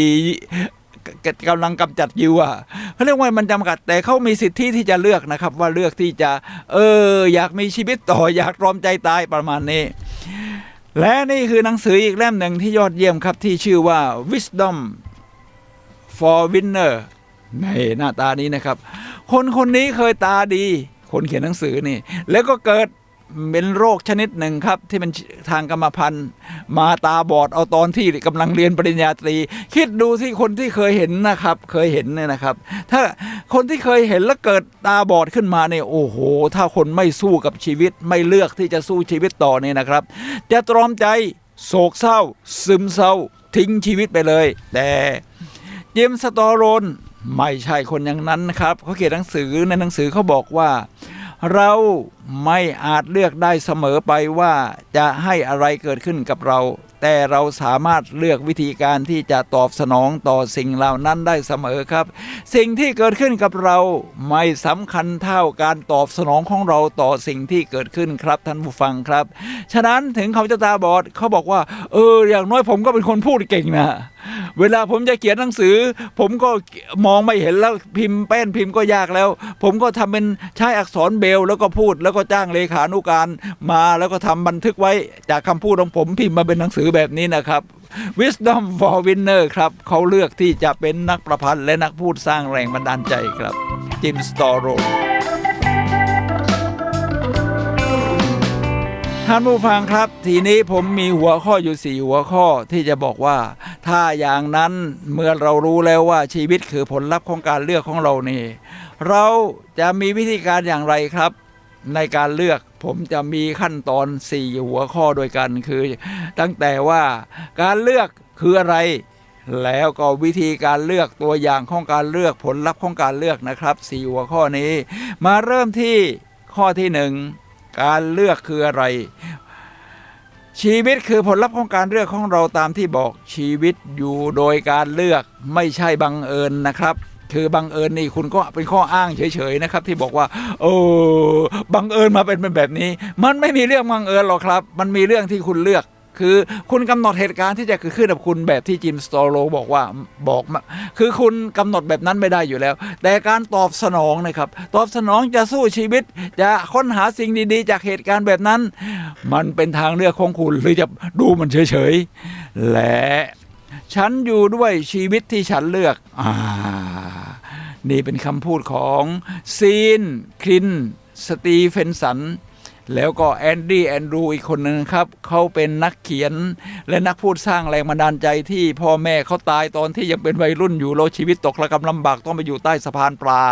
กำลังกำจัดยิวเขาเรียกว่ามันจำกัดแต่เขามีสิทธิที่จะเลือกนะครับว่าเลือกที่จะอยากมีชีวิตต่ออยากตรอมใจตายประมาณนี้และนี่คือหนังสืออีกเล่มหนึ่งที่ยอดเยี่ยมครับที่ชื่อว่า Wisdom for Winner ในหน้าตานี้นะครับคนนี้เคยตาดีคนเขียนหนังสือนี่แล้วก็เกิดเป็นโรคชนิดหนึ่งครับที่เป็นทางกรรมพันธุ์มาตาบอดเอาตอนที่กำลังเรียนปริญญาตรีคิดดูสิคนที่เคยเห็นนะครับเคยเห็นเนี่ยนะครับถ้าคนที่เคยเห็นแล้วเกิดตาบอดขึ้นมาเนี่ยโอ้โหถ้าคนไม่สู้กับชีวิตไม่เลือกที่จะสู้ชีวิตต่อเนี่ยนะครับจะตรอมใจโศกเศร้าซึมเศร้าทิ้งชีวิตไปเลยแต่เจมส์สตอโรนไม่ใช่คนอย่างนั้นนะครับเขาเขียนหนังสือในหนังสือเขาบอกว่าเราไม่อาจเลือกได้เสมอไปว่าจะให้อะไรเกิดขึ้นกับเราแต่เราสามารถเลือกวิธีการที่จะตอบสนองต่อสิ่งเหล่านั้นได้เสมอครับสิ่งที่เกิดขึ้นกับเราไม่สำคัญเท่าการตอบสนองของเราต่อสิ่งที่เกิดขึ้นครับท่านผู้ฟังครับฉะนั้นถึงเขาจะตาบอดเขาบอกว่าอย่างน้อยผมก็เป็นคนพูดเก่งนะเวลาผมจะเขียนหนังสือผมก็มองไม่เห็นแล้วพิมพ์แป้นพิมพ์ก็ยากแล้วผมก็ทำเป็นใช้อักษรเบรลแล้วก็พูดแล้วก็จ้างเลขานุการมาแล้วก็ทำบันทึกไว้จากคำพูดของผมพิมพ์มาเป็นหนังสือแบบนี้นะครับ Wisdom for Winner ครับเขาเลือกที่จะเป็นนักประพันธ์และนักพูดสร้างแรงบันดาลใจครับจิม สตอโรนท่านผู้ฟังครับทีนี้ผมมีหัวข้ออยู่4หัวข้อที่จะบอกว่าถ้าอย่างนั้นเมื่อเรารู้แล้วว่าชีวิตคือผลลัพธ์ของการเลือกของเรานี่เราจะมีวิธีการอย่างไรครับในการเลือกผมจะมีขั้นตอน4หัวข้อด้วยกันคือตั้งแต่ว่าการเลือกคืออะไรแล้วก็วิธีการเลือกตัวอย่างของการเลือกผลลัพธ์ของการเลือกนะครับ4หัวข้อนี้มาเริ่มที่ข้อที่1การเลือกคืออะไรชีวิตคือผลลัพธ์ของการเลือกของเราตามที่บอกชีวิตอยู่โดยการเลือกไม่ใช่บังเอิญนะครับคือบังเอิญนี่คุณก็เป็นข้ออ้างเฉยๆนะครับที่บอกว่าบังเอิญมาเป็นแบบนี้มันไม่มีเรื่องบังเอิญหรอกครับมันมีเรื่องที่คุณเลือกคือคุณกำหนดเหตุการณ์ที่จะเกิดขึ้นกับคุณแบบที่จิม สตอโรบอกคือคุณกำหนดแบบนั้นไม่ได้อยู่แล้วแต่การตอบสนองนะครับตอบสนองจะสู้ชีวิตจะค้นหาสิ่งดีๆจากเหตุการณ์แบบนั้นมันเป็นทางเลือกของคุณหรือจะดูมันเฉยๆและฉันอยู่ด้วยชีวิตที่ฉันเลือกนี่เป็นคำพูดของซีนคลินสตีเฟนสันแล้วก็แอนดรูอีกคนนึงครับเขาเป็นนักเขียนและนักพูดสร้างแรงบันดาลใจที่พ่อแม่เขาตายตอนที่ยังเป็นวัยรุ่นอยู่แล้วชีวิตตกระกำลำบากต้องไปอยู่ใต้สะพานปลา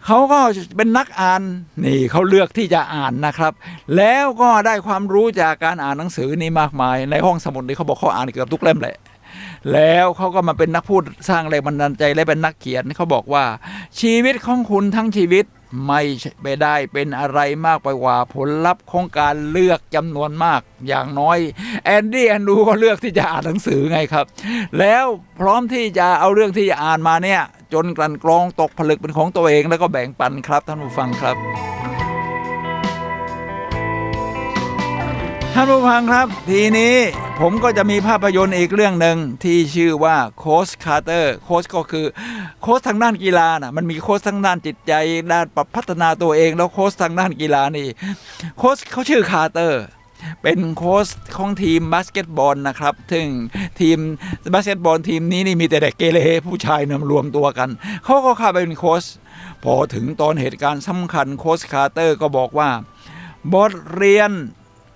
เขาก็เป็นนักอ่านนี่เขาเลือกที่จะอ่านนะครับแล้วก็ได้ความรู้จากการอ่านหนังสือนี่มากมายในห้องสมุดนี่เขาบอกเขาอ่านเกือบทุกเล่มแหละแล้วเขาก็มาเป็นนักพูดสร้างแรงบันดาลใจและเป็นนักเขียนเขาบอกว่าชีวิตของคุณทั้งชีวิตไม่ไปได้เป็นอะไรมากไปกว่าผลลัพธ์ของการเลือกจำนวนมากอย่างน้อยแอนดูก็เลือกที่จะอ่านหนังสือไงครับแล้วพร้อมที่จะเอาเรื่องที่จะอ่านมาเนี่ยจนกลั่นกรองตกผลึกเป็นของตัวเองแล้วก็แบ่งปันครับท่านผู้ฟังครับ ท่านผู้ฟังครับทีนี้ผมก็จะมีภาพยนตร์อีกเรื่องหนึ่งที่ชื่อว่าโค้ชคาร์เตอร์โค้ชก็คือโค้ชทางด้านกีฬานะมันมีโค้ชทางด้านจิตใจด้านปรับพัฒนาตัวเองแล้วโค้ชทางด้านกีฬานี่โค้ชเขาชื่อคาร์เตอร์เป็นโค้ชของทีมบาสเกตบอลนะครับซึ่งทีมบาสเกตบอลทีมนี้นี่มีแต่เด็กเกเรผู้ชายนำรวมตัวกันเขาก็เข้าไปเป็นโค้ชพอถึงตอนเหตุการณ์สำคัญโค้ชคาร์เตอร์ก็บอกว่าบทเรียน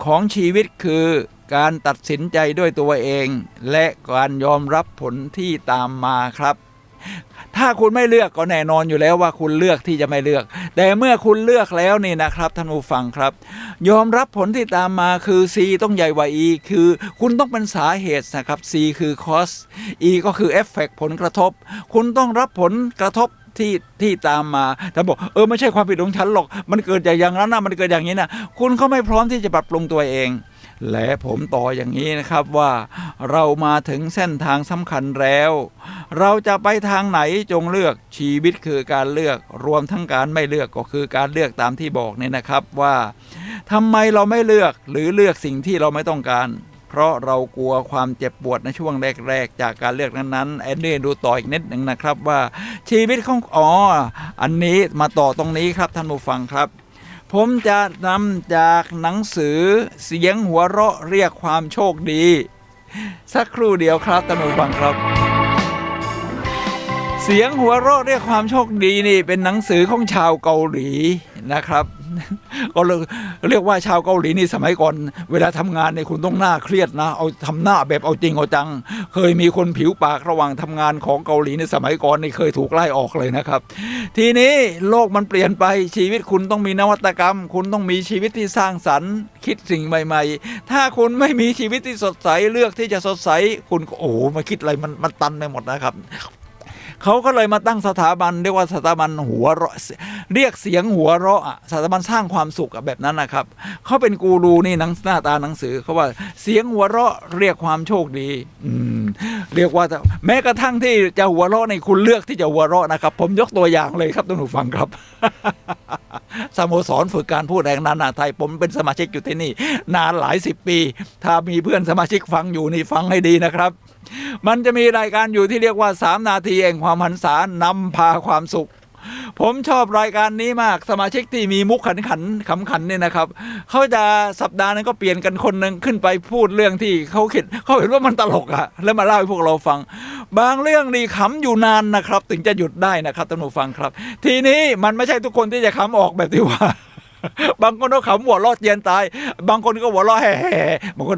ของชีวิตคือการตัดสินใจด้วยตัวเองและการยอมรับผลที่ตามมาครับถ้าคุณไม่เลือกก็แน่นอนอยู่แล้วว่าคุณเลือกที่จะไม่เลือกแต่เมื่อคุณเลือกแล้วนี่นะครับท่านผู้ฟังครับยอมรับผลที่ตามมาคือ C ต้องใหญ่กว่า E คือคุณต้องเป็นสาเหตุนะครับ C คือ cause E ก็คือ effect ผลกระทบคุณต้องรับผลกระทบที่ตามมาแต่บอกไม่ใช่ความผิดของฉันหรอกมันเกิดจากอย่างนั้นนะมันเกิดอย่างนี้นะคุณก็ไม่พร้อมที่จะปรับปรุงตัวเองและผมต่ออย่างนี้นะครับว่าเรามาถึงเส้นทางสำคัญแล้วเราจะไปทางไหนจงเลือกชีวิตคือการเลือกรวมทั้งการไม่เลือกก็คือการเลือกตามที่บอกเนี่ยนะครับว่าทำไมเราไม่เลือกหรือเลือกสิ่งที่เราไม่ต้องการเพราะเรากลัวความเจ็บปวดในช่วงแรกๆจากการเลือกนั้นๆแอนนี่ดูต่ออีกนิดหนึ่งนะครับว่าชีวิตของอันนี้มาต่อตรงนี้ครับท่านผู้ฟังครับผมจะนำจากหนังสือเสียงหัวเราะเรียกความโชคดีสักครู่เดียวครับท่านผู้ฟังครับเสียงหัวเราะเรียกความโชคดีนี่เป็นหนังสือของชาวเกาหลีนะครับก็เรียกว่าชาวเกาหลีนี่สมัยก่อนเวลาทำงานเนี่ยคุณต้องหน้าเครียดนะเอาทำหน้าแบบเอาจริงเอาจังเคยมีคนผิวปากระหว่างทำงานของเกาหลีในสมัยก่อนนี่เคยถูกไล่ออกเลยนะครับทีนี้โลกมันเปลี่ยนไปชีวิตคุณต้องมีนวัตกรรมคุณต้องมีชีวิตที่สร้างสรรค์คิดสิ่งใหม่ๆถ้าคุณไม่มีชีวิตที่สดใสเลือกที่จะสดใสคุณก็มาคิดอะไรมันตันไปหมดนะครับเขาก็เลยมาตั้งสถาบันเรียกว่าสถาบันหัวเราะเรียกเสียงหัวเราะสถาบันสร้างความสุขแบบนั้นนะครับเขาเป็นกูรูนี่หน้าตาหนังสือเขาว่าเสียงหัวเราะเรียกความโชคดีเรียกว่าแม้กระทั่งที่จะหัวเราะในคุณเลือกที่จะหัวเราะนะครับผมยกตัวอย่างเลยครับท่านผู้ฟังครับ สโมสรฝึกการพูดแห่งนานาไทยผมเป็นสมาชิกอยู่ที่นี่นานหลาย10 ปีถ้ามีเพื่อนสมาชิกฟังอยู่นี่ฟังให้ดีนะครับมันจะมีรายการอยู่ที่เรียกว่า3 นาทีแห่งความหันษานำพาความสุขผมชอบรายการนี้มากสมาชิกที่มีมุกขำขันเนี่ยนะครับเขาจะสัปดาห์นึงก็เปลี่ยนกันคนนึงขึ้นไปพูดเรื่องที่เขาเห็นว่ามันตลกอะแล้วมาเล่าให้พวกเราฟังบางเรื่องนี่ขำอยู่นานนะครับถึงจะหยุดได้นะครับท่านผู้ฟังครับทีนี้มันไม่ใช่ทุกคนที่จะขำออกแบบที่ว่าบางคนก็ขำหัวเราะเจียนตายบางคนก็หัวเราะแห่บางคน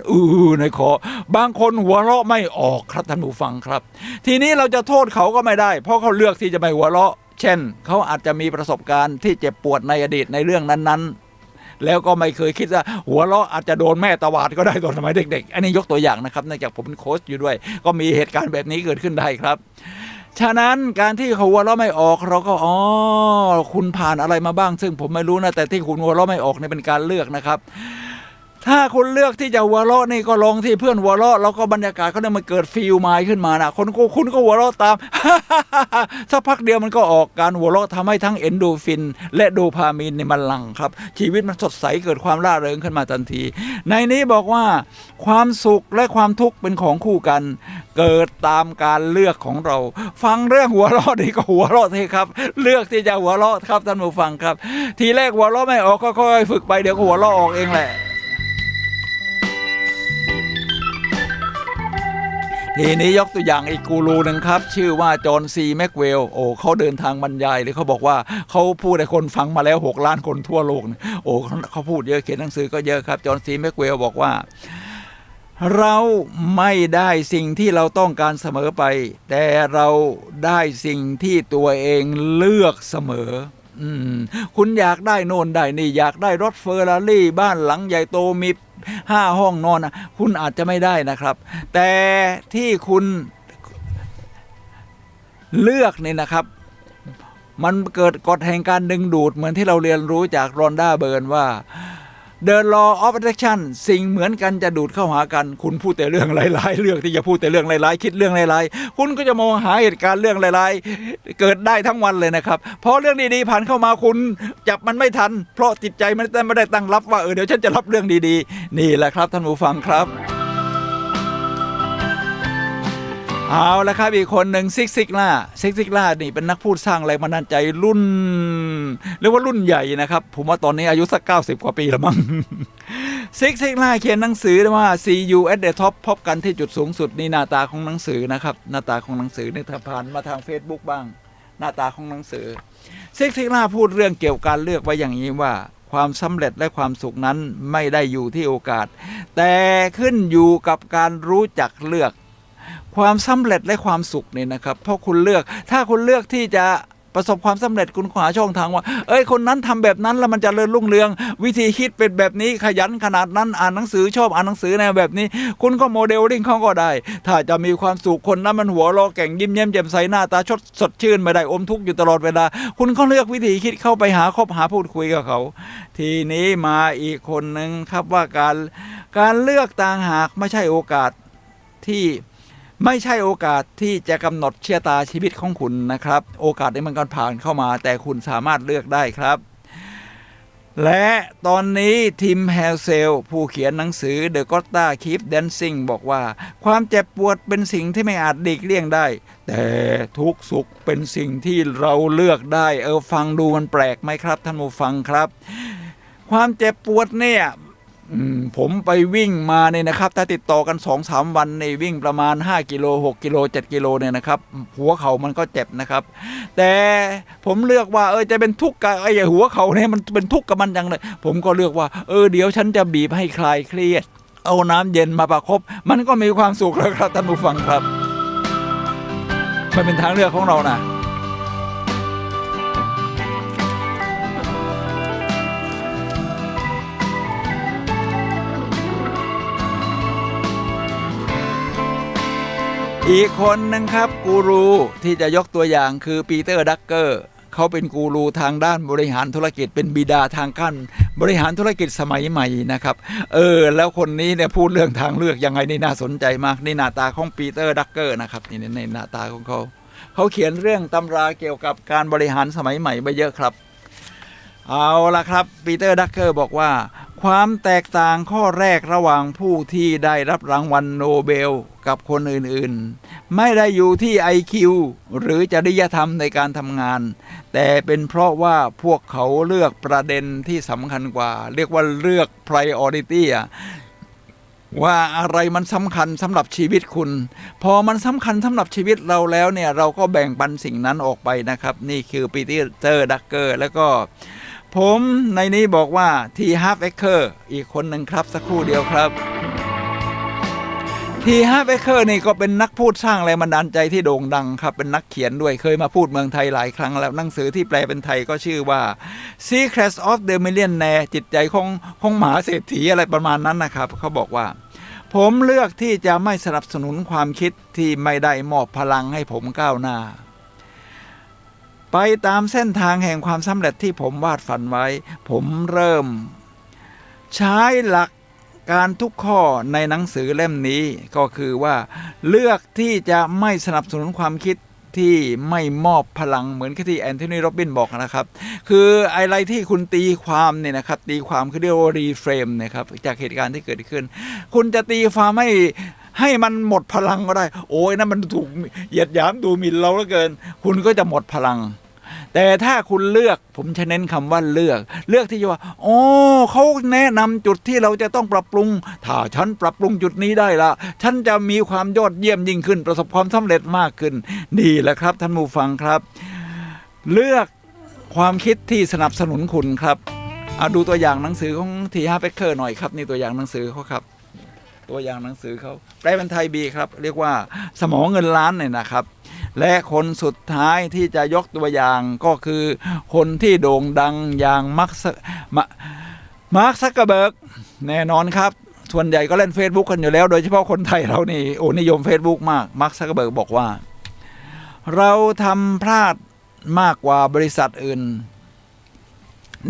ในคอบางคนหัวเราะไม่ออกครับท่านผู้ฟังครับทีนี้เราจะโทษเขาก็ไม่ได้เพราะเขาเลือกที่จะไม่หัวเราะเช่นเขาอาจจะมีประสบการณ์ที่เจ็บปวดในอดีตในเรื่องนั้นๆแล้วก็ไม่เคยคิดว่าหัวเราะอาจจะโดนแม่ตวาดก็ได้ตอนสมัยเด็กๆอันนี้ยกตัวอย่างนะครับเนื่องจากผมเป็นโค้ชอยู่ด้วยก็มีเหตุการณ์แบบนี้เกิดขึ้นได้ครับฉะนั้นการที่เขาหัวเราะไม่ออกเราก็คุณผ่านอะไรมาบ้างซึ่งผมไม่รู้นะแต่ที่คุณหัวเราะไม่ออกนี่เป็นการเลือกนะครับถ้าคุณเลือกที่จะหัวเราะนี่ก็ลองที่เพื่อนหัวเราะแล้วก็บรรยากาศเขาเนี่ยมันเกิดฟีลมายขึ้นมานะคุณก็หัวเราะตาม สักพักเดียวมันก็ออกการหัวเราะทำให้ทั้งเอนโดฟินและโดพามีนในมันหลั่งครับชีวิตมันสดใสเกิดความร่าเริงขึ้นมาทันทีในนี้บอกว่าความสุขและความทุกข์เป็นของคู่กันเกิดตามการเลือกของเราฟังเรื่องหัวเราะดีก็หัวเราะทีครับเลือกที่จะหัวเราะครับท่านผู้ฟังครับทีแรกหัวเราะไม่ออกก็ค่อยๆฝึกไปเดี๋ยวก็หัวเราะออกเองแหละทีนี้ยกตัวอย่างอีกกูรูหนึ่งครับชื่อว่าจอห์นซีแม็กเวลเขาเดินทางบรรยายหรือเขาบอกว่าเขาพูดให้คนฟังมาแล้ว6 ล้านคนทั่วโลกเขาพูดเยอะเขียนหนังสือก็เยอะครับจอห์นซีแม็กเวลบอกว่าเราไม่ได้สิ่งที่เราต้องการเสมอไปแต่เราได้สิ่งที่ตัวเองเลือกเสมอคุณอยากได้โน่นได้นี่อยากได้รถเฟอร์รารี่บ้านหลังใหญ่โตมี5 ห้องนอนนะคุณอาจจะไม่ได้นะครับแต่ที่คุณเลือกนี่นะครับมันเกิดกฎแห่งการดึงดูดเหมือนที่เราเรียนรู้จากรอนด้าเบิร์นว่า The Law of Attraction สิ่งเหมือนกันจะดูดเข้าหากันคุณพูดแต่เรื่องร้ายๆเรื่องที่จะพูดแต่เรื่องร้ายๆคิดเรื่องร้ายๆคุณก็จะมองหาเหตุการณ์เรื่องร้ายๆเกิดได้ทั้งวันเลยนะครับเพราะเรื่องดีๆผ่านเข้ามาคุณจับมันไม่ทันเพราะจิตใจมันไม่ได้ตั้งรับว่าเดี๋ยวฉันจะรับเรื่องดีๆนี่แหละครับท่านผู้ฟังครับเอาละครับอีกคนหนึ่งซิกซิกล่านี่เป็นนักพูดสร้างแรงบันดาลใจรุ่นเรียกว่ารุ่นใหญ่นะครับผมว่าตอนนี้อายุสัก90กว่าปีแล้วมั้งซิกล่าเขียนหนังสือว่า See you at the top พบกันที่จุดสูงสุดนี่หน้าตาของหนังสือนะครับหน้าตาของหนังสือเนี่ยถ้าผ่านมาทาง Facebook บ้างหน้าตาของหนังสือซิกล่าพูดเรื่องเกี่ยวกับการเลือกไว้อย่างนี้ว่าความสำเร็จและความสุขนั้นไม่ได้อยู่ที่โอกาสแต่ขึ้นอยู่กับการรู้จักเลือกความสำเร็จและความสุขเนี่ยนะครับเพราะคุณเลือกถ้าคุณเลือกที่จะประสบความสำเร็จคุณหาช่องทางว่าคนนั้นทำแบบนั้นแล้วมันจะเจริญรุ่งเรืองวิธีคิดเป็นแบบนี้ขยันขนาดนั้นอ่านหนังสือชอบอ่านหนังสือแนวแบบนี้คุณก็โมเดลลิ่งเขาก็ได้ถ้าจะมีความสุขคนนั้นมันหัวเราะแก่งยิ้มแย้มแจ่มใสหน้าตาสดชื่นไม่ได้อมทุกข์อยู่ตลอดเวลาคุณก็เลือกวิธีคิดเข้าไปหาคบหาพูดคุยกับเขาทีนี้มาอีกคนนึงครับว่าการเลือกต่างหากไม่ใช่โอกาสที่จะกำหนดชะตาชีวิตของคุณนะครับโอกาสนี้มันก็ผ่านเข้ามาแต่คุณสามารถเลือกได้ครับและตอนนี้ทิมแฮลเซลผู้เขียนหนังสือ The Gotta Keep Dancing บอกว่าความเจ็บปวดเป็นสิ่งที่ไม่อาจหลีกเลี่ยงได้แต่ทุกสุขเป็นสิ่งที่เราเลือกได้ฟังดูมันแปลกไหมครับท่านผู้ฟังครับความเจ็บปวดเนี่ยผมไปวิ่งมาเนี่ยนะครับถ้าติดต่อกัน 2-3 วันในวิ่งประมาณ5กิโล6กิโล7กิโลเนี่ยนะครับหัวเข่ามันก็เจ็บนะครับแต่ผมเลือกว่าจะเป็นทุกข์กับหัวเข่าเนี่ยมันเป็นทุกข์กับมันจังเลยผมก็เลือกว่าเดี๋ยวฉันจะบีบให้คลายเครียดเอาน้ำเย็นมาประคบมันก็มีความสุขแล้วครับท่านผู้ฟังครับมันเป็นทางเลือกของเรานะอีกคนนึงครับกูรูที่จะยกตัวอย่างคือปีเตอร์ดักเกอร์เขาเป็นกูรูทางด้านบริหารธุรกิจเป็นบิดาทางการบริหารธุรกิจสมัยใหม่นะครับแล้วคนนี้เนี่ยพูดเรื่องทางเลือกยังไงนี่น่าสนใจมากนี่หน้าตาของปีเตอร์ดักเกอร์นะครับนี่ในหน้าตาของเขาเขียนเรื่องตำราเกี่ยวกับการบริหารสมัยใหม่ไปเยอะครับเอาละครับปีเตอร์ดักเกอร์บอกว่าความแตกต่างข้อแรกระหว่างผู้ที่ได้รับรางวัลโนเบลกับคนอื่นๆไม่ได้อยู่ที่ IQ หรือจริยธรรมในการทำงานแต่เป็นเพราะว่าพวกเขาเลือกประเด็นที่สำคัญกว่าเรียกว่าเลือก priority ว่าอะไรมันสำคัญสำหรับชีวิตคุณพอมันสำคัญสำหรับชีวิตเราแล้วเนี่ยเราก็แบ่งปันสิ่งนั้นออกไปนะครับนี่คือปีเตอร์ดักเกอร์แล้วก็ผมในนี้บอกว่าทีฮาร์ฟเอเคอร์อีกคนหนึ่งครับสักครู่เดียวครับทีฮาร์ฟเอเคอร์นี่ก็เป็นนักพูดสร้างแรงบันดาลใจที่โด่งดังครับเป็นนักเขียนด้วยเคยมาพูดเมืองไทยหลายครั้งแล้วหนังสือที่แปลเป็นไทยก็ชื่อว่า Secrets of the Millionaire จิตใจของมหาเศรษฐีอะไรประมาณนั้นนะครับเขาบอกว่าผมเลือกที่จะไม่สนับสนุนความคิดที่ไม่ได้มอบพลังให้ผมก้าวหน้าไปตามเส้นทางแห่งความสำเร็จที่ผมวาดฝันไว้ผมเริ่มใช้หลักการทุกข้อในหนังสือเล่มนี้ก็คือว่าเลือกที่จะไม่สนับสนุนความคิดที่ไม่มอบพลังเหมือนที่แอนโทนีโรบินบอกนะครับคืออะไรที่คุณตีความเนี่ยนะครับตีความคือเรียกว่ารีเฟรมนะครับจากเหตุการณ์ที่เกิดขึ้นคุณจะตีความให้มันหมดพลังก็ได้นั่นมันถูกเหยียดหยามดูหมิ่นเราเหลือเกินคุณก็จะหมดพลังแต่ถ้าคุณเลือกผมจะเน้นคำว่าเลือกที่จะว่าเขาแนะนำจุดที่เราจะต้องปรับปรุงถ้าฉันปรับปรุงจุดนี้ได้ละฉันจะมีความยอดเยี่ยมยิ่งขึ้นประสบความสำเร็จมากขึ้นนี่แหละครับท่านผู้ฟังครับเลือกความคิดที่สนับสนุนคุณครับดูตัวอย่างหนังสือของทีฮาร์ฟเอเคอร์หน่อยครับนี่ตัวอย่างหนังสือเขาครับตัวอย่างหนังสือเขาแปลเป็นไทยบีครับเรียกว่าสมองเงินล้านเนี่ยนะครับและคนสุดท้ายที่จะยกตัวอย่างก็คือคนที่โด่งดังอย่างมาร์คซักเกอร์เบิร์กแน่นอนครับส่วนใหญ่ก็เล่น Facebook กันอยู่แล้วโดยเฉพาะคนไทยเรานี่นิยม Facebook มากมาร์คซักเกอร์เบิร์กบอกว่าเราทำพลาดมากกว่าบริษัทอื่น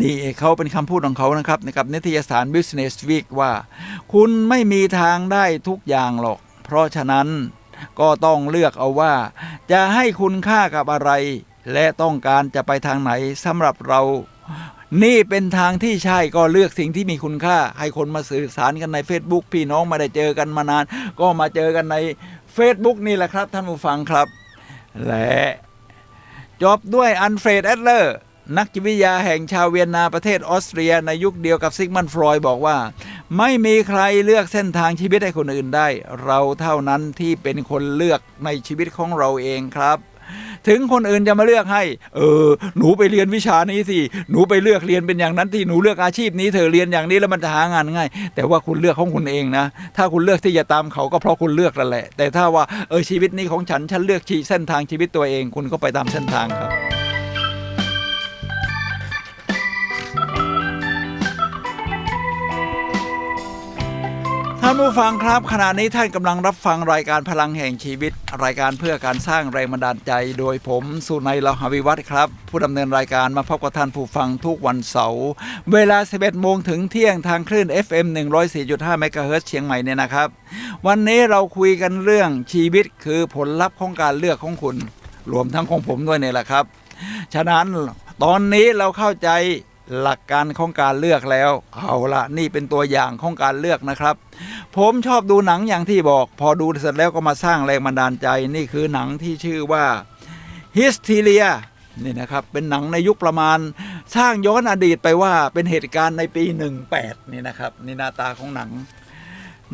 นี่เขาเป็นคำพูดของเขานะครับในนิตยสาร Business Week ว่าคุณไม่มีทางได้ทุกอย่างหรอกเพราะฉะนั้นก็ต้องเลือกเอาว่าจะให้คุณค่ากับอะไรและต้องการจะไปทางไหนสำหรับเรานี่เป็นทางที่ใช่ก็เลือกสิ่งที่มีคุณค่าให้คนมาสื่อสารกันใน Facebook พี่น้องไม่ได้เจอกันมานานก็มาเจอกันใน Facebook นี่แหละครับท่านผู้ฟังครับและจบด้วยอันเฟรด แอดเลอร์นักจิตวิทยาแห่งชาวเวียนนาประเทศออสเตรียในยุคเดียวกับซิกมันด์ฟรอยด์บอกว่าไม่มีใครเลือกเส้นทางชีวิตให้คนอื่นได้เราเท่านั้นที่เป็นคนเลือกในชีวิตของเราเองครับถึงคนอื่นจะมาเลือกให้หนูไปเรียนวิชานี้สิหนูไปเลือกเรียนเป็นอย่างนั้นที่หนูเลือกอาชีพนี้เธอเรียนอย่างนี้แล้วมันจะหางานง่ายแต่ว่าคุณเลือกของคุณเองนะถ้าคุณเลือกที่จะตามเขาก็เพราะคุณเลือกนั่นแหละแต่ถ้าว่าชีวิตนี้ของฉันเลือกเส้นทางชีวิตตัวเองคุณก็ไปตามเส้นทางครับท่านผู้ฟังครับขณะนี้ท่านกำลังรับฟังรายการพลังแห่งชีวิตรายการเพื่อการสร้างแรงบันดาลใจโดยผมสุนัย ลาหวิวัฒน์ครับผู้ดำเนินรายการมาพบกับท่านผู้ฟังทุกวันเสาร์เวลา 11 โมงถึงเที่ยงทางคลื่น FM 104.5 เมกะเฮิรตซ์เชียงใหม่เนี่ยนะครับวันนี้เราคุยกันเรื่องชีวิตคือผลลัพธ์ของการเลือกของคุณรวมทั้งของผมด้วยเนี่ยแหละครับฉะนั้นตอนนี้เราเข้าใจหลักการของการเลือกแล้วเอาละนี่เป็นตัวอย่างของการเลือกนะครับผมชอบดูหนังอย่างที่บอกพอดูเสร็จแล้วก็มาสร้างแรงบันดาลใจนี่คือหนังที่ชื่อว่า Hysteria นี่นะครับเป็นหนังในยุคประมาณสร้างย้อนอดีตไปว่าเป็นเหตุการณ์ในปี 18นี่นะครับนี่หน้าตาของหนัง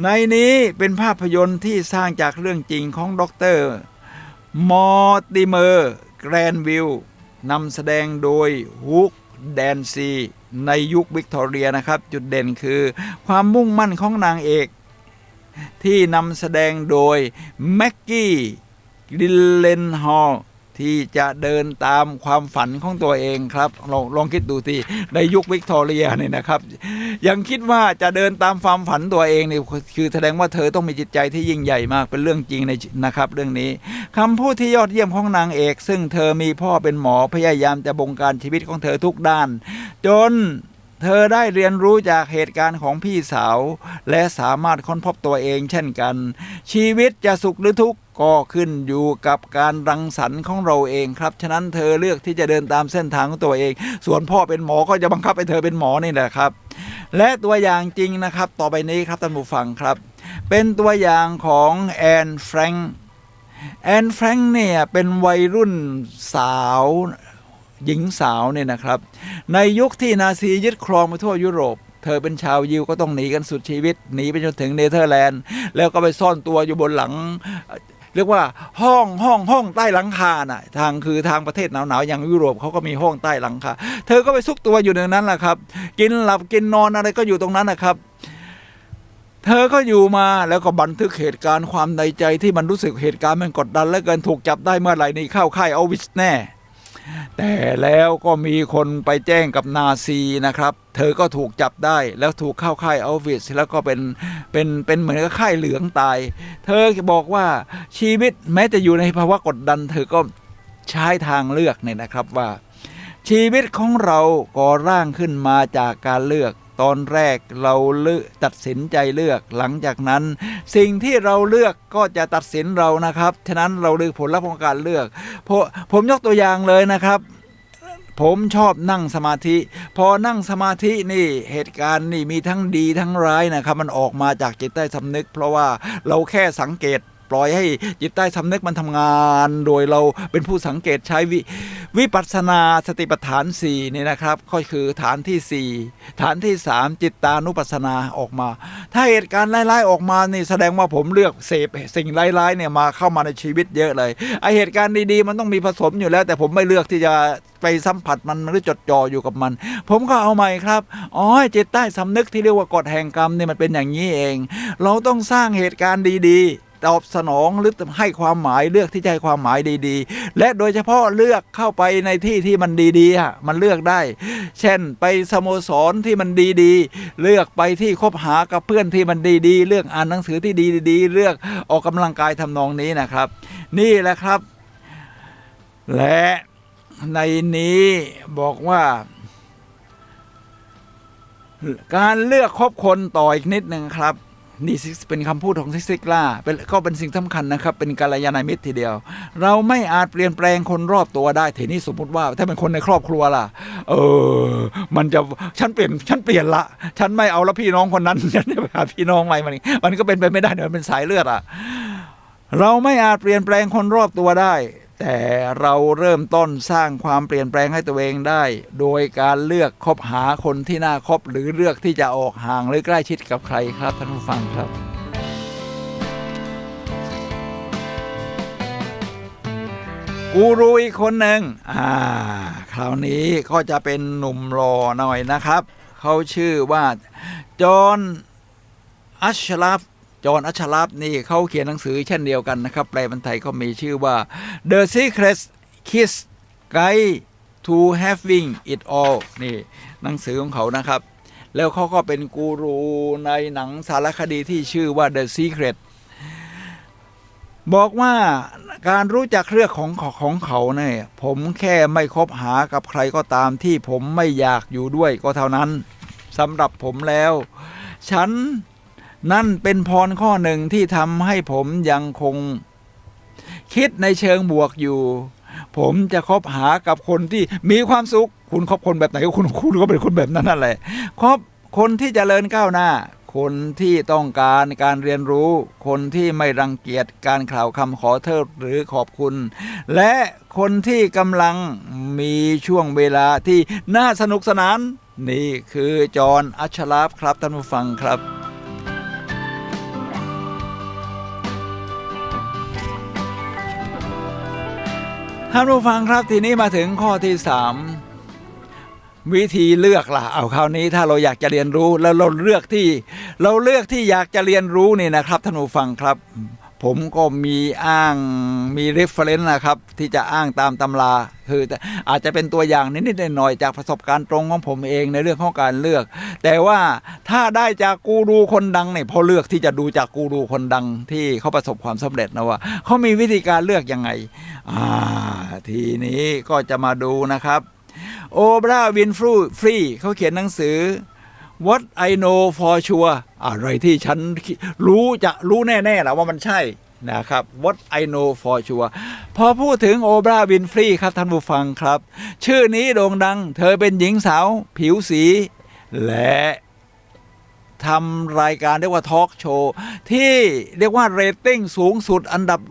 ในนี้เป็นภาพยนตร์ที่สร้างจากเรื่องจริงของดร.มอร์ติเมอร์ แกรนวิลล์นำแสดงโดยฮุกแดนซีในยุควิกตอเรียนะครับจุดเด่นคือความมุ่งมั่นของนางเอกที่นำแสดงโดยแม็กกี้ดิลเลนฮอลที่จะเดินตามความฝันของตัวเองครับลองคิดดูทีในยุควิกตอเรียนี่นะครับยังคิดว่าจะเดินตามความฝันตัวเองนี่คือแสดงว่าเธอต้องมีจิตใจที่ยิ่งใหญ่มากเป็นเรื่องจริงนะครับเรื่องนี้คำพูดที่ยอดเยี่ยมของนางเอกซึ่งเธอมีพ่อเป็นหมอพยายามจะบงการชีวิตของเธอทุกด้านจนเธอได้เรียนรู้จากเหตุการณ์ของพี่สาวและสามารถค้นพบตัวเองเช่นกันชีวิตจะสุขหรือทุกข์ก็ขึ้นอยู่กับการรังสรรค์ของเราเองครับฉะนั้นเธอเลือกที่จะเดินตามเส้นทางของตัวเองส่วนพ่อเป็นหมอก็จะบังคับให้เธอเป็นหมอนี่แหละครับและตัวอย่างจริงนะครับต่อไปนี้ครับท่านผู้ฟังครับเป็นตัวอย่างของแอนแฟรงค์เนี่ยเป็นวัยรุ่นสาวหญิงสาวเนี่ยนะครับในยุคที่นาซียึดครองไปทั่วยุโรปเธอเป็นชาวยิวก็ต้องหนีกันสุดชีวิตหนีไปจนถึงเนเธอร์แลนด์แล้วก็ไปซ่อนตัวอยู่บนหลังเรียกว่าห้องใต้หลังคาน่ะทางประเทศหนาวๆอย่างยุโรปเขาก็มีห้องใต้หลังคาเธอก็ไปซุกตัวอยู่ในนั้นแหละครับกินหลับกินนอนอะไรก็อยู่ตรงนั้นนะครับเธอก็อยู่มาแล้วก็บันทึกเหตุการณ์ความในใจที่มันรู้สึกเหตุการณ์มันกดดันและเกินถูกจับได้เมื่อไหร่นี่เข้าค่ายอัลวิชแน่แต่แล้วก็มีคนไปแจ้งกับนาซีนะครับเธอก็ถูกจับได้แล้วถูกเข้าค่ายอัลวิชแล้วก็เป็นเหมือนกับค่ายเหลืองตายเธอบอกว่าชีวิตแม้จะอยู่ในภาวะกดดันเธอก็ใช้ทางเลือกเนี่ยนะครับว่าชีวิตของเราก่อร่างขึ้นมาจากการเลือกตอนแรกเราตัดสินใจเลือกหลังจากนั้นสิ่งที่เราเลือกก็จะตัดสินเรานะครับฉะนั้นเราเลือกผลลัพธ์ของการเลือกผมยกตัวอย่างเลยนะครับผมชอบนั่งสมาธิพอนั่งสมาธินี่เหตุการณ์นี่มีทั้งดีทั้งร้ายนะครับมันออกมาจากจิตใต้สำนึกเพราะว่าเราแค่สังเกตปล่อยให้จิตใต้สำนึกมันทำงานโดยเราเป็นผู้สังเกตใช้วิปัสสนาสติปัฏฐาน4นี่นะครับก็คือฐานที่4ฐานที่3จิตตานุปัสสนาออกมาถ้าเหตุการณ์ร้ายๆออกมานี่แสดงว่าผมเลือกเสพสิ่งร้ายๆเนี่ยมาเข้ามาในชีวิตเยอะเลยไอเหตุการณ์ดีๆมันต้องมีผสมอยู่แล้วแต่ผมไม่เลือกที่จะไปสัมผัสมันหรือจดจ่ออยู่กับมันผมก็เอาใหม่ครับจิตใต้สำนึกที่เรียกว่ากฎแห่งกรรมนี่มันเป็นอย่างนี้เองเราต้องสร้างเหตุการณ์ดีๆตอบสนองหรือให้ความหมายเลือกที่จะให้ความหมายดีๆและโดยเฉพาะเลือกเข้าไปในที่มันดีๆมันเลือกได้เช่นไปสโมสรที่มันดีๆเลือกไปที่คบหากับเพื่อนที่มันดีๆเลือกอ่านหนังสือที่ดีๆเลือกออกกำลังกายทำนองนี้นะครับนี่แหละครับและในนี้บอกว่า การเลือกคบคนต่ออีกนิดหนึ่งครับนี่เป็นคำพูดของซิกซิกล่าเป็นสิ่งสำคัญนะครับเป็นกัลยาณมิตรทีเดียวเราไม่อาจเปลี่ยนแปลงคนรอบตัวได้ทีนี้สมมติว่าถ้าเป็นคนในครอบครัวล่ะมันจะฉันเปลี่ยนละฉันไม่เอาละพี่น้องคนนั้นฉันจะไปหาพี่น้องใหม่มันก็เป็นไปไม่ได้เนี่ยมันเป็นสายเลือดเราไม่อาจเปลี่ยนแปลงคนรอบตัวได้แต่เราเริ่มต้นสร้างความเปลี่ยนแปลงให้ตัวเองได้โดยการเลือกคบหาคนที่น่าคบหรือเลือกที่จะออกห่างหรือใกล้ชิดกับใครครับท่านผู้ฟังครับกูรูอีกคนหนึ่งคราวนี้ก็จะเป็นหนุ่มรอหน่อยนะครับเขาชื่อว่าจอห์นอัชราฟนี่เขาเขียนหนังสือเช่นเดียวกันนะครับแปลเป็นไทยก็มีชื่อว่า The Secret Kiss Guide to Having It All นี่หนังสือของเขานะครับแล้วเขาก็เป็นกูรูในหนังสารคดีที่ชื่อว่า The Secret บอกว่าการรู้จักเรื่องของเขาเนี่ยผมแค่ไม่คบหากับใครก็ตามที่ผมไม่อยากอยู่ด้วยก็เท่านั้นสำหรับผมแล้วฉันนั่นเป็นพรข้อหนึ่งที่ทำให้ผมยังคงคิดในเชิงบวกอยู่ผมจะคบหากับคนที่มีความสุขคุณคบคนแบบไหนคุณก็เป็นคนแบบนั้นนั่นแหละคบคนที่เจริญก้าวหน้าคนที่ต้องการการเรียนรู้คนที่ไม่รังเกียจการกล่าวคำขอโทษหรือขอบคุณและคนที่กำลังมีช่วงเวลาที่น่าสนุกสนานนี่คือจอห์นอัชราฟครับท่านผู้ฟังครับท่านผู้ฟังครับทีนี้มาถึงข้อที่3วิธีเลือกล่ะเอาคราวนี้ถ้าเราอยากจะเรียนรู้แล้วเราเลือกที่อยากจะเรียนรู้นี่นะครับท่านผู้ฟังครับผมก็มี reference นะครับที่จะอ้างตามตำราคืออาจจะเป็นตัวอย่างนิดๆหน่อยๆจากประสบการณ์ตรงของผมเองในเรื่องของการเลือกแต่ว่าถ้าได้จากกูรูคนดังเนี่ยพอเลือกที่จะดูจากกูรูคนดังที่เขาประสบความสำเร็จนะว่าเขามีวิธีการเลือกยังไงทีนี้ก็จะมาดูนะครับโอปราห์วินฟรีเขาเขียนหนังสือ What I Know for Sure อะไรที่ฉันรู้แน่ๆแหละว่ามันใช่นะครับ What I Know for Sure พอพูดถึงโอปราห์วินฟรีครับท่านผู้ฟังครับชื่อนี้โด่งดังเธอเป็นหญิงสาวผิวสีและทำรายการเรียกว่าทอล์กโชว์ที่เรียกว่าเรตติ้งสูงสุดอันดับ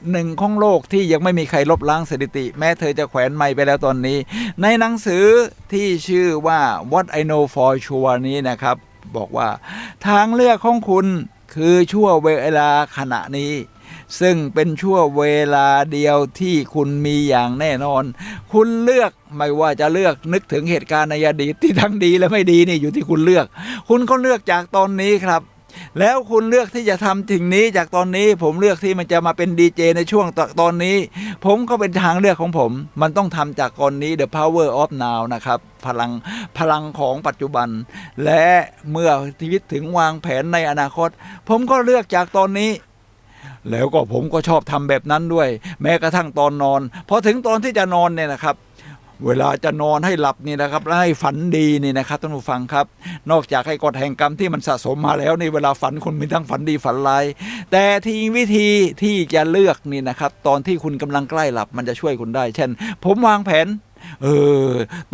1ของโลกที่ยังไม่มีใครลบล้างสถิติแม้เธอจะแขวนไมค์ไปแล้วตอนนี้ในหนังสือที่ชื่อว่า What I Know for Sure นี้นะครับบอกว่าทางเลือกของคุณคือช่วงเวลาขณะนี้ซึ่งเป็นช่วงเวลาเดียวที่คุณมีอย่างแน่นอนคุณเลือกไม่ว่าจะเลือกนึกถึงเหตุการณ์ในอดีตที่ทั้งดีและไม่ดีนี่อยู่ที่คุณเลือกคุณก็เลือกจากตอนนี้ครับแล้วคุณเลือกที่จะทำสิ่งนี้จากตอนนี้ผมเลือกที่มันจะมาเป็นดีเจในช่วงตอนนี้ผมก็เป็นทางเลือกของผมมันต้องทำจากตอนนี้ The Power of Now นะครับพลังของปัจจุบันและเมื่อชีวิตถึงวางแผนในอนาคตผมก็เลือกจากตอนนี้แล้วก็ผมก็ชอบทำแบบนั้นด้วยแม้กระทั่งตอนนอนพอถึงตอนที่จะนอนเนี่ยนะครับเวลาจะนอนให้หลับนี่นะครับและให้ฝันดีนี่นะครับท่านผู้ฟังครับนอกจากให้กฎแห่งกรรมที่มันสะสมมาแล้วในเวลาฝันคุณมีทั้งฝันดีฝันร้ายแต่ที่วิธีที่จะเลือกนี่นะครับตอนที่คุณกำลังใกล้หลับมันจะช่วยคุณได้เช่นผมวางแผน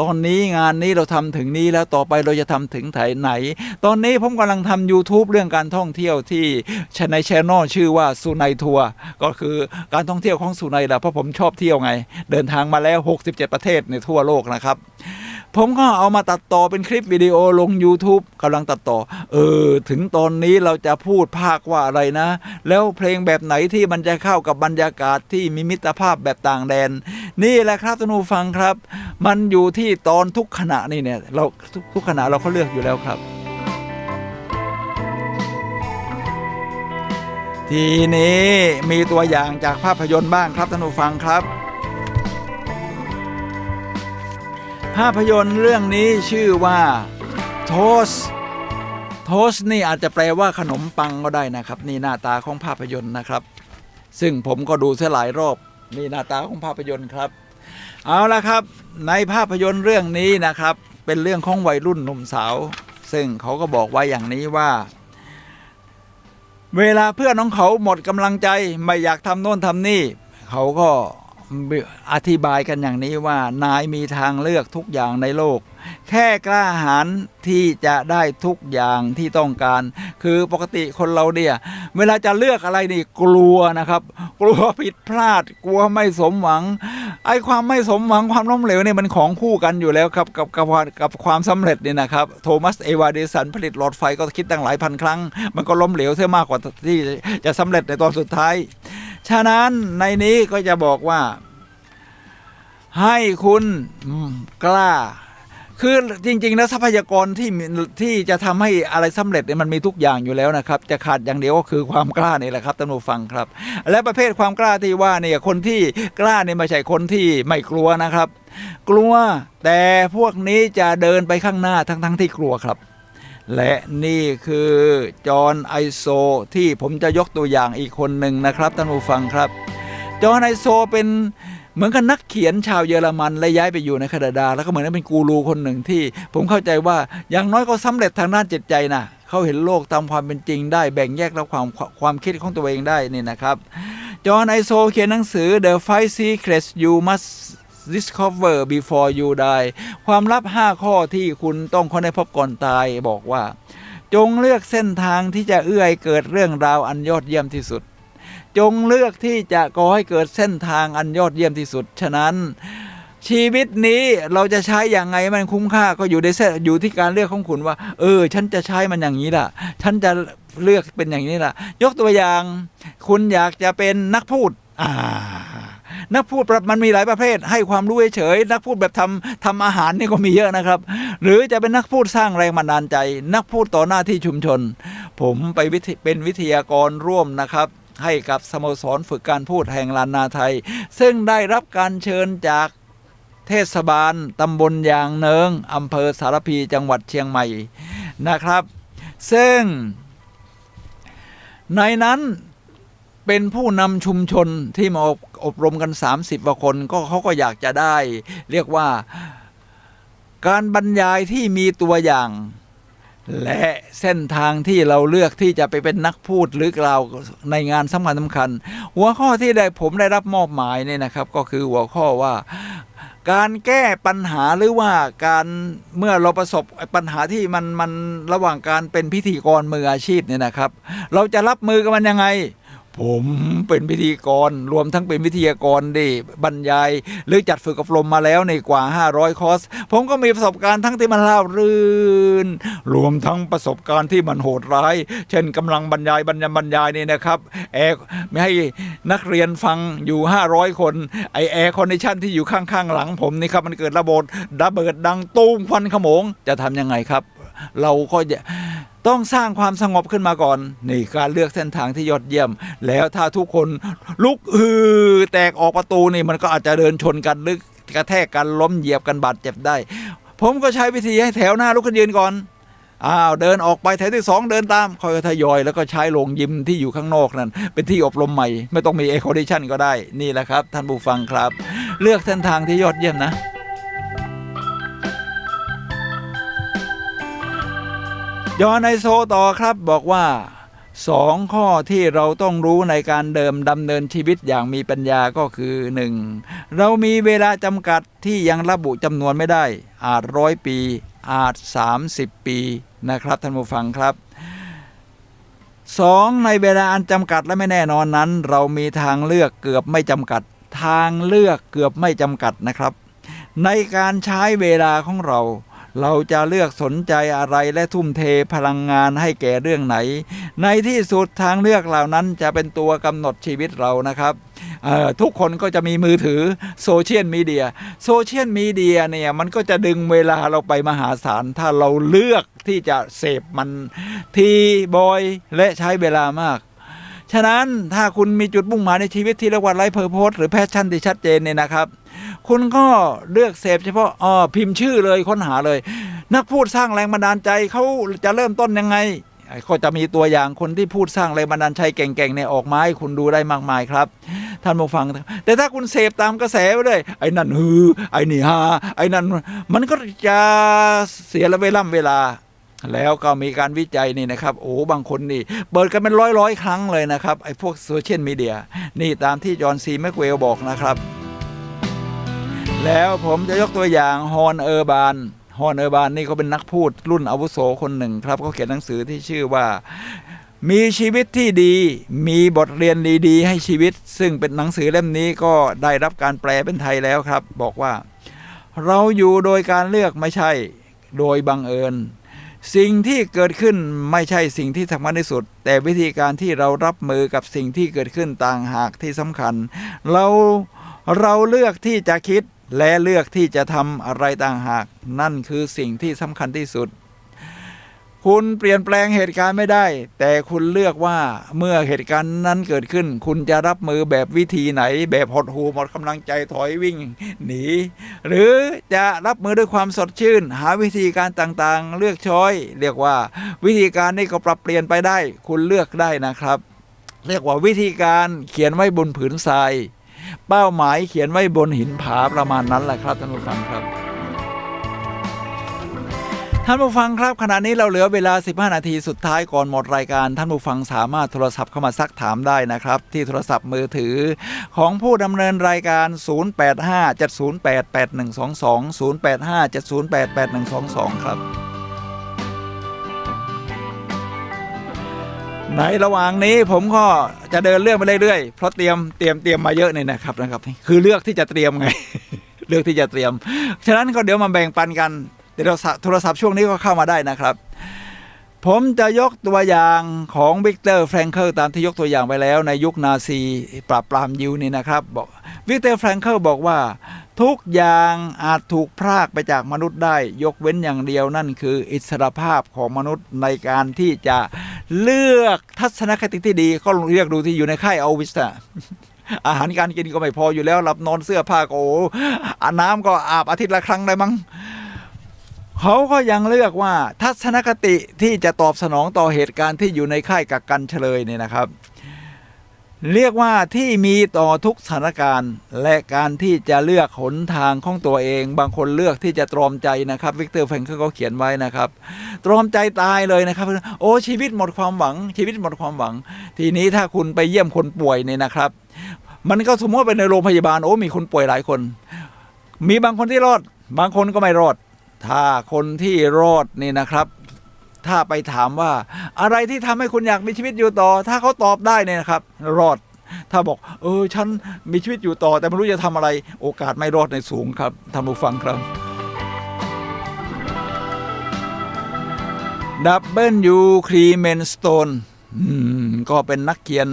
ตอนนี้งานนี้เราทำถึงนี้แล้วต่อไปเราจะทำถึงไหนตอนนี้ผมกำลังทำ YouTube เรื่องการท่องเที่ยวที่ในแชนนลชื่อว่าสุนัยทัวร์ก็คือการท่องเที่ยวของสุนัยแหละเพราะผมชอบเที่ยวไงเดินทางมาแล้ว67ประเทศในทั่วโลกนะครับผมก็เอามาตัดต่อเป็นคลิปวิดีโอลง YouTube กำลังตัดต่อถึงตอนนี้เราจะพูดภาคว่าอะไรนะแล้วเพลงแบบไหนที่มันจะเข้ากับบรรยากาศที่มีมิตรภาพแบบต่างแดนนี่แหละครับท่านผู้ฟังครับมันอยู่ที่ตอนทุกขณะนี่เนี่ยเราทุกขณะเราก็เลือกอยู่แล้วครับทีนี้มีตัวอย่างจากภาพยนตร์บ้างครับท่านผู้ฟังครับภาพยนตร์เรื่องนี้ชื่อว่าโทสนี่อาจจะแปลว่าขนมปังก็ได้นะครับนี่หน้าตาของภาพยนตร์นะครับซึ่งผมก็ดูเสียหลายรอบนี่หน้าตาของภาพยนตร์ครับเอาละครับในภาพยนตร์เรื่องนี้นะครับเป็นเรื่องของวัยรุ่นหนุ่มสาวแส ซึ่งเขาก็บอกไว้อย่างนี้ว่าเวลาเพื่อนของเขาหมดกำลังใจไม่อยากทำโน่นทำนี่เขาก็อธิบายกันอย่างนี้ว่านายมีทางเลือกทุกอย่างในโลกแค่กล้าหาญที่จะได้ทุกอย่างที่ต้องการคือปกติคนเราเนี่ยเวลาจะเลือกอะไรนี่กลัวนะครับกลัวผิดพลาดกลัวไม่สมหวังไอ้ความไม่สมหวังความล้มเหลวเนี่ยมันของคู่กันอยู่แล้วครับกับความสำเร็จนี่นะครับโทมัสเอวาเดสันผลิตหลอดไฟก็คิดตั้งหลายพันครั้งมันก็ล้มเหลวเสียมากกว่าที่จะสำเร็จในตอนสุดท้ายฉะนั้นในนี้ก็จะบอกว่าให้คุณกล้าคือจริงๆนะทรัพยากรที่จะทำให้อะไรสำเร็จเนี่ยมันมีทุกอย่างอยู่แล้วนะครับจะขาดอย่างเดียวก็คือความกล้านี่แหละครับท่านผู้ฟังครับและประเภทความกล้าที่ว่าเนี่ยคนที่กล้าเนี่ยไม่ใช่คนที่ไม่กลัวนะครับกลัวแต่พวกนี้จะเดินไปข้างหน้าทั้งที่กลัวครับและนี่คือจอห์นไอโซที่ผมจะยกตัวอย่างอีกคนหนึ่งนะครับท่านผู้ฟังครับจอห์นไอโซเป็นเหมือนกับนักเขียนชาวเยอรมันและย้ายไปอยู่ในแคนาดาแล้วก็เหมือนเป็นกูรูคนหนึ่งที่ผมเข้าใจว่าอย่างน้อยก็สำเร็จทางด้านจิตใจนะเขาเห็นโลกตามความเป็นจริงได้แบ่งแยกแล้วความคิดของตัวเองได้นี่นะครับจอห์นไอโซเขียนหนังสือ The Five Secrets You Must Discover Before You Die ความลับ5ข้อที่คุณต้องค้นให้พบก่อนตายบอกว่าจงเลือกเส้นทางที่จะเอื้อให้เกิดเรื่องราวอันยอดเยี่ยมที่สุดจงเลือกที่จะก่อให้เกิดเส้นทางอันยอดเยี่ยมที่สุดฉะนั้นชีวิตนี้เราจะใช้อย่างไงมันคุ้มค่าก็อยู่ที่การเลือกของคุณว่าฉันจะใช้มันอย่างนี้ล่ะฉันจะเลือกเป็นอย่างนี้ล่ะยกตัวอย่างคุณอยากจะเป็นนักพูดนักพูดมันมีหลายประเภทให้ความรู้เฉยนักพูดแบบทำอาหารนี่ก็มีเยอะนะครับหรือจะเป็นนักพูดสร้างแรงบันดาลใจนักพูดต่อหน้าที่ชุมชนผมไปเป็นวิทยากรร่วมนะครับให้กับสโมสรฝึกการพูดแห่งล้านนาไทยซึ่งได้รับการเชิญจากเทศบาลตำบลยางเนิงอำเภอสารพีจังหวัดเชียงใหม่นะครับซึ่งในนั้นเป็นผู้นำชุมชนที่มาอบรมกัน30 กว่าคนก็เขาก็อยากจะได้เรียกว่าการบรรยายที่มีตัวอย่างและเส้นทางที่เราเลือกที่จะไปเป็นนักพูดหรือกล่าวในงานสำคัญหัวข้อที่ผมได้รับมอบหมายเนี่ยนะครับก็คือหัวข้อว่าการแก้ปัญหาหรือว่าการเมื่อเราประสบปัญหาที่มันระหว่างการเป็นพิธีกรมืออาชีพเนี่ยนะครับเราจะรับมือกับมันยังไงผมเป็นพิธีกรรวมทั้งเป็นวิทยากรได้บรรยายหรือจัดฝึกอบรมมาแล้วในกว่า500 คอร์สผมก็มีประสบการณ์ทั้งที่มันราบรื่นรวมทั้งประสบการณ์ที่มันโหดร้ายเช่นกำลังบรรยายนี่นะครับไม่ให้นักเรียนฟังอยู่500 คนไอแอร์คอนดิชันที่อยู่ข้างๆหลังผมนี่ครับมันเกิดระเบิดดังตูมควันขโมงจะทำยังไงครับเราก็ต้องสร้างความสงบขึ้นมาก่อนนี่การเลือกเส้นทางที่ยอดเยี่ยมแล้วถ้าทุกคนลุกแตกออกประตูนี่มันก็อาจจะเดินชนกันหรือกระแทกกันล้มเหยียบกันบาดเจ็บได้ผมก็ใช้วิธีให้แถวหน้าลุกขึ้นยืนก่อนเดินออกไปแถวที่2เดินตามค่อยทยอยแล้วก็ใช้โรงยิมที่อยู่ข้างนอกนั่นเป็นที่อบรมใหม่ไม่ต้องมีแอร์คอนดิชันก็ได้นี่แหละครับท่านผู้ฟังครับเลือกเส้นทางที่ยอดเยี่ยมนะจอห์นไอโซต่อครับบอกว่า2 ข้อที่เราต้องรู้ในการดำเนินชีวิตอย่างมีปัญญาก็คือ 1. เรามีเวลาจำกัดที่ยังระบุจำนวนไม่ได้อาจ100 ปีอาจ30 ปีนะครับท่านผู้ฟังครับ 2. ในเวลาอันจำกัดและไม่แน่นอนนั้นเรามีทางเลือกเกือบไม่จำกัดนะครับในการใช้เวลาของเราจะเลือกสนใจอะไรและทุ่มเทพลังงานให้แก่เรื่องไหนในที่สุดทางเลือกเหล่านั้นจะเป็นตัวกำหนดชีวิตเรานะครับทุกคนก็จะมีมือถือโซเชียลมีเดียเนี่ยมันก็จะดึงเวลาเราไปมหาศาลถ้าเราเลือกที่จะเสพมันทีบ่อยและใช้เวลามากฉะนั้นถ้าคุณมีจุดมุ่งหมายในชีวิตที่เรียกว่าไลฟ์เพอร์โพสหรือแพชชั่นที่ชัดเจนเนี่ยนะครับคุณก็เลือกเสพเฉพาะพิมพ์ชื่อเลยค้นหาเลยนักพูดสร้างแรงบันดาลใจเขาจะเริ่มต้นยังไงก็จะมีตัวอย่างคนที่พูดสร้างแรงบันดาลใจเก่งๆเนี่ยออกมาให้คุณดูได้มากมายครับท่านผู้ฟังแต่ถ้าคุณเสพตามกระแสไปเลยไอ้นั่นไอ้นี่ฮาไอ้นั่นมันก็จะเสียเวลา แล้วก็มีการวิจัยนี่นะครับโอ้บางคนนี่เปิดกันเป็นร้อยครั้งเลยนะครับไอ้พวกโซเชียลมีเดียนี่ตามที่จอห์นซีแม็กเวลบอกนะครับแล้วผมจะยกตัวอย่างฮอนเออร์บานนี่เขาเป็นนักพูดรุ่นอาวุโสคนหนึ่งครับเขาเขียนหนังสือที่ชื่อว่ามีชีวิตที่ดีมีบทเรียนดีๆให้ชีวิตซึ่งเป็นหนังสือเล่มนี้ก็ได้รับการแปลเป็นไทยแล้วครับบอกว่าเราอยู่โดยการเลือกไม่ใช่โดยบังเอิญสิ่งที่เกิดขึ้นไม่ใช่สิ่งที่สำคัญที่สุดแต่วิธีการที่เรารับมือกับสิ่งที่เกิดขึ้นต่างหากที่สำคัญเราเลือกที่จะคิดและเลือกที่จะทำอะไรต่างหากนั่นคือสิ่งที่สำคัญที่สุดคุณเปลี่ยนแปลงเหตุการณ์ไม่ได้แต่คุณเลือกว่าเมื่อเหตุการณ์นั้นเกิดขึ้นคุณจะรับมือแบบวิธีไหนแบบหดหู่หมดกำลังใจถอยวิ่งหนีหรือจะรับมือด้วยความสดชื่นหาวิธีการต่างๆเลือกช้อยเรียกว่าวิธีการนี้ก็ปรับเปลี่ยนไปได้คุณเลือกได้นะครับเรียกว่าวิธีการเขียนไว้บนผืนทรายเป้าหมายเขียนไว้บนหินผาประมาณนั้นแหละครับท่านผู้ฟังครับท่านผู้ฟังครับขณะนี้เราเหลือเวลา15นาทีสุดท้ายก่อนหมดรายการท่านผู้ฟังสามารถโทรศัพท์เข้ามาซักถามได้นะครับที่โทรศัพท์มือถือของผู้ดำเนินรายการ0857088122 0857088122ครับในระหว่างนี้ผมก็จะเดินเรื่องไปเรื่อยๆเพราะเตรียมมาเยอะนี่นะครับคือเลือกที่จะเตรียมไง เลือกที่จะเตรียมฉะนั้นก็เดี๋ยวมาแบ่งปันกันเดี๋ยวโทรศัพท์ช่วงนี้ก็เข้ามาได้นะครับผมจะยกตัวอย่างของวิกเตอร์แฟรงเคิลตามที่ยกตัวอย่างไปแล้วในยุคนาซีปราบปรามยิวนี่นะครับบอกวิกเตอร์แฟรงเคิลบอกว่าทุกอย่างอาจถูกพรากไปจากมนุษย์ได้ยกเว้นอย่างเดียวนั่นคืออิสรภาพของมนุษย์ในการที่จะเลือกทัศนคติที่ดีก็เรียกดูที่อยู่ในค่ายอัลวิสต์อาหารการกินก็ไม่พออยู่แล้วหลับนอนเสื้อผ้าก็น้ำก็อาบอาทิตย์ละครั้งได้มั้งเขาก็ยังเลือกว่าทัศนคติที่จะตอบสนองต่อเหตุการณ์ที่อยู่ในค่ายกักกันเฉลยเนี่ยนะครับเรียกว่าที่มีต่อทุกสถานการณ์และการที่จะเลือกหนทางของตัวเองบางคนเลือกที่จะตรอมใจนะครับวิกเตอร์แฟรงเคิลเขาเขียนไว้นะครับตรอมใจตายเลยนะครับโอ้ชีวิตหมดความหวังชีวิตหมดความหวังทีนี้ถ้าคุณไปเยี่ยมคนป่วยเนี่ยนะครับมันก็สมมติว่าเป็นในโรงพยาบาลโอ้มีคนป่วยหลายคนมีบางคนที่รอดบางคนก็ไม่รอดถ้าคนที่รอดนี่นะครับถ้าไปถามว่าอะไรที่ทำให้คุณอยากมีชีวิตอยู่ต่อถ้าเขาตอบได้เนี่ยนะครับรอดถ้าบอกฉันมีชีวิตอยู่ต่อแต่ไม่รู้จะทำอะไรโอกาสไม่รอดในสูงครับท่านผู้ฟังครับดับเบิลยูครีเมนสโตนก็เป็นนักเขียน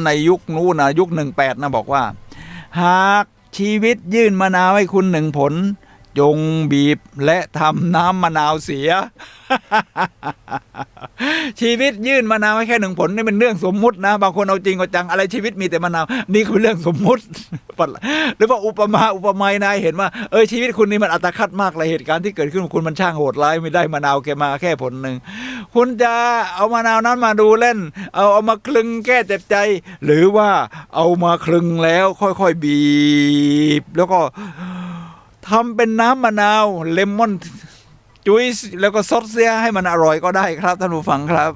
ในยุคนู้นนะยุค18นะบอกว่าหากชีวิตยื่นมะนาวให้คุณ1 ผลจงบีบและทำน้ำมะนาวเสีย ชีวิตยื่นมะนาวให้แค่1 ผลนี่เป็นเรื่องสมมุตินะบางคนเอาจริงเอาจังอะไรชีวิตมีแต่มะนาวนี่คือเรื่องสมมุติ หรือว่าอุปมานะเห็นว่าชีวิตคุณนี่มันอัตคัดมากเลยเหตุการณ์ที่เกิดขึ้นของคุณมันช่างโหดร้ายไม่ได้มะนาวแค่ผลหนึ่งคุณจะเอามะนาวนั้นมาดูเล่นเอามาคลึงแก้เจ็บใจหรือว่าเอามาคลึงแล้วค่อยๆบีบแล้วก็ทำเป็นน้ำมะนาวเลมอนจุ๊ยแล้วก็ซดเสียให้มันอร่อยก็ได้ครับท่านผู้ฟังครับ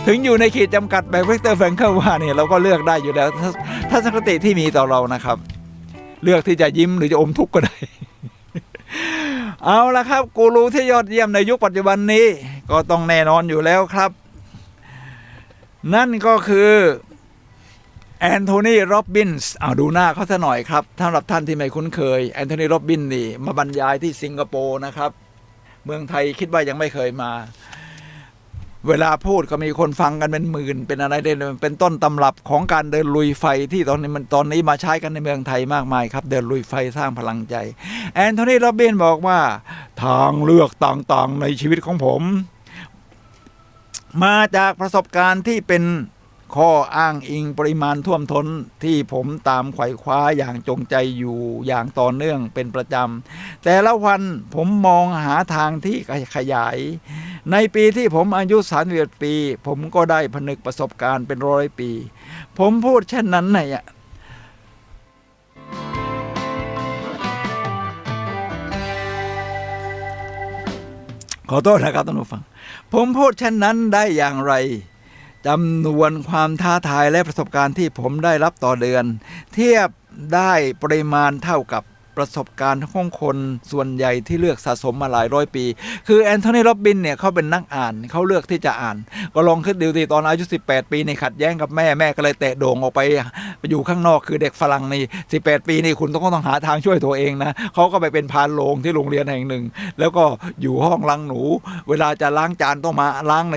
ถึงอยู่ในขีดจำกัดแบบวิกเตอร์แฟรงเคิลว่าเนี่ยเราก็เลือกได้อยู่แล้วทัศนคติที่มีต่อเรานะครับเลือกที่จะยิ้มหรือจะอมทุกข์ก็ได้ เอาละครับกูรูที่ยอดเยี่ยมในยุคปัจจุบันนี้ก็ต้องแน่นอนอยู่แล้วครับนั่นก็คือแอนโทนี โรบบินส์ดูหน้าเขาซะหน่อยครับสำหรับท่านที่ไม่คุ้นเคยแอนโทนี โรบบินส์นี่มาบรรยายที่สิงคโปร์นะครับเมืองไทยคิดว่ายังไม่เคยมาเวลาพูดก็มีคนฟังกันเป็นหมื่นเป็นอะไรได้เป็นต้นตำรับของการเดินลุยไฟที่ตอนนี้มาใช้กันในเมืองไทยมากมายครับเดินลุยไฟสร้างพลังใจแอนโทนี โรบบินส์บอกว่าทางเลือกต่างๆในชีวิตของผมมาจากประสบการณ์ที่เป็นข้ออ้างอิงปริมาณท่วมท้นที่ผมตามไขว่คว้าอย่างจงใจอยู่อย่างต่อเนื่องเป็นประจำแต่ละวันผมมองหาทางที่ขยายในปีที่ผมอายุ31 ปีผมก็ได้ผนึกประสบการณ์เป็น100 ปีผมพูดเช่นนั้นเนี่ย ขอโทษนะครับท่านผู้ฟังผมพูดเช่นนั้นได้อย่างไรจำนวนความท้าทายและประสบการณ์ที่ผมได้รับต่อเดือนเทียบได้ปริมาณเท่ากับประสบการณ์ของคนส่วนใหญ่ที่เลือกสะสมมาหลายร้อยปีคือแอนโทนี โรบบินเนี่ยเขาเป็นนักอ่านเขาเลือกที่จะอ่านก็ลองคิดดูสิตอนอายุ18 ปีนี่ขัดแย้งกับแม่ก็เลยเตะโด่งออกไปอยู่ข้างนอกคือเด็กฝรั่งนี่18 ปีนี่คุณต้องหาทางช่วยตัวเองนะเขาก็ไปเป็นพานโรงที่โรงเรียนแห่งหนึ่งแล้วก็อยู่ห้องล้างหนูเวลาจะล้างจานต้องมาล้างใน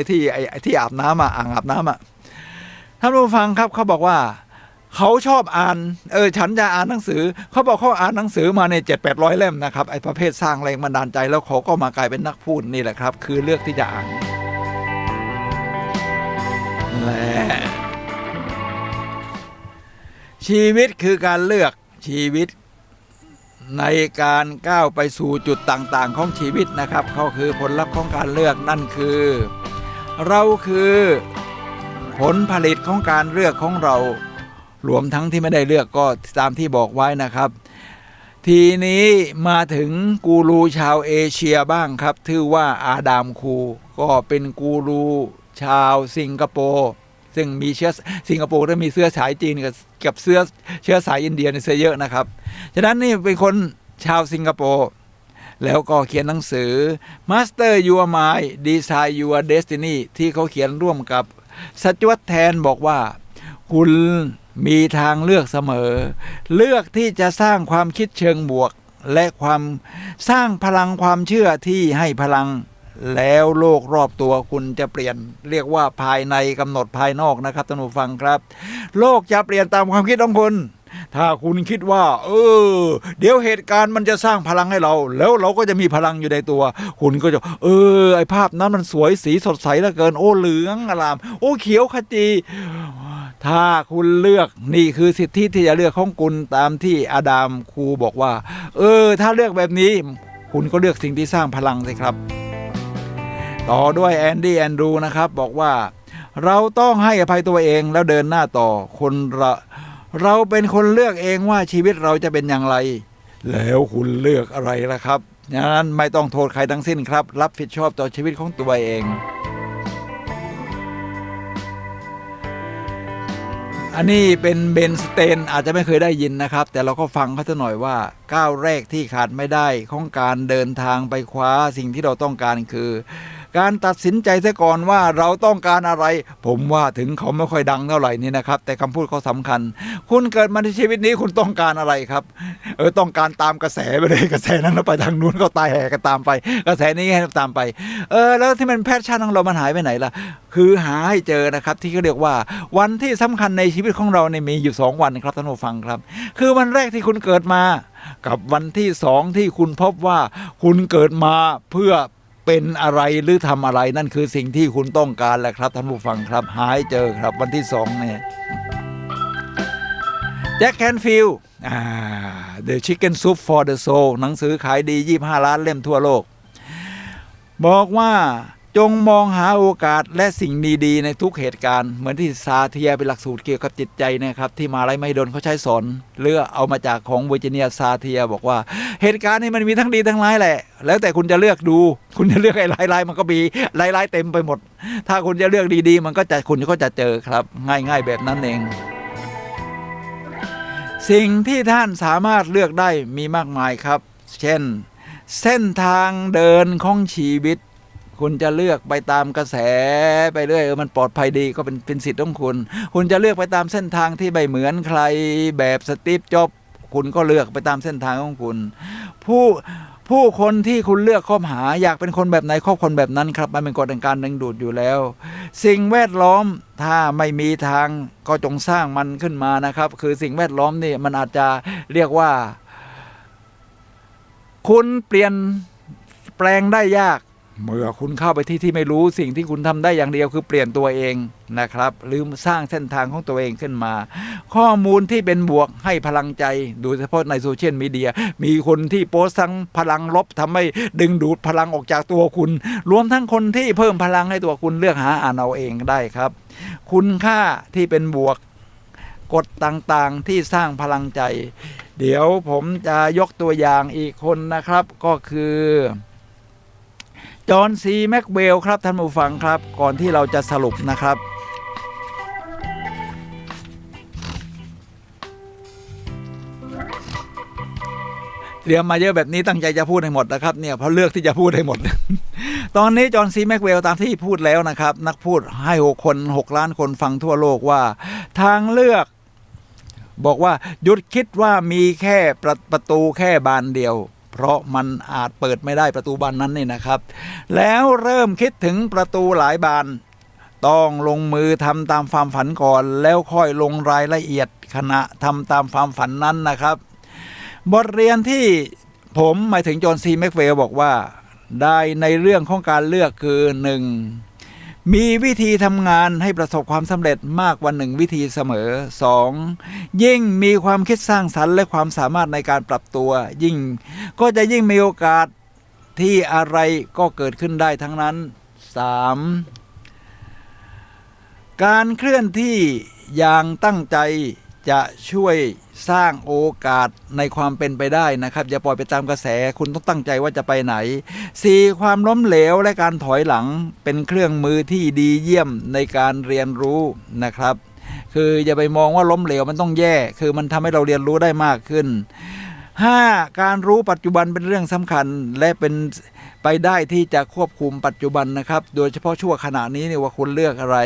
ที่อาบน้ำอ่างอาบน้ำท่านผู้ฟังครับเขาบอกว่าเขาชอบอ่านฉันจะอ่านหนังสือเขาบอกเขาอ่านหนังสือมาใน700-800 เล่มนะครับไอ้ประเภทสร้างแรงบันดาลใจแล้วเขาก็มากลายเป็นนักพูดนี่แหละครับคือเลือกที่จะอ่านและชีวิตคือการเลือกชีวิตในการก้าวไปสู่จุดต่างๆของชีวิตนะครับเขาคือผลลัพธ์ของการเลือกนั่นคือเราคือผลผลิตของการเลือกของเรารวมทั้งที่ไม่ได้เลือกก็ตามที่บอกไว้นะครับทีนี้มาถึงกูรูชาวเอเชียบ้างครับชื่อว่าอาดามคูก็เป็นกูรูชาวสิงคโปร์ซึ่งมีเชื้อสิงคโปร์ถ้ามีเชื้อสายจีนกับเชื้อสายอินเดียเนี่ยเยอะนะครับฉะนั้นนี่เป็นคนชาวสิงคโปร์แล้วก็เขียนหนังสือ Master Your Mind Design Your Destiny ที่เขาเขียนร่วมกับสจ๊วตแทนบอกว่าคุณมีทางเลือกเสมอเลือกที่จะสร้างความคิดเชิงบวกและความสร้างพลังความเชื่อที่ให้พลังแล้วโลกรอบตัวคุณจะเปลี่ยนเรียกว่าภายในกำหนดภายนอกนะครับท่านผู้ฟังครับโลกจะเปลี่ยนตามความคิดของคุณถ้าคุณคิดว่าเดี๋ยวเหตุการณ์มันจะสร้างพลังให้เราแล้วเราก็จะมีพลังอยู่ในตัวคุณก็จะไอภาพนั้นมันสวยสีสดใสเหลือเกินเหลืองอลามเขียวขจีถ้าคุณเลือกนี่คือสิทธิที่จะเลือกของคุณตามที่อาดามครูบอกว่าถ้าเลือกแบบนี้คุณก็เลือกสิ่งที่สร้างพลังสิครับต่อด้วยแอนดี้แอนดรูนะครับบอกว่าเราต้องให้อภัยตัวเองแล้วเดินหน้าต่อเราเป็นคนเลือกเองว่าชีวิตเราจะเป็นอย่างไรแล้วคุณเลือกอะไรล่ะครับดังนั้นไม่ต้องโทษใครทั้งสิ้นครับรับผิดชอบต่อชีวิตของตัวเองอันนี้เป็นเบนสเตนอาจจะไม่เคยได้ยินนะครับแต่เราก็ฟังเขาสักหน่อยว่าก้าวแรกที่ขาดไม่ได้ของการเดินทางไปคว้าสิ่งที่เราต้องการคือการตัดสินใจซะก่อนว่าเราต้องการอะไรผมว่าถึงเขาไม่ค่อยดังเท่าไหร่นี่นะครับแต่คำพูดเขาสำคัญคุณเกิดมาในชีวิตนี้คุณต้องการอะไรครับต้องการตามกระแสไปเลยกระแสนั้นเราไปทางนู้นก็ตายแห่กันตามไปกระแสนี้ให้ตามไปแล้วที่มันแพชชั่นของเรามันหายไปไหนล่ะคือหาให้เจอนะครับที่เขาเรียกว่าวันที่สำคัญในชีวิตของเราเนี่ยมีอยู่2 วันครับท่านผู้ฟังครับคือวันแรกที่คุณเกิดมากับวันที่2ที่คุณพบว่าคุณเกิดมาเพื่อเป็นอะไรหรือทำอะไรนั่นคือสิ่งที่คุณต้องการแหละครับท่านผู้ฟังครับหาให้เจอครับวันที่2เนี่ยแจ็คแคนฟิลด์The Chicken Soup for the Soul หนังสือขายดี25 ล้านเล่มทั่วโลกบอกว่าจงมองหาโอกาสและสิ่งดีๆในทุกเหตุการณ์เหมือนที่ซาเทียเป็นหลักสูตรเกี่ยวกับจิตใจนะครับที่มหาวิทยาลัยมหิดลเขาใช้สอนเลือกเอามาจากของเวอร์จิเนียซาเทียบอกว่าเหตุการณ์นี้มันมีทั้งดีทั้งร้ายแหละแล้วแต่คุณจะเลือกดูคุณจะเลือกไอ้ร้ายๆมันก็มีร้ายๆเต็มไปหมดถ้าคุณจะเลือกดีๆมันก็จะคุณก็จะเจอครับง่ายๆแบบนั้นเองสิ่งที่ท่านสามารถเลือกได้มีมากมายครับเช่นเส้นทางเดินของชีวิตคุณจะเลือกไปตามกระแสไปเรื่อยมันปลอดภัยดีก็เป็นสิทธิ์ของคุณจะเลือกไปตามเส้นทางที่ไม่เหมือนใครแบบสตีฟ จ็อบส์คุณก็เลือกไปตามเส้นทางของคุณผู้คนที่คุณเลือกคบหาอยากเป็นคนแบบไหนคบคนแบบนั้นครับมันเป็นกฎแห่งการดึงดูดอยู่แล้วสิ่งแวดล้อมถ้าไม่มีทางก็จงสร้างมันขึ้นมานะครับคือสิ่งแวดล้อมนี่มันอาจจะเรียกว่าคุณเปลี่ยนแปลงได้ยากเมื่อคุณเข้าไปที่ไม่รู้สิ่งที่คุณทำได้อย่างเดียวคือเปลี่ยนตัวเองนะครับหรือสร้างเส้นทางของตัวเองขึ้นมาข้อมูลที่เป็นบวกให้พลังใจโดยเฉพาะในโซเชียลมีเดียมีคนที่โพสต์ทั้งพลังลบทำให้ดึงดูดพลังออกจากตัวคุณรวมทั้งคนที่เพิ่มพลังให้ตัวคุณเลือกหาอ่านเอาเองได้ครับคุณค่าที่เป็นบวกกฎต่างๆที่สร้างพลังใจเดี๋ยวผมจะยกตัวอย่างอีกคนนะครับก็คือ จอห์นซีแม็กเวลครับท่านผู้ฟังครับก่อนที่เราจะสรุปนะครับเตรียมมาเยอะแบบนี้ตั้งใจจะพูดให้หมดนะครับเนี่ยเพราะเลือกที่จะพูดให้หมด ตอนนี้จอห์นซีแม็กเวลตามที่พูดแล้วนะครับนักพูดให้6 ล้านคนฟังทั่วโลกว่าทางเลือกบอกว่าหยุดคิดว่ามีแค่ประตูแค่บานเดียวเพราะมันอาจเปิดไม่ได้ประตูบานนั้นนี่นะครับแล้วเริ่มคิดถึงประตูหลายบานต้องลงมือทำตามความฝันก่อนแล้วค่อยลงรายละเอียดขณะทำตามความฝันนั้นนะครับบทเรียนที่ผมหมายถึงจอห์นซีแม็กเวลบอกว่าได้ในเรื่องของการเลือกคือ 1. มีวิธีทำงานให้ประสบความสำเร็จมากกว่า1วิธีเสมอ 2. ยิ่งมีความคิดสร้างสรรค์และความสามารถในการปรับตัวยิ่งมีโอกาสที่อะไรก็เกิดขึ้นได้ทั้งนั้น 3. การเคลื่อนที่อย่างตั้งใจจะช่วยสร้างโอกาสในความเป็นไปได้นะครับอย่าปล่อยไปตามกระแสคุณต้องตั้งใจว่าจะไปไหน 4. ความล้มเหลวและการถอยหลังเป็นเครื่องมือที่ดีเยี่ยมในการเรียนรู้นะครับคืออย่าไปมองว่าล้มเหลวมันต้องแย่คือมันทำให้เราเรียนรู้ได้มากขึ้น 5. การรู้ปัจจุบันเป็นเรื่องสำคัญและเป็นไปได้ที่จะควบคุมปัจจุบันนะครับโดยเฉพาะชั่วขณะนี้เนี่ยว่าคุณเลือกอะไร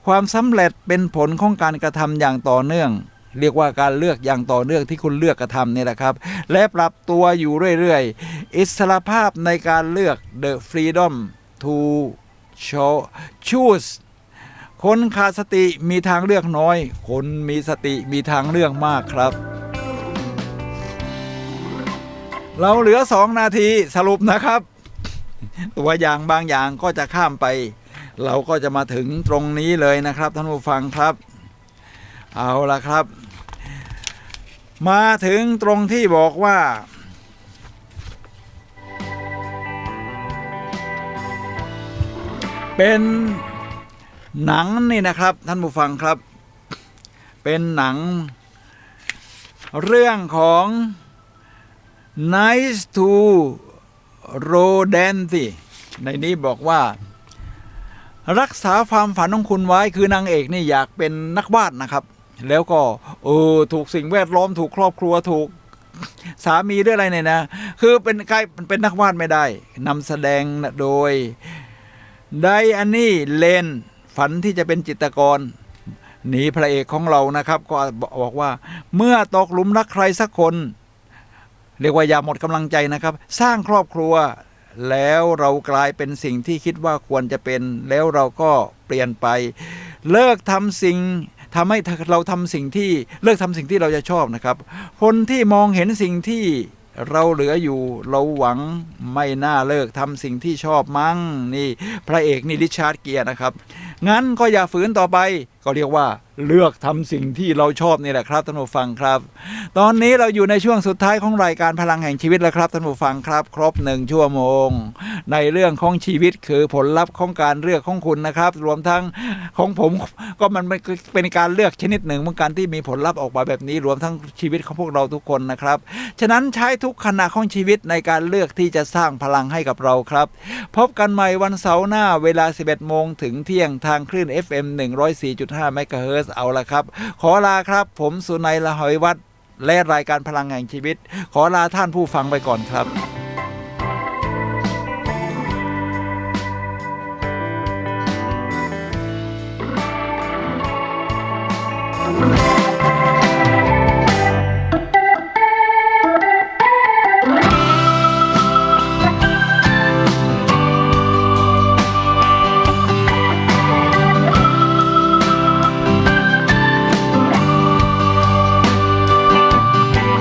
ความสำเร็จเป็นผลของการกระทำอย่างต่อเนื่องเรียกว่าการเลือกอย่างต่อเนื่องที่คุณเลือกกระทำนี่แหละครับและปรับตัวอยู่เรื่อยๆอิสรภาพในการเลือก The freedom to choose คนขาดสติมีทางเลือกน้อยคนมีสติมีทางเลือกมากครับเราเหลือ2 นาทีสรุปนะครับตัวอย่างบางอย่างก็จะข้ามไปเราก็จะมาถึงตรงนี้เลยนะครับท่านผู้ฟังครับเอาล่ะครับมาถึงตรงที่บอกว่าเป็นหนังนี่นะครับท่านผู้ฟังครับเป็นหนังเรื่องของ Nice to Rodenthy ในนี้บอกว่ารักษาความฝันของคุณไว้คือนางเอกนี่อยากเป็นนักวาดนะครับแล้วก็ถูกสิ่งแวดล้อมถูกครอบครัวถูกสามีด้วยอะไรเนี่ยนะคือเป็นนักวาดไม่ได้นำแสดงโดยไดอานี่เลนฝันที่จะเป็นจิตรกรหนีพระเอกของเรานะครับก็บอกว่าเมื่อตกหลุมรักใครสักคนเรียกว่าอย่าหมดกำลังใจนะครับสร้างครอบครัวแล้วเรากลายเป็นสิ่งที่คิดว่าควรจะเป็นแล้วเราก็เปลี่ยนไปเลิกทำสิ่งทำให้เราทำสิ่งที่เลิกทำสิ่งที่เราจะชอบนะครับคนที่มองเห็นสิ่งที่เราเหลืออยู่เราหวังไม่น่าเลิกทำสิ่งที่ชอบมั้งนี่พระเอกนี่ริชาร์ดเกียร์นะครับงั้นก็อย่าฝืนต่อไปก็เรียกว่าเลือกทำสิ่งที่เราชอบนี่แหละครับท่านผู้ฟังครับตอนนี้เราอยู่ในช่วงสุดท้ายของรายการพลังแห่งชีวิตแล้วครับท่านผู้ฟังครับครบ1 ชั่วโมงในเรื่องของชีวิตคือผลลัพธ์ของการเลือกของคุณนะครับรวมทั้งของผมก็มันเป็นการเลือกชนิดหนึ่งเหมือนกันที่มีผลลัพธ์ออกมาแบบนี้รวมทั้งชีวิตของพวกเราทุกคนนะครับฉะนั้นใช้ทุกขณะของชีวิตในการเลือกที่จะสร้างพลังให้กับเราครับพบกันใหม่วันเสาร์หน้าเวลา 11 โมงถึงเที่ยงทางคลื่น FM 104.5 เมกะเฮิรตซ์เอาละครับขอลาครับผมสุนัยละหอยวัดและรายการพลังแห่งชีวิตขอลาท่านผู้ฟังไปก่อนครับ